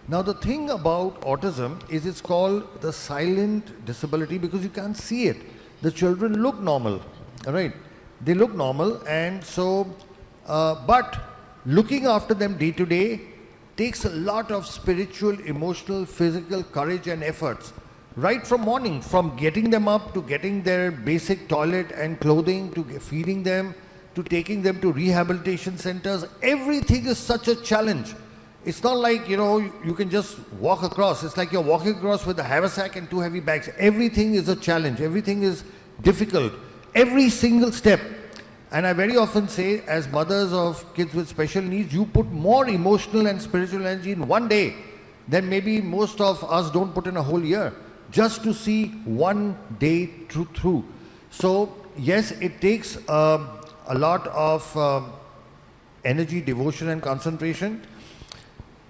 Now, the thing about autism is it's called the silent disability because you can't see it. The children look normal, all right? They look normal, and so, but looking after them day to day takes a lot of spiritual, emotional, physical courage and efforts. Right from morning, from getting them up to getting their basic toilet and clothing, to feeding them, to taking them to rehabilitation centers, everything is such a challenge. It's not like, you can just walk across. It's like you're walking across with a haversack and 2 heavy bags. Everything is a challenge. Everything is difficult. Every single step. And I very often say, as mothers of kids with special needs, you put more emotional and spiritual energy in one day than maybe most of us don't put in a whole year, just to see one day through. So, yes, it takes a lot of energy, devotion and concentration.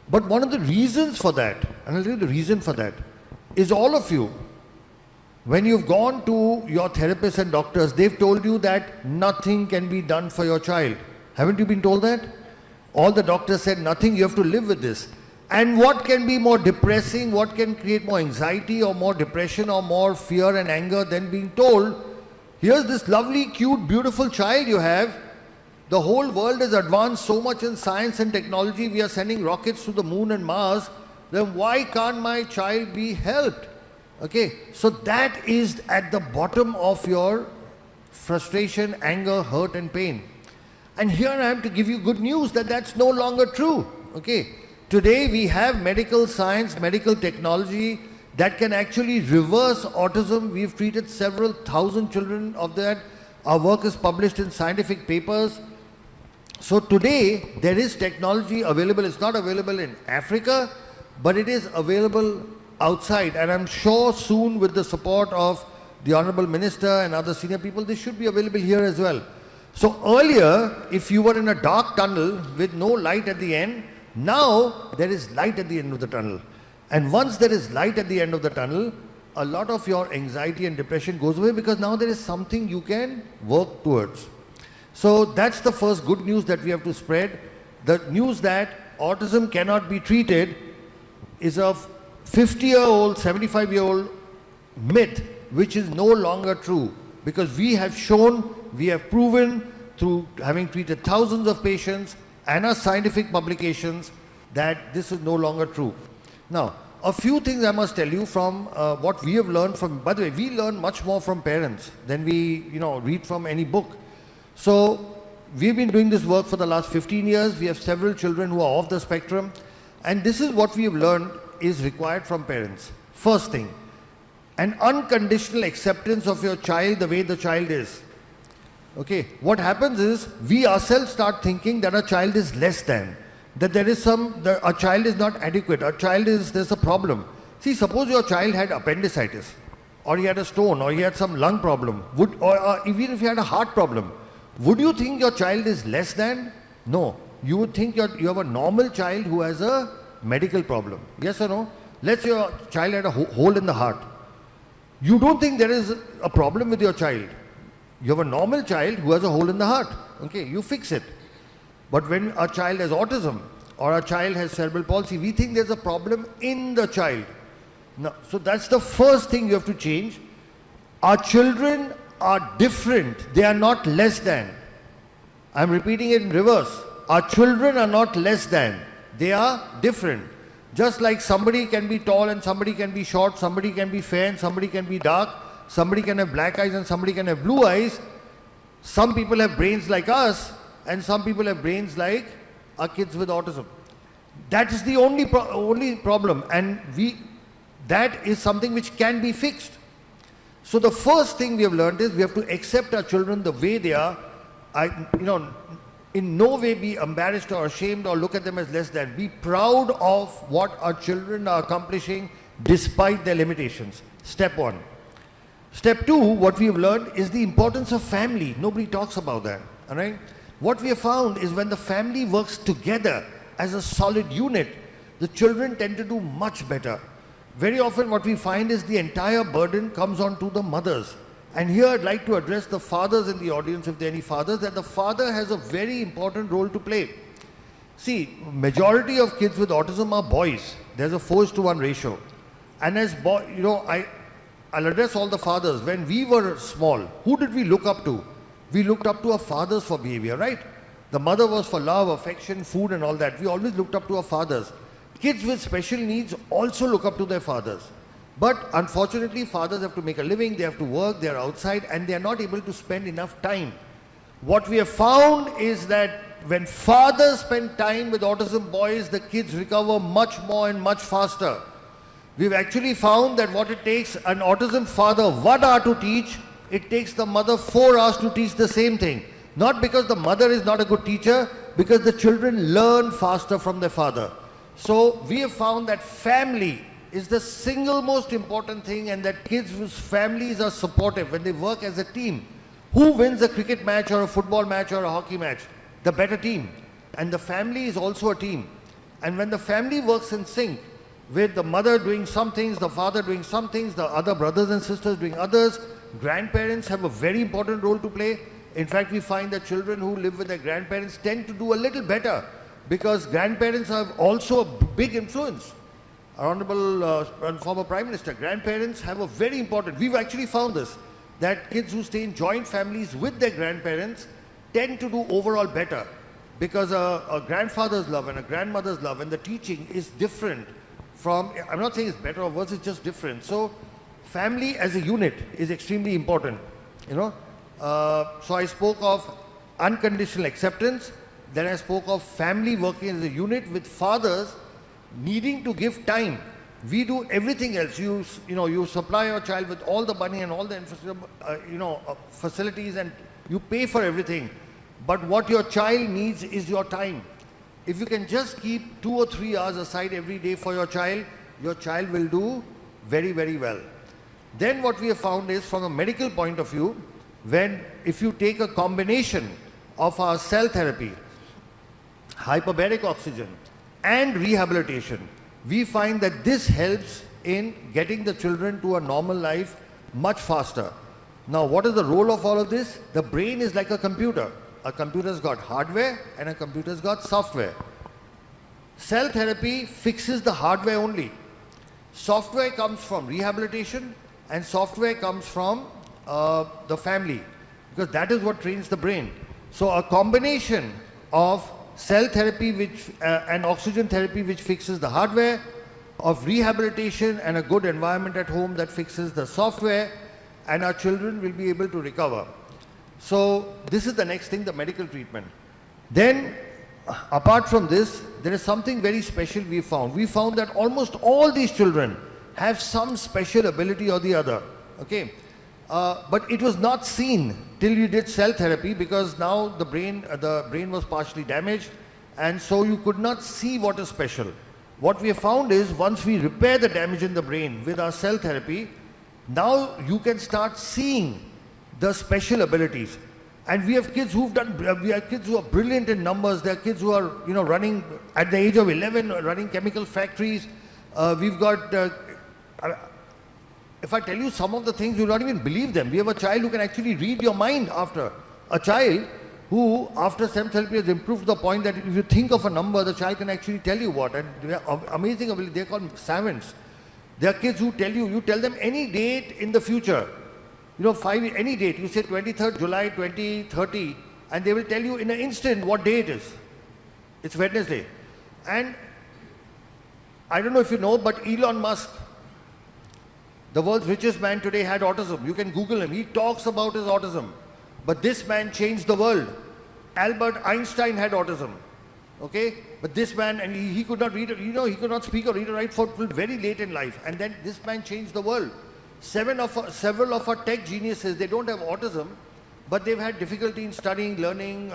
But one of the reasons for that, and I'll tell you the reason for that, is all of you, when you've gone to your therapists and doctors, they've told you that nothing can be done for your child. Haven't you been told that? All the doctors said nothing, you have to live with this. And what can be more depressing, what can create more anxiety or more depression or more fear and anger than being told, here's this lovely, cute, beautiful child you have. The whole world has advanced so much in science and technology. We are sending rockets to the moon and Mars. Then why can't my child be helped? Okay, so that is at the bottom of your frustration, anger, hurt and pain. And here I am to give you good news that that's no longer true. Okay, today we have medical science, medical technology that can actually reverse autism. We've treated several thousand children of that. Our work is published in scientific papers. So today there is technology available. It's not available in Africa, but it is available outside, and I'm sure soon with the support of the Honorable Minister and other senior people, they should be available here as well. So earlier, if you were in a dark tunnel with no light at the end, now there is light at the end of the tunnel. And once there is light at the end of the tunnel, a lot of your anxiety and depression goes away because now there is something you can work towards. So that's the first good news that we have to spread. The news that autism cannot be treated is a 50-year-old, 75-year-old myth which is no longer true, because we have shown, we have proven through having treated thousands of patients and our scientific publications that this is no longer true. Now, a few things I must tell you from what we have learned from, by the way, we learn much more from parents than we read from any book. So we've been doing this work for the last 15 years. We have several children who are off the spectrum, and this is what we have learned is required from parents. First thing, an unconditional acceptance of your child the way the child is. Okay, what happens is we ourselves start thinking that a child is less than, that there is a child is not adequate, there's a problem. See, suppose your child had appendicitis, or he had a stone, or he had some lung problem, or even if he had a heart problem, would you think your child is less than? No. You would think you have a normal child who has a medical problem. Yes or no? Let's say your child had a hole in the heart. You don't think there is a problem with your child. You have a normal child who has a hole in the heart. Okay, you fix it. But when a child has autism or a child has cerebral palsy, we think there's a problem in the child. No, so that's the first thing you have to change. Our children are different. They are not less than. I'm repeating it in reverse. Our children are not less than. They are different. Just like somebody can be tall and somebody can be short, somebody can be fair and somebody can be dark, somebody can have black eyes and somebody can have blue eyes. Some people have brains like us and some people have brains like our kids with autism. That is the only problem, and that is something which can be fixed. So the first thing we have learned is we have to accept our children the way they are. In no way be embarrassed or ashamed or look at them as less than. Be proud of what our children are accomplishing despite their limitations. Step one. Step two, what we have learned is the importance of family. Nobody talks about that. All right? What we have found is when the family works together as a solid unit, the children tend to do much better. Very often what we find is the entire burden comes onto the mothers. And here I'd like to address the fathers in the audience, if there are any fathers, that the father has a very important role to play. See, majority of kids with autism are boys. There's a 4:1 ratio. And as I'll address all the fathers. When we were small, who did we look up to? We looked up to our fathers for behavior, right? The mother was for love, affection, food and all that. We always looked up to our fathers. Kids with special needs also look up to their fathers. But unfortunately, fathers have to make a living, they have to work, they are outside, and they are not able to spend enough time. What we have found is that when fathers spend time with autism boys, the kids recover much more and much faster. We've actually found that what it takes an autism father 1 hour to teach, it takes the mother 4 hours to teach the same thing. Not because the mother is not a good teacher, because the children learn faster from their father. So we have found that family is the single most important thing, and that kids whose families are supportive when they work as a team. Who wins a cricket match or a football match or a hockey match? The better team. And the family is also a team. And when the family works in sync, with the mother doing some things, the father doing some things, the other brothers and sisters doing others, grandparents have a very important role to play. In fact, we find that children who live with their grandparents tend to do a little better because grandparents have also a big influence. Our Honorable former Prime Minister, grandparents have a very important, we've actually found this, that kids who stay in joint families with their grandparents tend to do overall better because a grandfather's love and a grandmother's love and the teaching is different from, I'm not saying it's better or worse, it's just different. So family as a unit is extremely important, So I spoke of unconditional acceptance, then I spoke of family working as a unit with fathers needing to give time. We do everything else. You supply your child with all the money and all the facilities, and you pay for everything. But what your child needs is your time. If you can just keep 2 or 3 hours aside every day for your child will do very, very well. Then what we have found is, from a medical point of view, if you take a combination of our cell therapy, hyperbaric oxygen and rehabilitation, we find that this helps in getting the children to a normal life much faster. Now, what is the role of all of this? The brain is like a computer. A computer's got hardware and a computer's got software. Cell therapy fixes the hardware only. Software comes from rehabilitation and software comes from the family, because that is what trains the brain. So a combination of cell therapy and oxygen therapy, which fixes the hardware, of rehabilitation and a good environment at home that fixes the software, and our children will be able to recover. So this is the next thing, the medical treatment. Then, apart from this, there is something very special we found. We found that almost all these children have some special ability or the other. Okay, but it was not seen till you did cell therapy, because now the brain was partially damaged, and so you could not see what is special. What we have found is, once we repair the damage in the brain with our cell therapy, now you can start seeing the special abilities. And we have kids who are brilliant in numbers. There are kids who are, running at the age of 11, running chemical factories. We've got, if I tell you some of the things, you'll not even believe them. We have a child who can actually read your mind after. A child who, after STEM therapy, has improved to the point that if you think of a number, the child can actually tell you what. And they are amazing ability. They're called savants. There are kids who you tell them any date in the future. Any date, you say 23rd July 2030, and they will tell you in an instant what day it is. It's Wednesday. And I don't know if you know, but Elon Musk, the world's richest man today, had autism. You can Google him. He talks about his autism. But this man changed the world. Albert Einstein had autism. Okay? But this man, and he could not read, he could not speak or read or write for very late in life. And then this man changed the world. Several of our tech geniuses, they don't have autism, but they've had difficulty in studying, learning,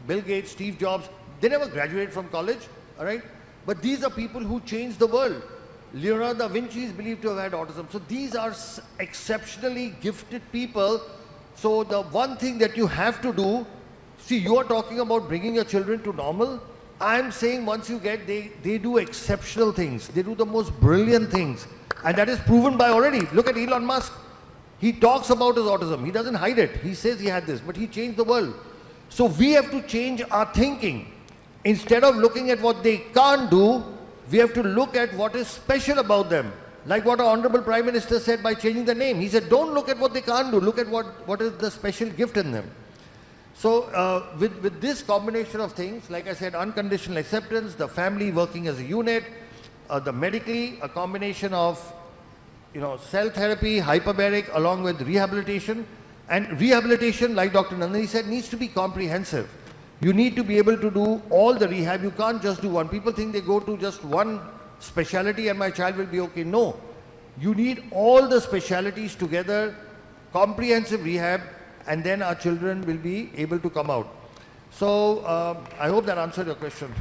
Bill Gates, Steve Jobs. They never graduated from college, all right? But these are people who changed the world. Leonardo da Vinci is believed to have had autism. So these are exceptionally gifted people. So the one thing that you have to do, see, you are talking about bringing your children to normal. I'm saying once you get, they do exceptional things. They do the most brilliant things. And that is proven by already. Look at Elon Musk. He talks about his autism. He doesn't hide it. He says he had this, but he changed the world. So we have to change our thinking. Instead of looking at what they can't do, we have to look at what is special about them. Like what our Honorable Prime Minister said by changing the name. He said, don't look at what they can't do. Look at what is the special gift in them. So with this combination of things, like I said, unconditional acceptance, the family working as a unit, the medically, a combination of cell therapy, hyperbaric, along with rehabilitation. And rehabilitation, like Dr. Nandini said, needs to be comprehensive. You need to be able to do all the rehab. You can't just do one. People think they go to just one specialty and my child will be okay. No. You need all the specialties together, comprehensive rehab, and then our children will be able to come out. So I hope that answered your question.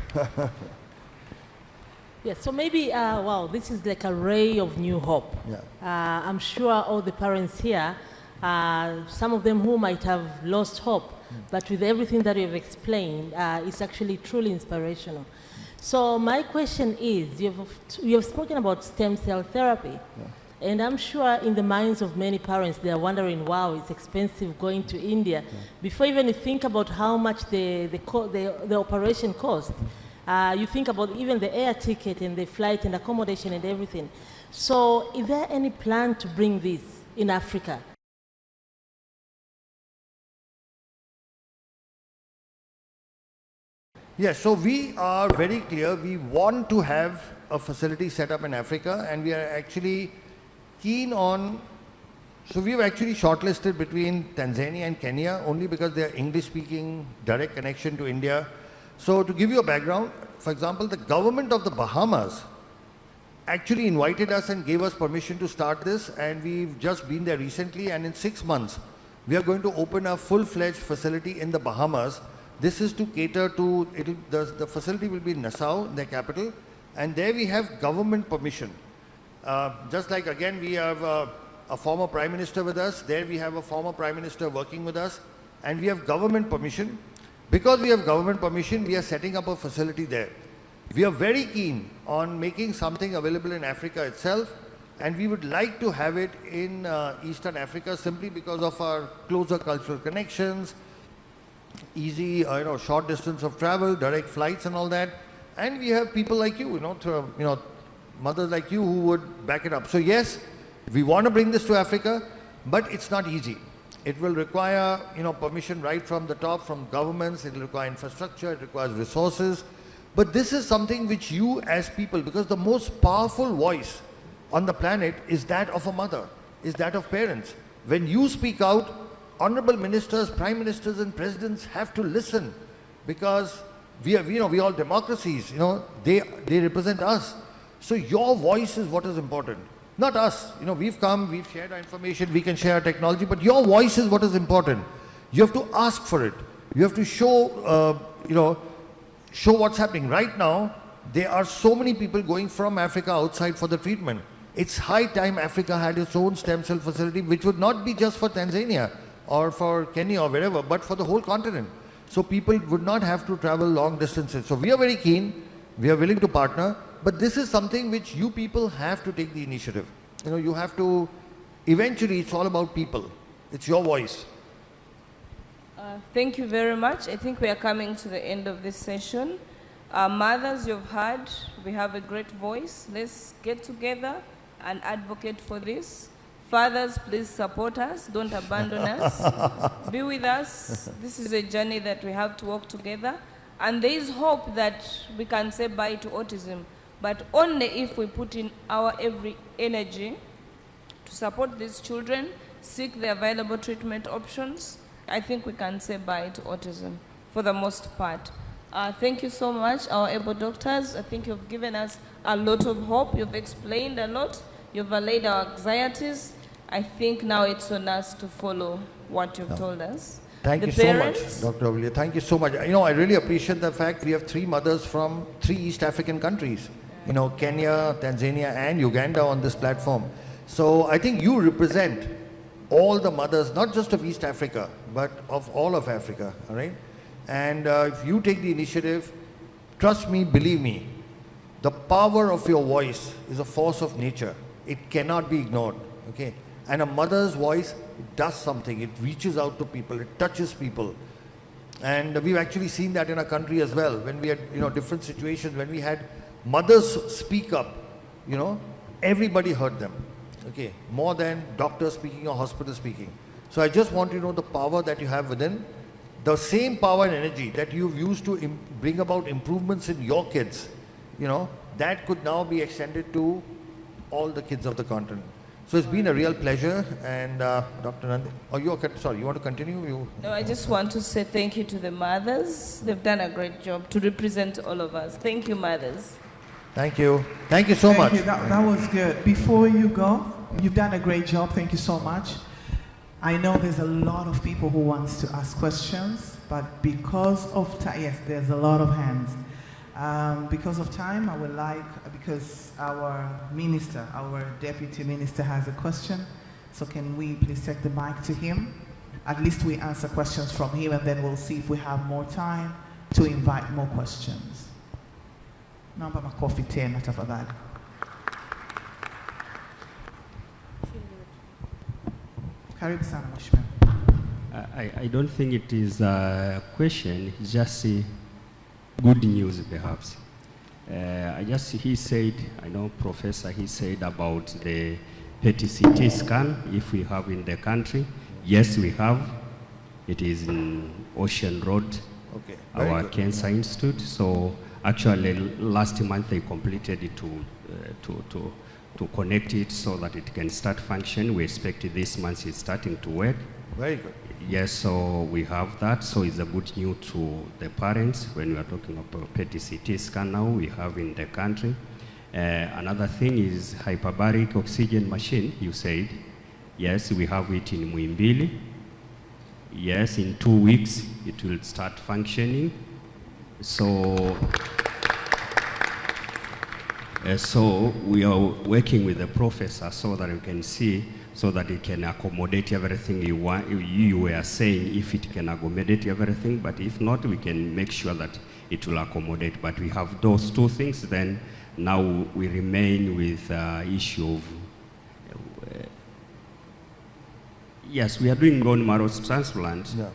Yes, so maybe, wow, this is like a ray of new hope. Yeah. I'm sure all the parents here, some of them who might have lost hope, but with everything that you've explained, it's actually truly inspirational. So my question is, you have spoken about stem cell therapy, and I'm sure in the minds of many parents, they are wondering, wow, it's expensive going to India. Before even you think about how much the operation cost, you think about even the air ticket and the flight and accommodation and everything. So is there any plan to bring this in Africa? Yes, so we are very clear. We want to have a facility set up in Africa, and we are actually keen on, so we've actually shortlisted between Tanzania and Kenya only because they are English-speaking, direct connection to India. So to give you a background, for example, the government of the Bahamas actually invited us and gave us permission to start this, and we've just been there recently, and in 6 months, we are going to open a full-fledged facility in the Bahamas. This is to cater to, the facility will be in Nassau, the capital, and there we have government permission. Just like again we have a former Prime Minister with us. There we have a former Prime Minister working with us. And we have government permission. Because we have government permission, we are setting up a facility there. We are very keen on making something available in Africa itself. And we would like to have it in Eastern Africa simply because of our closer cultural connections, easy, short distance of travel, direct flights and all that. And we have people like you, mothers like you who would back it up. So yes, we want to bring this to Africa, but it's not easy. It will require, permission right from the top, from governments. It will require infrastructure. It requires resources. But this is something which you as people, because the most powerful voice on the planet is that of a mother, is that of parents. When you speak out, honorable ministers, prime ministers and presidents have to listen, because we all democracies, they represent us. So your voice is what is important, not us. We've come, we've shared our information, we can share our technology, but your voice is what is important. You have to ask for it. You have to show, show what's happening. Right now, there are so many people going from Africa outside for the treatment. It's high time Africa had its own stem cell facility, which would not be just for Tanzania or for Kenya or wherever, but for the whole continent. So people would not have to travel long distances. So we are very keen, we are willing to partner, but this is something which you people have to take the initiative. You have to, eventually it's all about people. It's your voice. Thank you very much. I think we are coming to the end of this session. Mothers, you've heard, we have a great voice. Let's get together and advocate for this. Fathers, please support us. Don't abandon us. Be with us. This is a journey that we have to walk together. And there is hope that we can say bye to autism, but only if we put in our every energy to support these children, seek the available treatment options. I think we can say bye to autism for the most part. Thank you so much, our able doctors. I think you've given us a lot of hope. You've explained a lot. You've allayed our anxieties. I think now it's on us to follow what you've told us. Thank you so much, Dr. Olivia. Thank you so much. I really appreciate the fact we have 3 mothers from 3 East African countries. Kenya, Tanzania and Uganda on this platform. So I think you represent all the mothers, not just of East Africa, but of all of Africa, all right? And if you take the initiative, trust me, believe me, the power of your voice is a force of nature. It cannot be ignored, okay? And a mother's voice does something. It reaches out to people. It touches people. And we've actually seen that in our country as well. When we had, different situations, when we had mothers speak up, everybody heard them, okay? More than doctors speaking or hospitals speaking. So I just want you to know the power that you have within. The same power and energy that you've used to bring about improvements in your kids, that could now be extended to all the kids of the continent. So it's been a real pleasure. And Dr. Nandini, sorry, you want to continue? No, I just want to say thank you to the mothers. They've done a great job to represent all of us. Thank you, mothers. Thank you. Thank you so much. That was good. Before you go, you've done a great job. Thank you so much. I know there's a lot of people who wants to ask questions, but because of time, yes, there's a lot of hands. Because of time, I would like, because our minister, our deputy minister has a question, so can we please take the mic to him? At least we answer questions from him, and then we'll see if we have more time to invite more questions. Naomba makofi tena tafadhali. Karibu sana mheshimiwa. I don't think it is a question, it's just good news perhaps. He said, I know Professor, he said about the PET-CT scan, if we have in the country. Yes, we have. It is in Ocean Road, okay, our Cancer Institute. So actually last month they completed it to connect it so that it can start function. We expect this month it's starting to work. Very good. Yes, so we have that. So it's a good news to the parents when we are talking about PET-CT scan now we have in the country. Another thing is hyperbaric oxygen machine, you said. Yes, we have it in Muimbili. Yes, in 2 weeks it will start functioning. So we are working with the professor so that we can see so that it can accommodate everything you want. You were saying if it can accommodate everything, but if not, we can make sure that it will accommodate. But we have those two things, then now we remain with issue of, yes, we are doing bone marrow transplant. Yeah.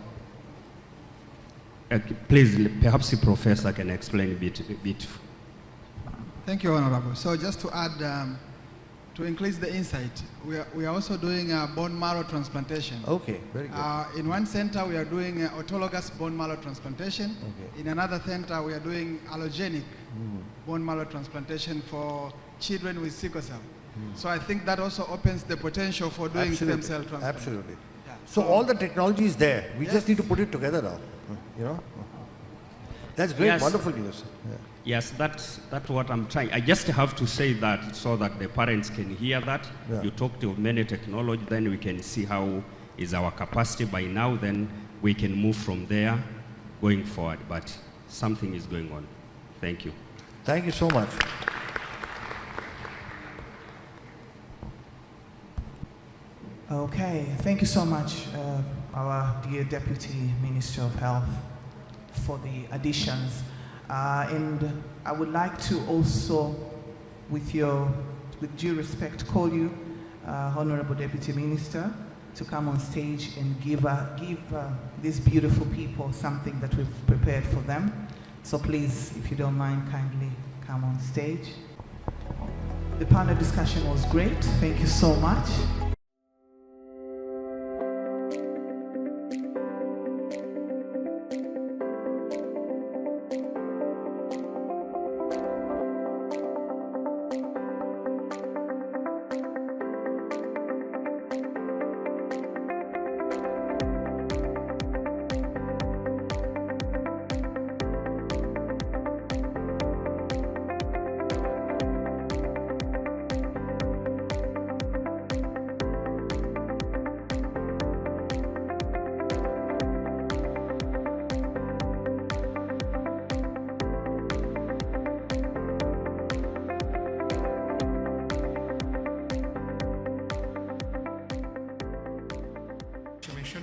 Please, perhaps the professor can explain a bit. Thank you, Honorable. So just to add, to increase the insight, we are also doing bone marrow transplantation. Okay, very good. In one center, we are doing autologous bone marrow transplantation. Okay. In another center, we are doing allogenic bone marrow transplantation for children with sickle cell. So I think that also opens the potential for doing stem cell transplant. Absolutely. Yeah. So all the technology is there. We just need to put it together now. You know? That's great, Yes. wonderful news. Yeah. Yes, that's what I'm trying. I just have to say that so that the parents can hear that. Yeah. You talked of many technology, then we can see how is our capacity by now, then we can move from there going forward. But something is going on. Thank you. Thank you so much. Okay, thank you so much, our dear Deputy Minister of Health, for the additions. And I would like to also, with due respect, call you, Honorable Deputy Minister, to come on stage and give these beautiful people something that we've prepared for them. So please, if you don't mind, kindly come on stage. The panel discussion was great. Thank you so much.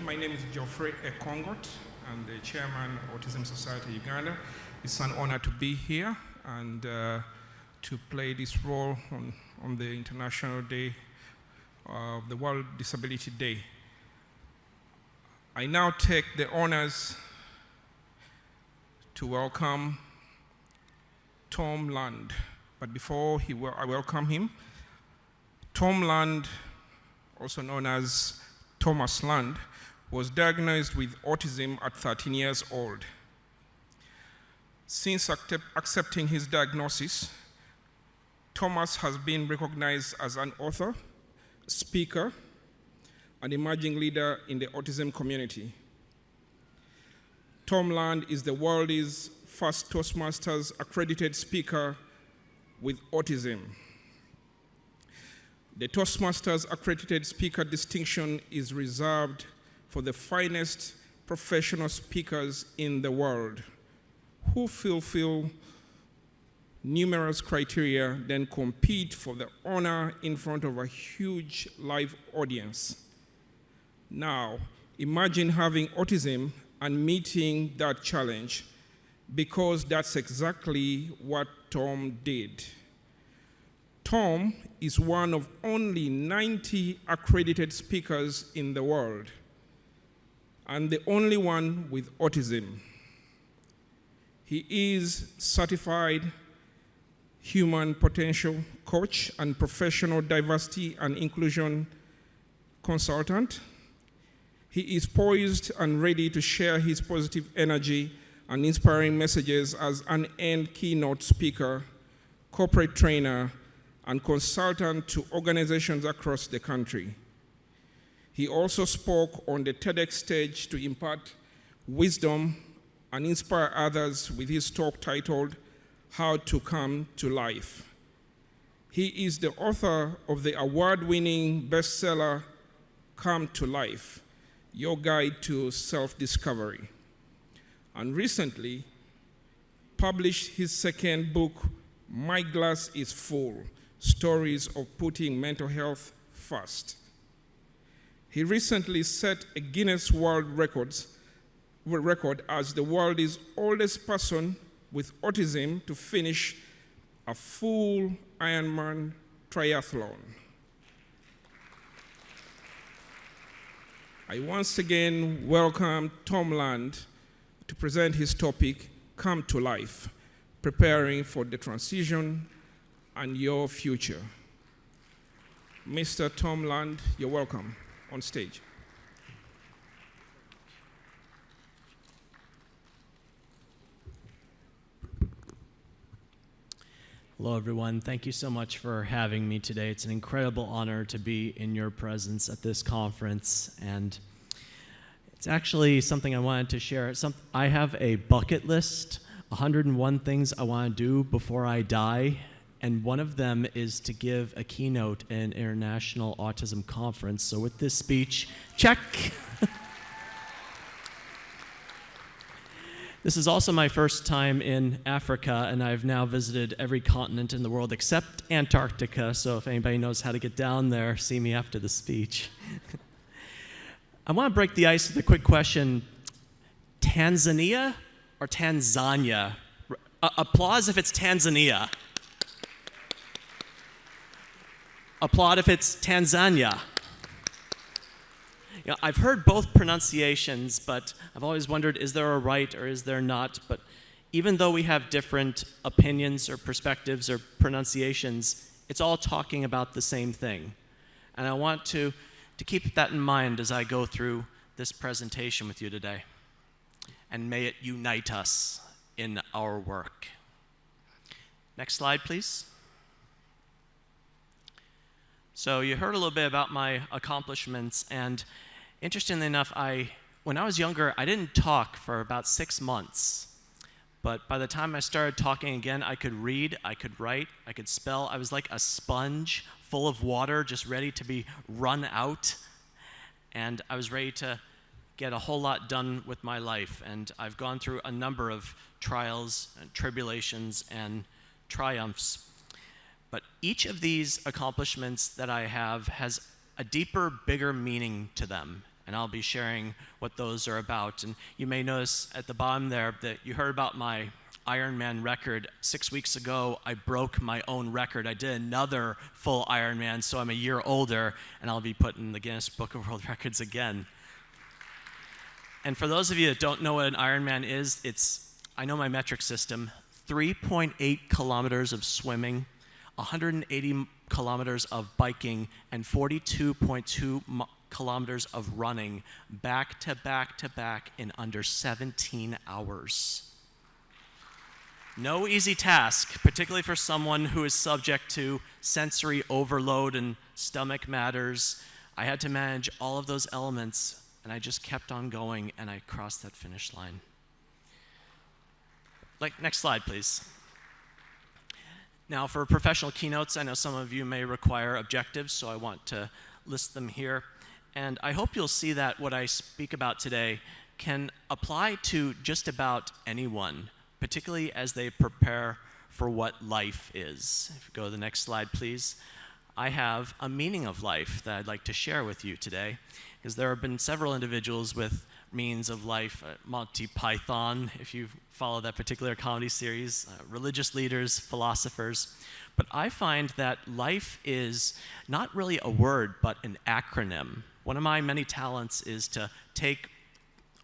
My name is Geoffrey Ekongot. I'm the chairman of Autism Society Uganda. It's an honor to be here and to play this role on the International Day of the World Disability Day. I now take the honors to welcome Tom Land. But before I welcome him, Tom Land, also known as Thomas Land, was diagnosed with autism at 13 years old. Since accepting his diagnosis, Thomas has been recognized as an author, speaker, and emerging leader in the autism community. Tom Land is the world's first Toastmasters accredited speaker with autism. The Toastmasters accredited speaker distinction is reserved for the finest professional speakers in the world who fulfill numerous criteria, then compete for the honor in front of a huge live audience. Now, imagine having autism and meeting that challenge, because that's exactly what Tom did. Tom is one of only 90 accredited speakers in the world, and the only one with autism. He is certified human potential coach and professional diversity and inclusion consultant. He is poised and ready to share his positive energy and inspiring messages as an end keynote speaker, corporate trainer, and consultant to organizations across the country. He also spoke on the TEDx stage to impart wisdom and inspire others with his talk titled, How to Come to Life. He is the author of the award-winning bestseller, Come to Life, Your Guide to Self-Discovery, and recently published his second book, My Glass is Full, Stories of Putting Mental Health First. He recently set a Guinness World Record as the world's oldest person with autism to finish a full Ironman triathlon. I once again welcome Tom Land to present his topic, Come to Life, Preparing for the Transition and Your Future. Mr. Tom Land, you're welcome on stage. Hello, everyone. Thank you so much for having me today. It's an incredible honor to be in your presence at this conference, and it's actually something I wanted to share. I have a bucket list, 101 things I want to do before I die, and one of them is to give a keynote at an international autism conference. So with this speech, check. This is also my first time in Africa, and I've now visited every continent in the world except Antarctica, so if anybody knows how to get down there, see me after the speech. I want to break the ice with a quick question. Tanzania or Tanzania? Applause if it's Tanzania. Applaud if it's Tanzania. You know, I've heard both pronunciations, but I've always wondered, is there a right or is there not? But even though we have different opinions or perspectives or pronunciations, it's all talking about the same thing. And I want to keep that in mind as I go through this presentation with you today. And may it unite us in our work. Next slide, please. So you heard a little bit about my accomplishments, and interestingly enough, when I was younger, I didn't talk for about 6 months. But by the time I started talking again, I could read, I could write, I could spell. I was like a sponge full of water, just ready to be run out. And I was ready to get a whole lot done with my life. And I've gone through a number of trials and tribulations and triumphs. But each of these accomplishments that I have has a deeper, bigger meaning to them. And I'll be sharing what those are about. And you may notice at the bottom there that you heard about my Ironman record. 6 weeks ago, I broke my own record. I did another full Ironman, so I'm a year older, and I'll be put in the Guinness Book of World Records again. And for those of you that don't know what an Ironman is, I know my metric system, 3.8 kilometers of swimming, 180 kilometers of biking, and 42.2 kilometers of running back to back to back in under 17 hours. No easy task, particularly for someone who is subject to sensory overload and stomach matters. I had to manage all of those elements, and I just kept on going, and I crossed that finish line. Next slide, please. Now, for professional keynotes, I know some of you may require objectives, so I want to list them here. And I hope you'll see that what I speak about today can apply to just about anyone, particularly as they prepare for what life is. If you go to the next slide, please. I have a meaning of life that I'd like to share with you today, because there have been several individuals with meanings of life, Monty Python, if you follow that particular comedy series, religious leaders, philosophers. But I find that life is not really a word, but an acronym. One of my many talents is to take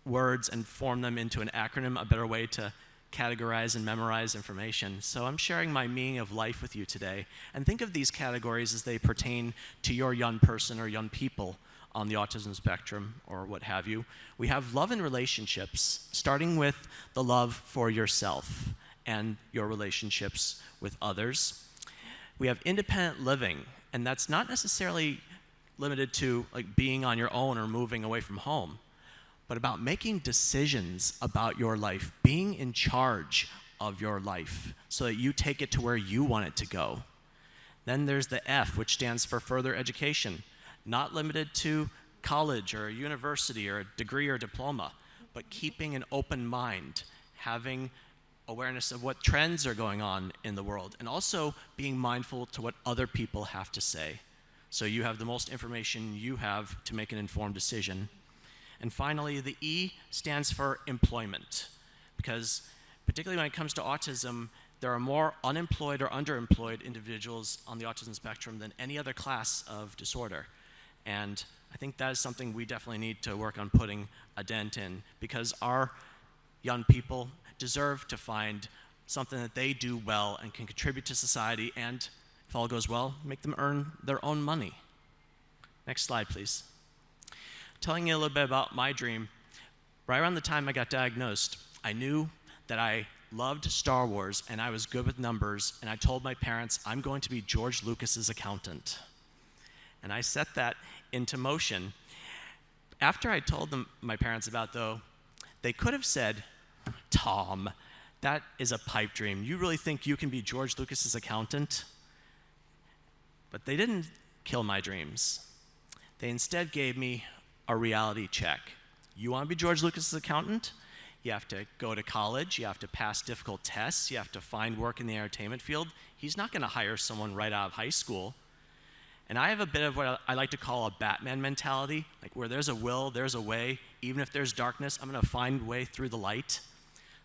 words and form them into an acronym, a better way to categorize and memorize information. So I'm sharing my meaning of life with you today. And think of these categories as they pertain to your young person or young people on the autism spectrum or what have you. We have love and relationships, starting with the love for yourself and your relationships with others. We have independent living, and that's not necessarily limited to being on your own or moving away from home, but about making decisions about your life, being in charge of your life so that you take it to where you want it to go. Then there's the F, which stands for further education, not limited to college or a university or a degree or diploma, but keeping an open mind, having awareness of what trends are going on in the world, and also being mindful to what other people have to say. So you have the most information you have to make an informed decision. And finally, the E stands for employment, because particularly when it comes to autism, there are more unemployed or underemployed individuals on the autism spectrum than any other class of disorder. And I think that is something we definitely need to work on putting a dent in, because our young people deserve to find something that they do well and can contribute to society, and if all goes well, make them earn their own money. Next slide, please. Telling you a little bit about my dream, right around the time I got diagnosed, I knew that I loved Star Wars and I was good with numbers, and I told my parents, I'm going to be George Lucas's accountant. And I set that into motion. After I told them, my parents about though, they could have said, Tom, that is a pipe dream. You really think you can be George Lucas's accountant? But they didn't kill my dreams. They instead gave me a reality check. You want to be George Lucas's accountant? You have to go to college, you have to pass difficult tests, you have to find work in the entertainment field. He's not going to hire someone right out of high school. And I have a bit of what I like to call a Batman mentality, like where there's a will, there's a way. Even if there's darkness, I'm going to find a way through the light.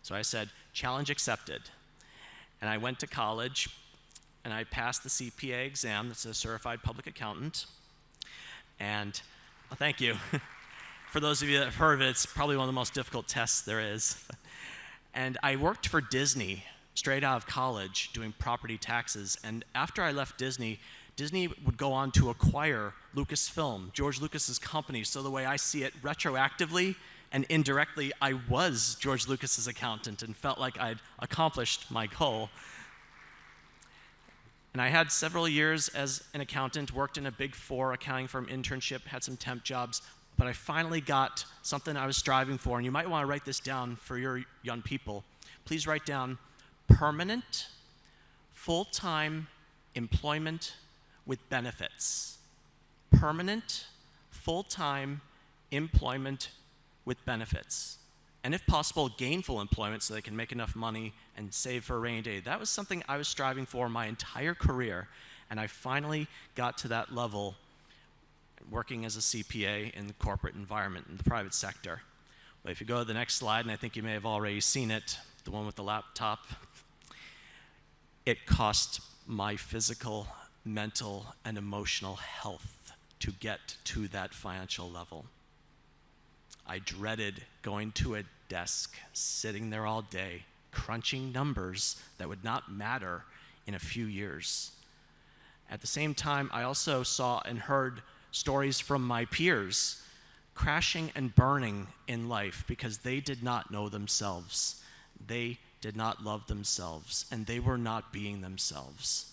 So I said, challenge accepted. And I went to college, and I passed the CPA exam, that's a certified public accountant. And, well, thank you. For those of you that have heard of it, it's probably one of the most difficult tests there is. And I worked for Disney straight out of college doing property taxes. And after I left Disney, Disney would go on to acquire Lucasfilm, George Lucas's company. So the way I see it, retroactively and indirectly, I was George Lucas's accountant and felt like I'd accomplished my goal. And I had several years as an accountant, worked in a Big Four accounting firm internship, had some temp jobs, but I finally got something I was striving for, and you might want to write this down for your young people. Please write down permanent, full-time employment with benefits. Permanent, full-time employment with benefits. And if possible, gainful employment so they can make enough money and save for a rainy day. That was something I was striving for my entire career, and I finally got to that level working as a CPA in the corporate environment in the private sector. But if you go to the next slide, and I think you may have already seen it, the one with the laptop, it cost my physical, mental, and emotional health to get to that financial level. I dreaded going to a desk, sitting there all day, crunching numbers that would not matter in a few years. At the same time, I also saw and heard stories from my peers crashing and burning in life because they did not know themselves. They did not love themselves, and they were not being themselves.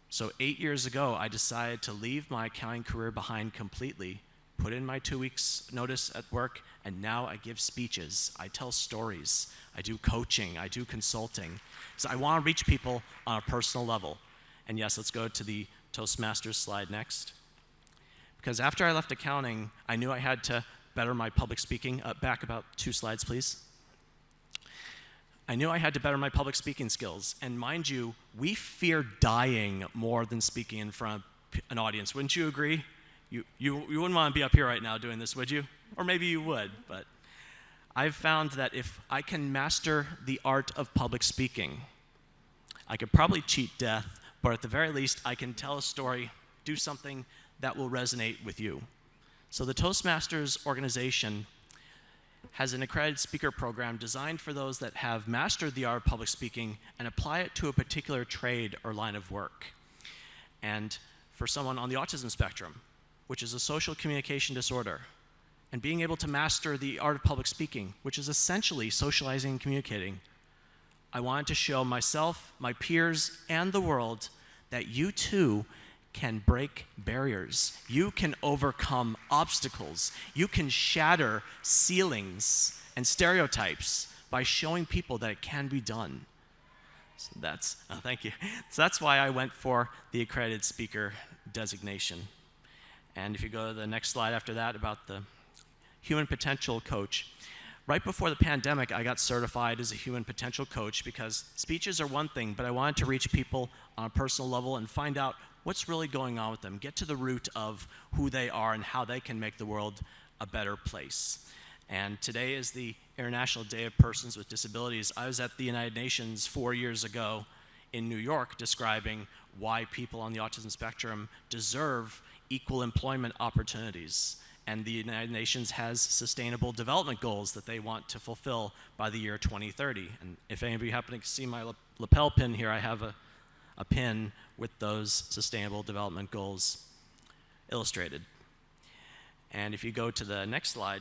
So 8 years ago, I decided to leave my accounting career behind completely, put in my 2 weeks notice at work, and now I give speeches, I tell stories, I do coaching, I do consulting. So I want to reach people on a personal level. And yes, let's go to the Toastmasters slide next. Because after I left accounting, I knew I had to better my public speaking. Back about 2 slides, please. I knew I had to better my public speaking skills. And mind you, we fear dying more than speaking in front of an audience. Wouldn't you agree? You wouldn't want to be up here right now doing this, would you? Or maybe you would, but I've found that if I can master the art of public speaking, I could probably cheat death, but at the very least, I can tell a story, do something that will resonate with you. So the Toastmasters organization has an accredited speaker program designed for those that have mastered the art of public speaking and apply it to a particular trade or line of work. And for someone on the autism spectrum, which is a social communication disorder, and being able to master the art of public speaking, which is essentially socializing and communicating, I wanted to show myself, my peers, and the world that you too can break barriers. You can overcome obstacles. You can shatter ceilings and stereotypes by showing people that it can be done. So thank you. So that's why I went for the accredited speaker designation. And if you go to the next slide after that about the human potential coach. Right before the pandemic, I got certified as a human potential coach because speeches are one thing, but I wanted to reach people on a personal level and find out what's really going on with them, get to the root of who they are and how they can make the world a better place. And today is the International Day of Persons with Disabilities. I was at the United Nations 4 years ago in New York describing why people on the autism spectrum deserve equal employment opportunities. And the United Nations has sustainable development goals that they want to fulfill by the year 2030. And if any of you happen to see my lapel pin here, I have a pin with those sustainable development goals illustrated. And if you go to the next slide,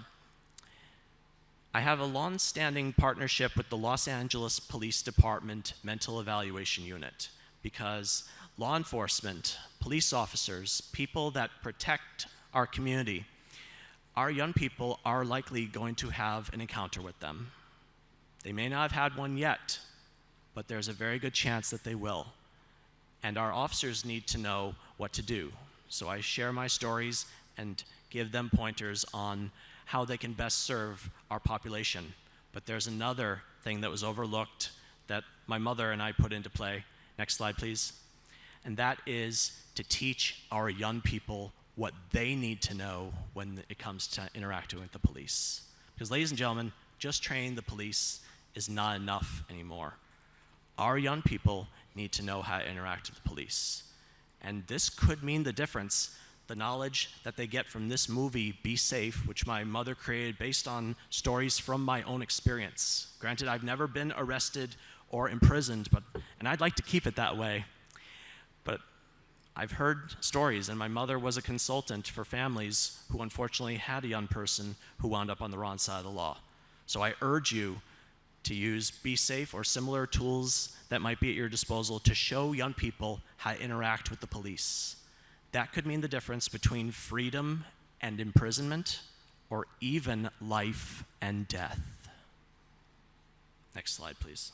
I have a long-standing partnership with the Los Angeles Police Department Mental Evaluation Unit, because law enforcement, police officers, people that protect our community, our young people are likely going to have an encounter with them. They may not have had one yet, but there's a very good chance that they will. And our officers need to know what to do. So I share my stories and give them pointers on how they can best serve our population. But there's another thing that was overlooked that my mother and I put into play. Next slide, please. And that is to teach our young people what they need to know when it comes to interacting with the police. Because, ladies and gentlemen, just training the police is not enough anymore. Our young people need to know how to interact with the police. And this could mean the difference. The knowledge that they get from this movie, Be Safe, which my mother created based on stories from my own experience. Granted, I've never been arrested or imprisoned, and I'd like to keep it that way. But I've heard stories, and my mother was a consultant for families who unfortunately had a young person who wound up on the wrong side of the law. So I urge you to use Be Safe or similar tools that might be at your disposal to show young people how to interact with the police. That could mean the difference between freedom and imprisonment, or even life and death. Next slide, please.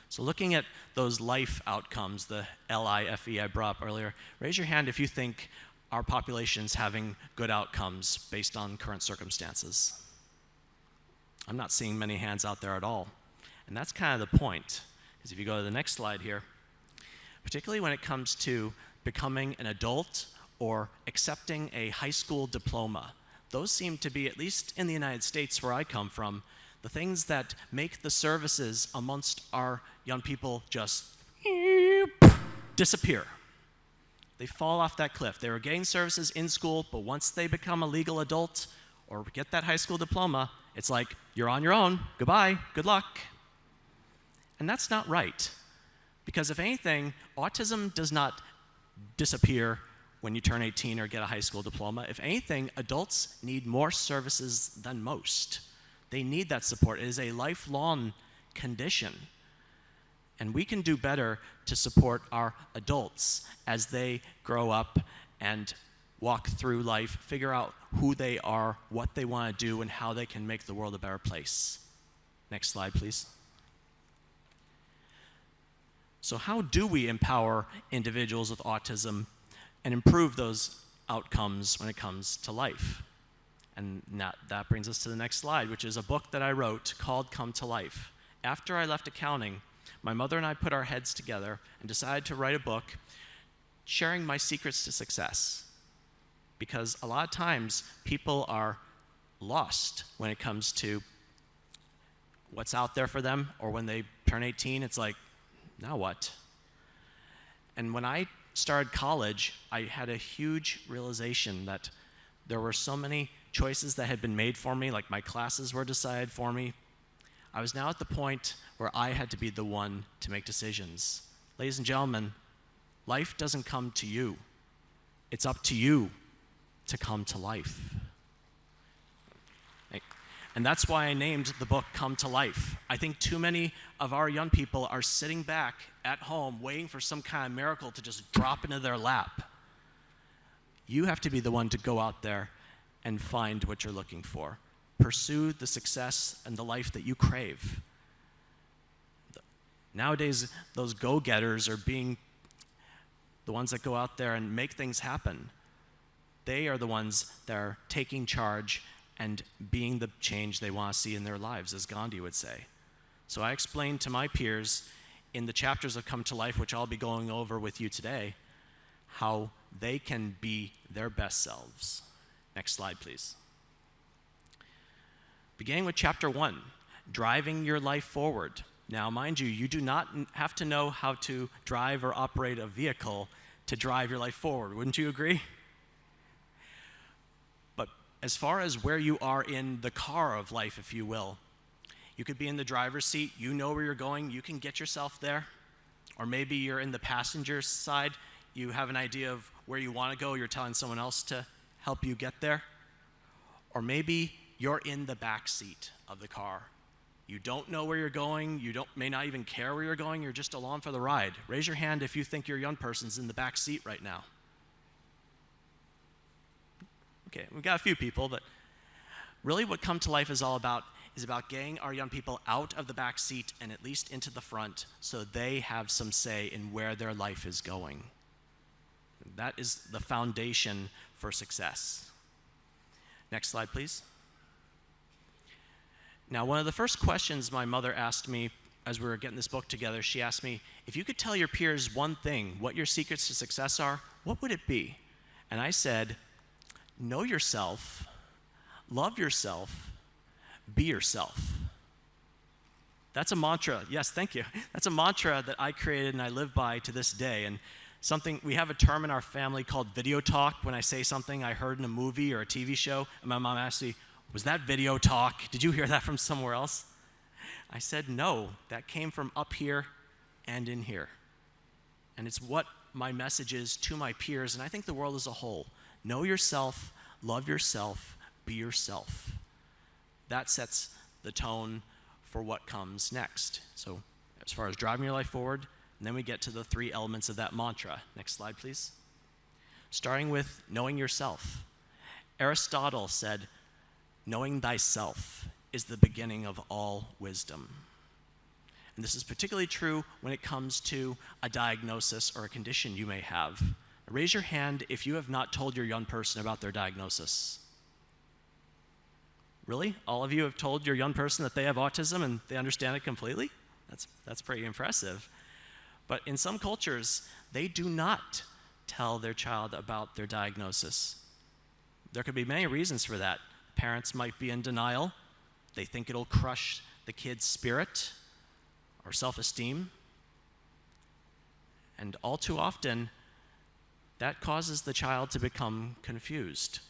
So looking at those life outcomes, the LIFE I brought up earlier, raise your hand if you think our population's having good outcomes based on current circumstances. I'm not seeing many hands out there at all. And that's kind of the point, because if you go to the next slide here, particularly when it comes to becoming an adult or accepting a high school diploma, those seem to be, at least in the United States where I come from, the things that make the services amongst our young people just disappear. They fall off that cliff. They were getting services in school, but once they become a legal adult or get that high school diploma, it's like, you're on your own, goodbye, good luck. And that's not right. Because if anything, autism does not disappear when you turn 18 or get a high school diploma. If anything, adults need more services than most. They need that support. It is a lifelong condition. And we can do better to support our adults as they grow up and walk through life, figure out who they are, what they want to do, and how they can make the world a better place. Next slide, please. So how do we empower individuals with autism and improve those outcomes when it comes to life? And that brings us to the next slide, which is a book that I wrote called Come to Life. After I left accounting, my mother and I put our heads together and decided to write a book sharing my secrets to success. Because a lot of times people are lost when it comes to what's out there for them, or when they turn 18, it's like, now what? And when I started college, I had a huge realization that there were so many choices that had been made for me, like my classes were decided for me. I was now at the point where I had to be the one to make decisions. Ladies and gentlemen, life doesn't come to you. It's up to you to come to life. And that's why I named the book Come to Life. I think too many of our young people are sitting back at home waiting for some kind of miracle to just drop into their lap. You have to be the one to go out there and find what you're looking for. Pursue the success and the life that you crave. Nowadays, those go-getters are being the ones that go out there and make things happen. They are the ones that are taking charge and being the change they want to see in their lives, as Gandhi would say. So I explained to my peers, in the chapters of Come to Life, which I'll be going over with you today, how they can be their best selves. Next slide, please. Beginning with chapter 1, driving your life forward. Now, mind you, you do not have to know how to drive or operate a vehicle to drive your life forward. Wouldn't you agree? But as far as where you are in the car of life, if you will, you could be in the driver's seat, you know where you're going, you can get yourself there. Or maybe you're in the passenger side, you have an idea of where you want to go, you're telling someone else to help you get there. Or maybe you're in the back seat of the car. You don't know where you're going, may not even care where you're going, you're just along for the ride. Raise your hand if you think your young person's in the back seat right now. Okay, we've got a few people, but really what Come to Life is all about is about getting our young people out of the back seat and at least into the front so they have some say in where their life is going. That is the foundation for success. Next slide, please. Now, one of the first questions my mother asked me as we were getting this book together, she asked me, if you could tell your peers one thing, what your secrets to success are, what would it be? And I said, know yourself, love yourself, be yourself. That's a mantra. Yes, thank you. That's a mantra that I created and I live by to this day. And we have a term in our family called video talk. When I say something I heard in a movie or a TV show, and my mom asked me, was that video talk? Did you hear that from somewhere else? I said, no, that came from up here and in here. And it's what my message is to my peers, and I think the world as a whole. Know yourself, love yourself, be yourself. That sets the tone for what comes next. So as far as driving your life forward, and then we get to the 3 elements of that mantra. Next slide, please. Starting with knowing yourself. Aristotle said, knowing thyself is the beginning of all wisdom. And this is particularly true when it comes to a diagnosis or a condition you may have. Raise your hand if you have not told your young person about their diagnosis. Really? All of you have told your young person that they have autism and they understand it completely? That's pretty impressive. But in some cultures, they do not tell their child about their diagnosis. There could be many reasons for that. Parents might be in denial. They think it'll crush the kid's spirit or self-esteem. And all too often, that causes the child to become confused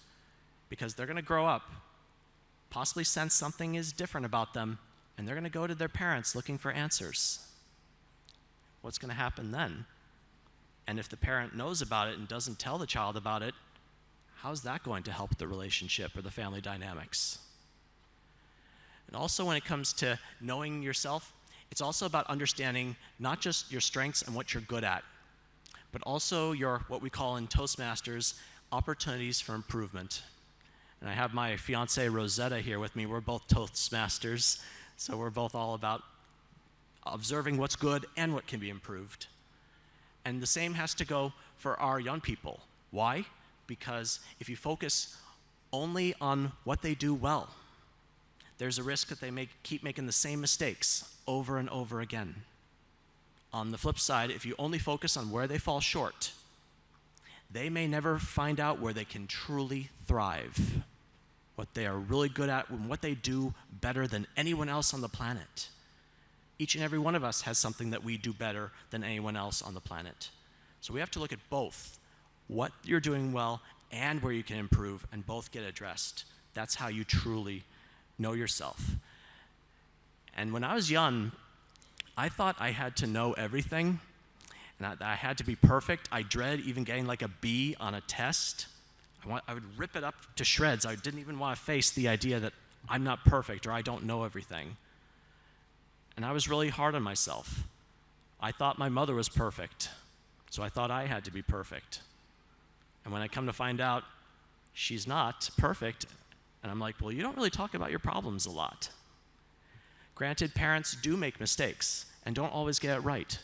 because they're going to grow up, possibly sense something is different about them, and they're going to go to their parents looking for answers. What's going to happen then? And if the parent knows about it and doesn't tell the child about it, how's that going to help the relationship or the family dynamics? And also when it comes to knowing yourself, it's also about understanding not just your strengths and what you're good at, but also your, what we call in Toastmasters, opportunities for improvement. And I have my fiancée Rosetta here with me. We're both Toastmasters, so we're both all about observing what's good and what can be improved. And the same has to go for our young people. Why? Because if you focus only on what they do well, there's a risk that they keep making the same mistakes over and over again. On the flip side, if you only focus on where they fall short, they may never find out where they can truly thrive, what they are really good at, and what they do better than anyone else on the planet. Each and every one of us has something that we do better than anyone else on the planet. So we have to look at both, what you're doing well and where you can improve, and both get addressed. That's how you truly know yourself. And when I was young, I thought I had to know everything, and I had to be perfect. I dread even getting like a B on a test. I would rip it up to shreds. I didn't even want to face the idea that I'm not perfect or I don't know everything. And I was really hard on myself. I thought my mother was perfect, so I thought I had to be perfect. And when I come to find out she's not perfect, and I'm like, well, you don't really talk about your problems a lot. Granted, parents do make mistakes and don't always get it right.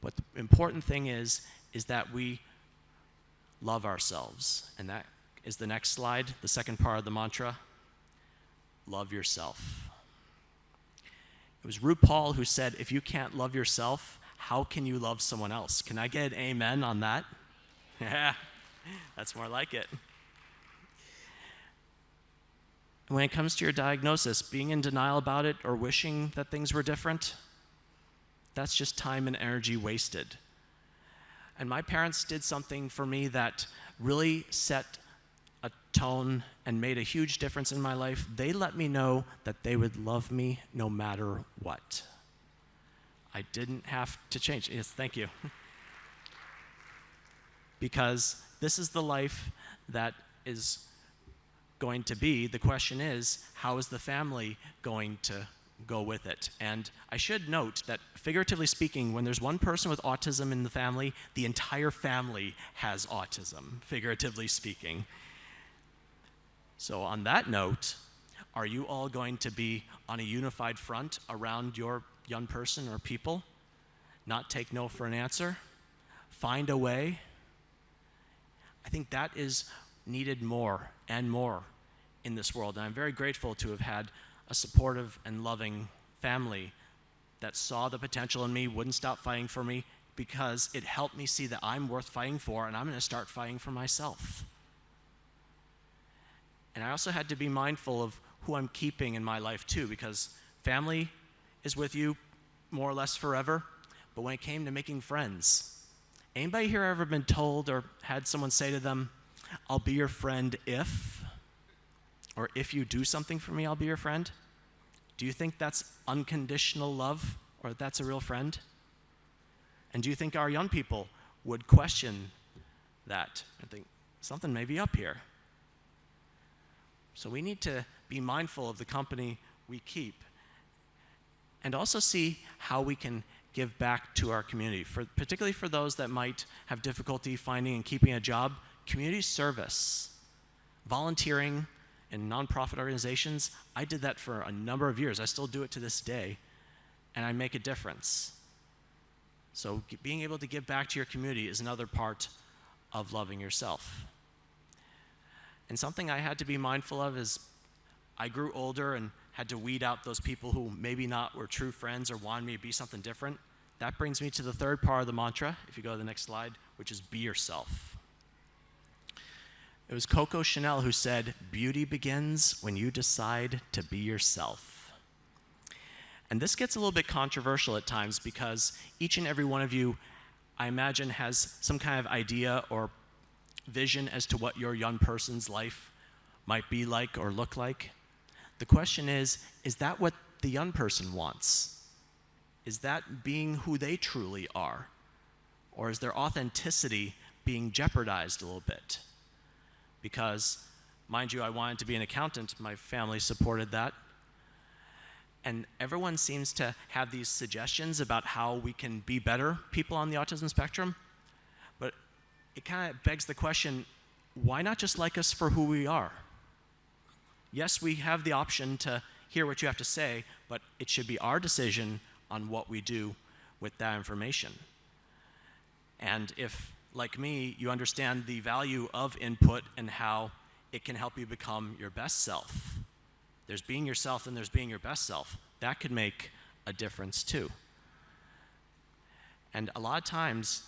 But the important thing is that we love ourselves. And that is the next slide, the second part of the mantra. Love yourself. It was RuPaul who said, if you can't love yourself, how can you love someone else? Can I get an amen on that? Yeah, that's more like it. When it comes to your diagnosis, being in denial about it or wishing that things were different, that's just time and energy wasted. And my parents did something for me that really set a tone and made a huge difference in my life. They let me know that they would love me no matter what. I didn't have to change. Yes, thank you. Because this is the life that is going to be. The question is, how is the family going to go with it? And I should note that, figuratively speaking, when there's one person with autism in the family, the entire family has autism, figuratively speaking. So on that note, are you all going to be on a unified front around your young person or people? Not take no for an answer? Find a way? I think that is needed more and more in this world. And I'm very grateful to have had a supportive and loving family that saw the potential in me, wouldn't stop fighting for me, because it helped me see that I'm worth fighting for, and I'm going to start fighting for myself. And I also had to be mindful of who I'm keeping in my life too, because family is with you more or less forever, but when it came to making friends, anybody here ever been told or had someone say to them, I'll be your friend if, or if you do something for me, I'll be your friend? Do you think that's unconditional love, or that's a real friend? And do you think our young people would question that and think, something may be up here? So we need to be mindful of the company we keep, and also see how we can give back to our community. Particularly for those that might have difficulty finding and keeping a job, community service, volunteering in nonprofit organizations. I did that for a number of years. I still do it to this day, and I make a difference. So being able to give back to your community is another part of loving yourself. And something I had to be mindful of is I grew older and had to weed out those people who maybe not were true friends or wanted me to be something different. That brings me to the third part of the mantra, if you go to the next slide, which is be yourself. It was Coco Chanel who said, beauty begins when you decide to be yourself. And this gets a little bit controversial at times, because each and every one of you, I imagine, has some kind of idea or vision as to what your young person's life might be like or look like. The question is that what the young person wants? Is that being who they truly are? Or is their authenticity being jeopardized a little bit? Because, mind you, I wanted to be an accountant. My family supported that. And everyone seems to have these suggestions about how we can be better people on the autism spectrum. But it kind of begs the question, why not just like us for who we are? Yes, we have the option to hear what you have to say, but it should be our decision on what we do with that information. And if, like me, you understand the value of input and how it can help you become your best self, there's being yourself and there's being your best self. That could make a difference too. And a lot of times,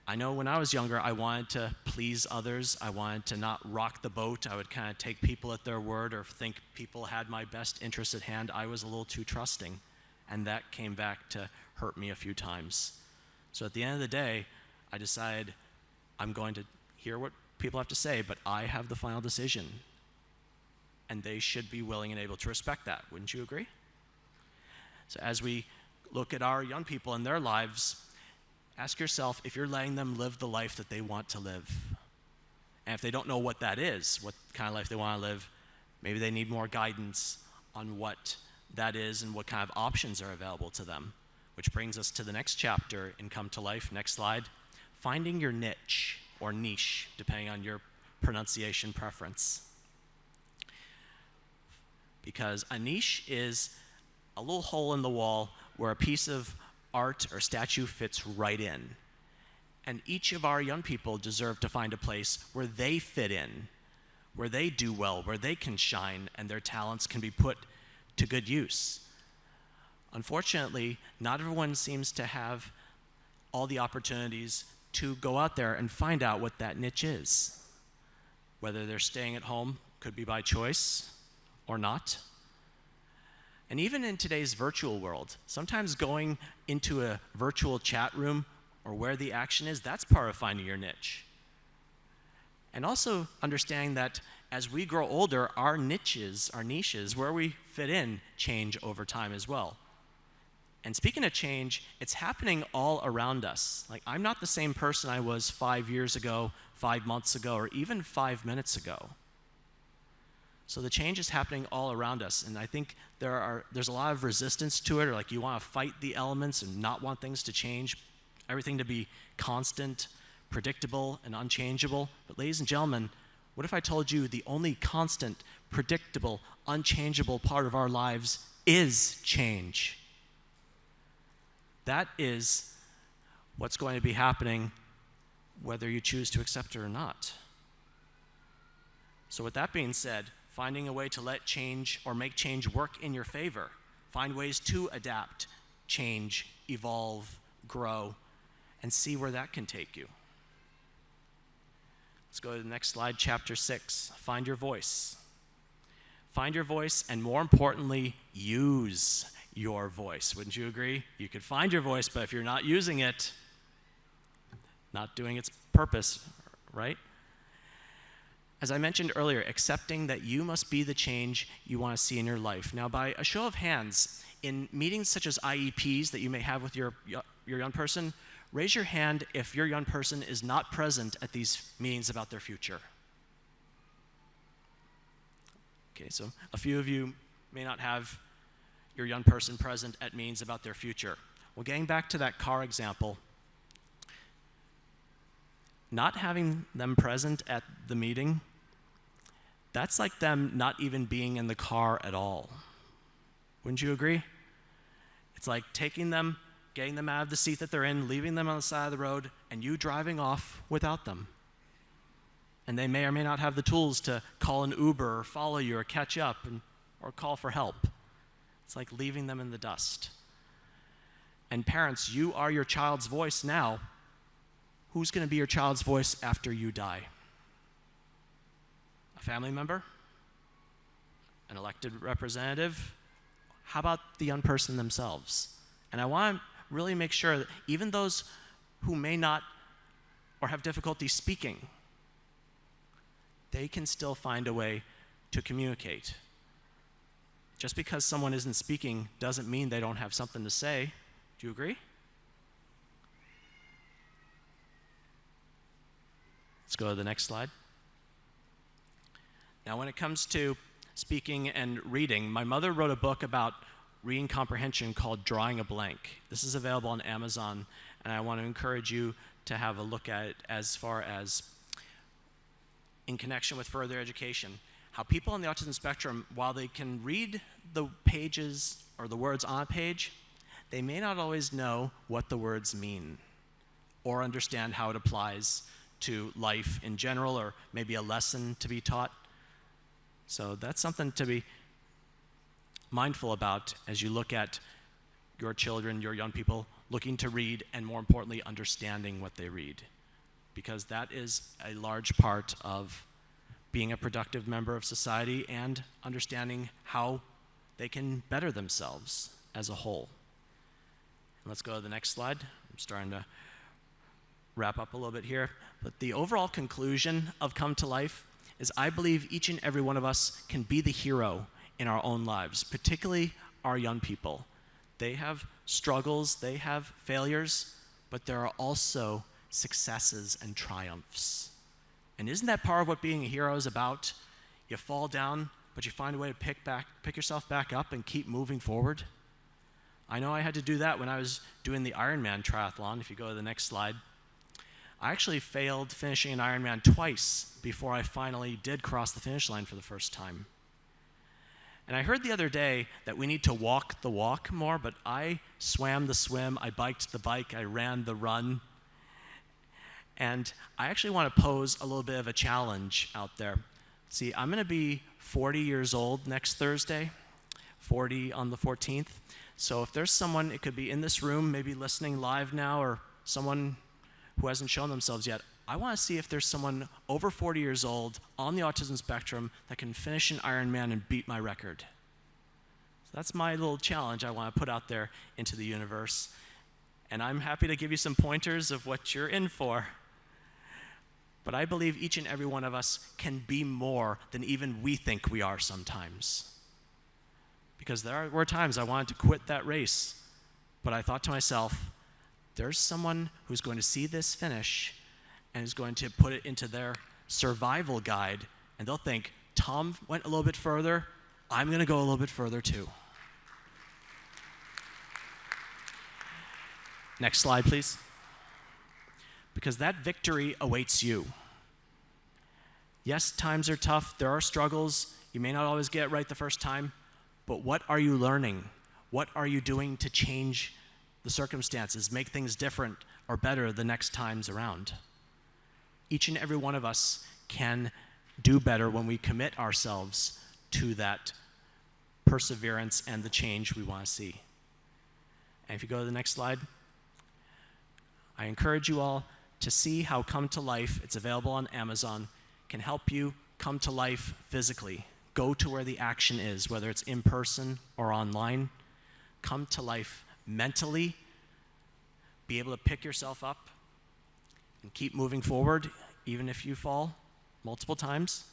I know when I was younger, I wanted to please others. I wanted to not rock the boat. I would kind of take people at their word or think people had my best interest at hand. I was a little too trusting, and that came back to hurt me a few times. So at the end of the day, I decided I'm going to hear what people have to say, but I have the final decision. And they should be willing and able to respect that. Wouldn't you agree? So as we look at our young people and their lives, ask yourself if you're letting them live the life that they want to live. And if they don't know what that is, what kind of life they want to live, maybe they need more guidance on what that is and what kind of options are available to them. Which brings us to the next chapter in Come to Life. Next slide. Finding your niche, or niche, depending on your pronunciation preference. Because a niche is a little hole in the wall where a piece of art or statue fits right in. And each of our young people deserve to find a place where they fit in, where they do well, where they can shine and their talents can be put to good use. Unfortunately, not everyone seems to have all the opportunities to go out there and find out what that niche is. Whether they're staying at home, could be by choice or not. And even in today's virtual world, sometimes going into a virtual chat room or where the action is, that's part of finding your niche. And also understanding that as we grow older, our niches, where we fit in, change over time as well. And speaking of change, it's happening all around us. Like, I'm not the same person I was 5 years ago, 5 months ago, or even 5 minutes ago. So the change is happening all around us, and I think there's a lot of resistance to it, or like you want to fight the elements and not want things to change, everything to be constant, predictable, and unchangeable. But ladies and gentlemen, what if I told you the only constant, predictable, unchangeable part of our lives is change? That is what's going to be happening whether you choose to accept it or not. So with that being said, finding a way to let change or make change work in your favor. Find ways to adapt, change, evolve, grow, and see where that can take you. Let's go to the next slide, chapter 6. Find your voice. Find your voice, and more importantly, use your voice. Wouldn't you agree? You could find your voice, but if you're not using it, not doing its purpose, right? As I mentioned earlier, accepting that you must be the change you want to see in your life. Now, by a show of hands, in meetings such as IEPs that you may have with your young person, raise your hand if your young person is not present at these meetings about their future. Okay, so a few of you may not have your young person present at meetings about their future. Well, getting back to that car example, not having them present at the meeting, that's like them not even being in the car at all. Wouldn't you agree? It's like taking them, getting them out of the seat that they're in, leaving them on the side of the road, and you driving off without them. And they may or may not have the tools to call an Uber or follow you or catch up or call for help. It's like leaving them in the dust. And parents, you are your child's voice now. Who's going to be your child's voice after you die? A family member? An elected representative? How about the young person themselves? And I want to really make sure that even those who may not or have difficulty speaking, they can still find a way to communicate. Just because someone isn't speaking doesn't mean they don't have something to say. Do you agree? Let's go to the next slide. Now, when it comes to speaking and reading, my mother wrote a book about reading comprehension called Drawing a Blank. This is available on Amazon, and I want to encourage you to have a look at it as far as in connection with further education. How people on the autism spectrum, while they can read the pages or the words on a page, they may not always know what the words mean or understand how it applies to life in general, or maybe a lesson to be taught. So that's something to be mindful about as you look at your children, your young people, looking to read, and more importantly, understanding what they read. Because that is a large part of being a productive member of society and understanding how they can better themselves as a whole. And let's go to the next slide. I'm starting to wrap up a little bit here. But the overall conclusion of Come to Life is I believe each and every one of us can be the hero in our own lives, particularly our young people. They have struggles, they have failures, but there are also successes and triumphs. And isn't that part of what being a hero is about? You fall down, but you find a way to pick yourself back up and keep moving forward. I know I had to do that when I was doing the Ironman triathlon. If you go to the next slide, I actually failed finishing an Ironman twice before I finally did cross the finish line for the first time. And I heard the other day that we need to walk the walk more, but I swam the swim, I biked the bike, I ran the run. And I actually want to pose a little bit of a challenge out there. See, I'm going to be 40 years old next Thursday. 40 on the 14th. So if there's someone, it could be in this room, maybe listening live now, or someone who hasn't shown themselves yet, I want to see if there's someone over 40 years old on the autism spectrum that can finish an Ironman and beat my record. So that's my little challenge I want to put out there into the universe. And I'm happy to give you some pointers of what you're in for. But I believe each and every one of us can be more than even we think we are sometimes. Because there were times I wanted to quit that race, but I thought to myself, there's someone who's going to see this finish and is going to put it into their survival guide, and they'll think, Tom went a little bit further, I'm going to go a little bit further too. Next slide, please. Because that victory awaits you. Yes, times are tough, there are struggles, you may not always get it right the first time, but what are you learning? What are you doing to change the circumstances, make things different or better the next times around? Each and every one of us can do better when we commit ourselves to that perseverance and the change we want to see. And if you go to the next slide, I encourage you all to see how Come to Life, it's available on Amazon, can help you come to life physically. Go to where the action is, whether it's in person or online. Come to life mentally. Be able to pick yourself up and keep moving forward, even if you fall multiple times.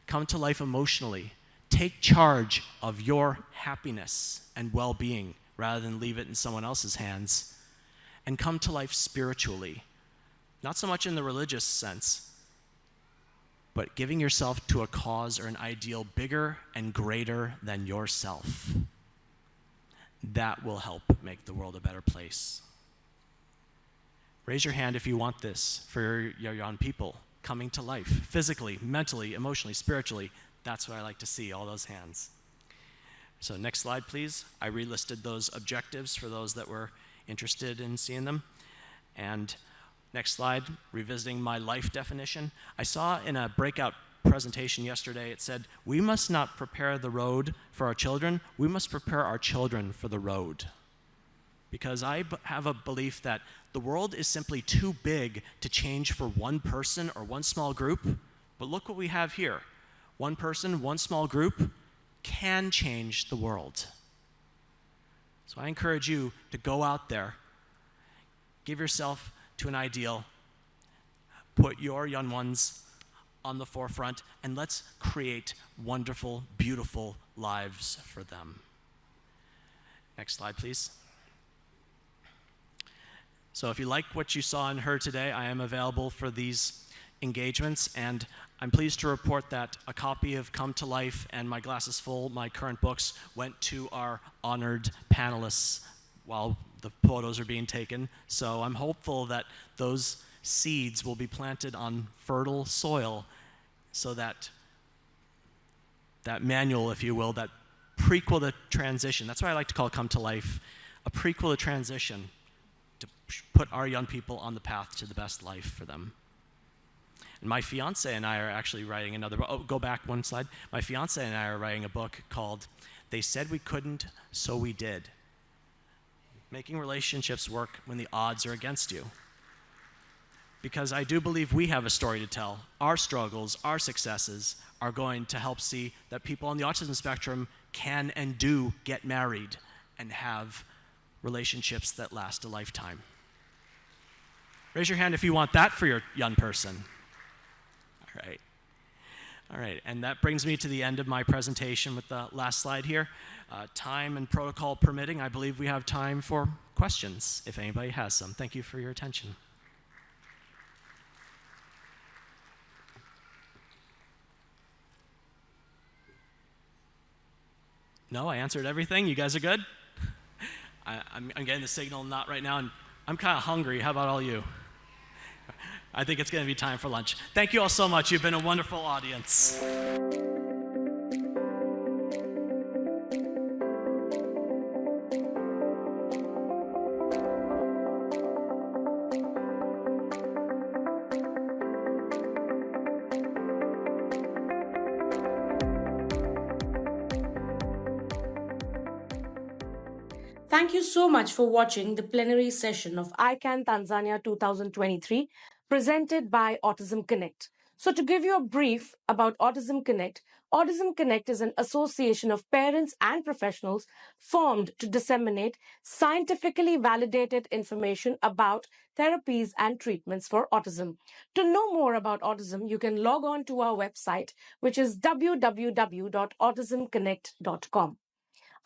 Come to life emotionally. Take charge of your happiness and well-being rather than leave it in someone else's hands. And come to life spiritually. Not so much in the religious sense, but giving yourself to a cause or an ideal bigger and greater than yourself. That will help make the world a better place. Raise your hand if you want this for your young people coming to life, physically, mentally, emotionally, spiritually. That's what I like to see, all those hands. So next slide, please. I relisted those objectives for those that were interested in seeing them. And next slide, revisiting my life definition. I saw in a breakout presentation yesterday, it said, we must not prepare the road for our children, we must prepare our children for the road. Because I have a belief that the world is simply too big to change for one person or one small group, but look what we have here. One person, one small group can change the world. So I encourage you to go out there, give yourself to an ideal, put your young ones on the forefront, and let's create wonderful, beautiful lives for them. Next slide, please. So if you like what you saw and heard today, I am available for these engagements, and I'm pleased to report that a copy of Come to Life and My Glasses Full, my current books, went to our honored panelists while the photos are being taken. So I'm hopeful that those seeds will be planted on fertile soil so that that manual, if you will, that prequel to transition, that's what I like to call Come to Life, a prequel to transition to put our young people on the path to the best life for them. And my fiance and I are actually writing another book. Oh, go back one slide. My fiance and I are writing a book called They Said We Couldn't, So We Did. Making relationships work when the odds are against you. Because I do believe we have a story to tell. Our struggles, our successes are going to help see that people on the autism spectrum can and do get married and have relationships that last a lifetime. Raise your hand if you want that for your young person. All right. All right, and that brings me to the end of my presentation with the last slide here. Time and protocol permitting, I believe we have time for questions, if anybody has some. Thank you for your attention. No, I answered everything. You guys are good? I'm getting the signal not right now, and I'm kind of hungry. How about all you? I think it's going to be time for lunch. Thank you all so much. You've been a wonderful audience. Thank you so much for watching the plenary session of Ican Tanzania 2023 presented by Autism Connect. So to give you a brief about Autism Connect is an association of parents and professionals formed to disseminate scientifically validated information about therapies and treatments for autism. To know more about autism, you can log on to our website, which is www.autismconnect.com.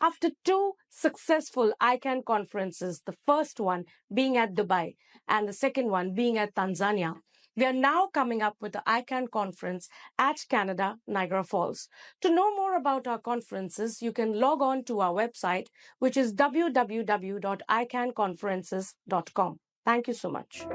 After 2 successful ICANN conferences, the first one being at Dubai and the second one being at Tanzania, we are now coming up with the ICANN conference at Canada, Niagara Falls. To know more about our conferences, you can log on to our website, which is www.icanconferences.com. Thank you so much.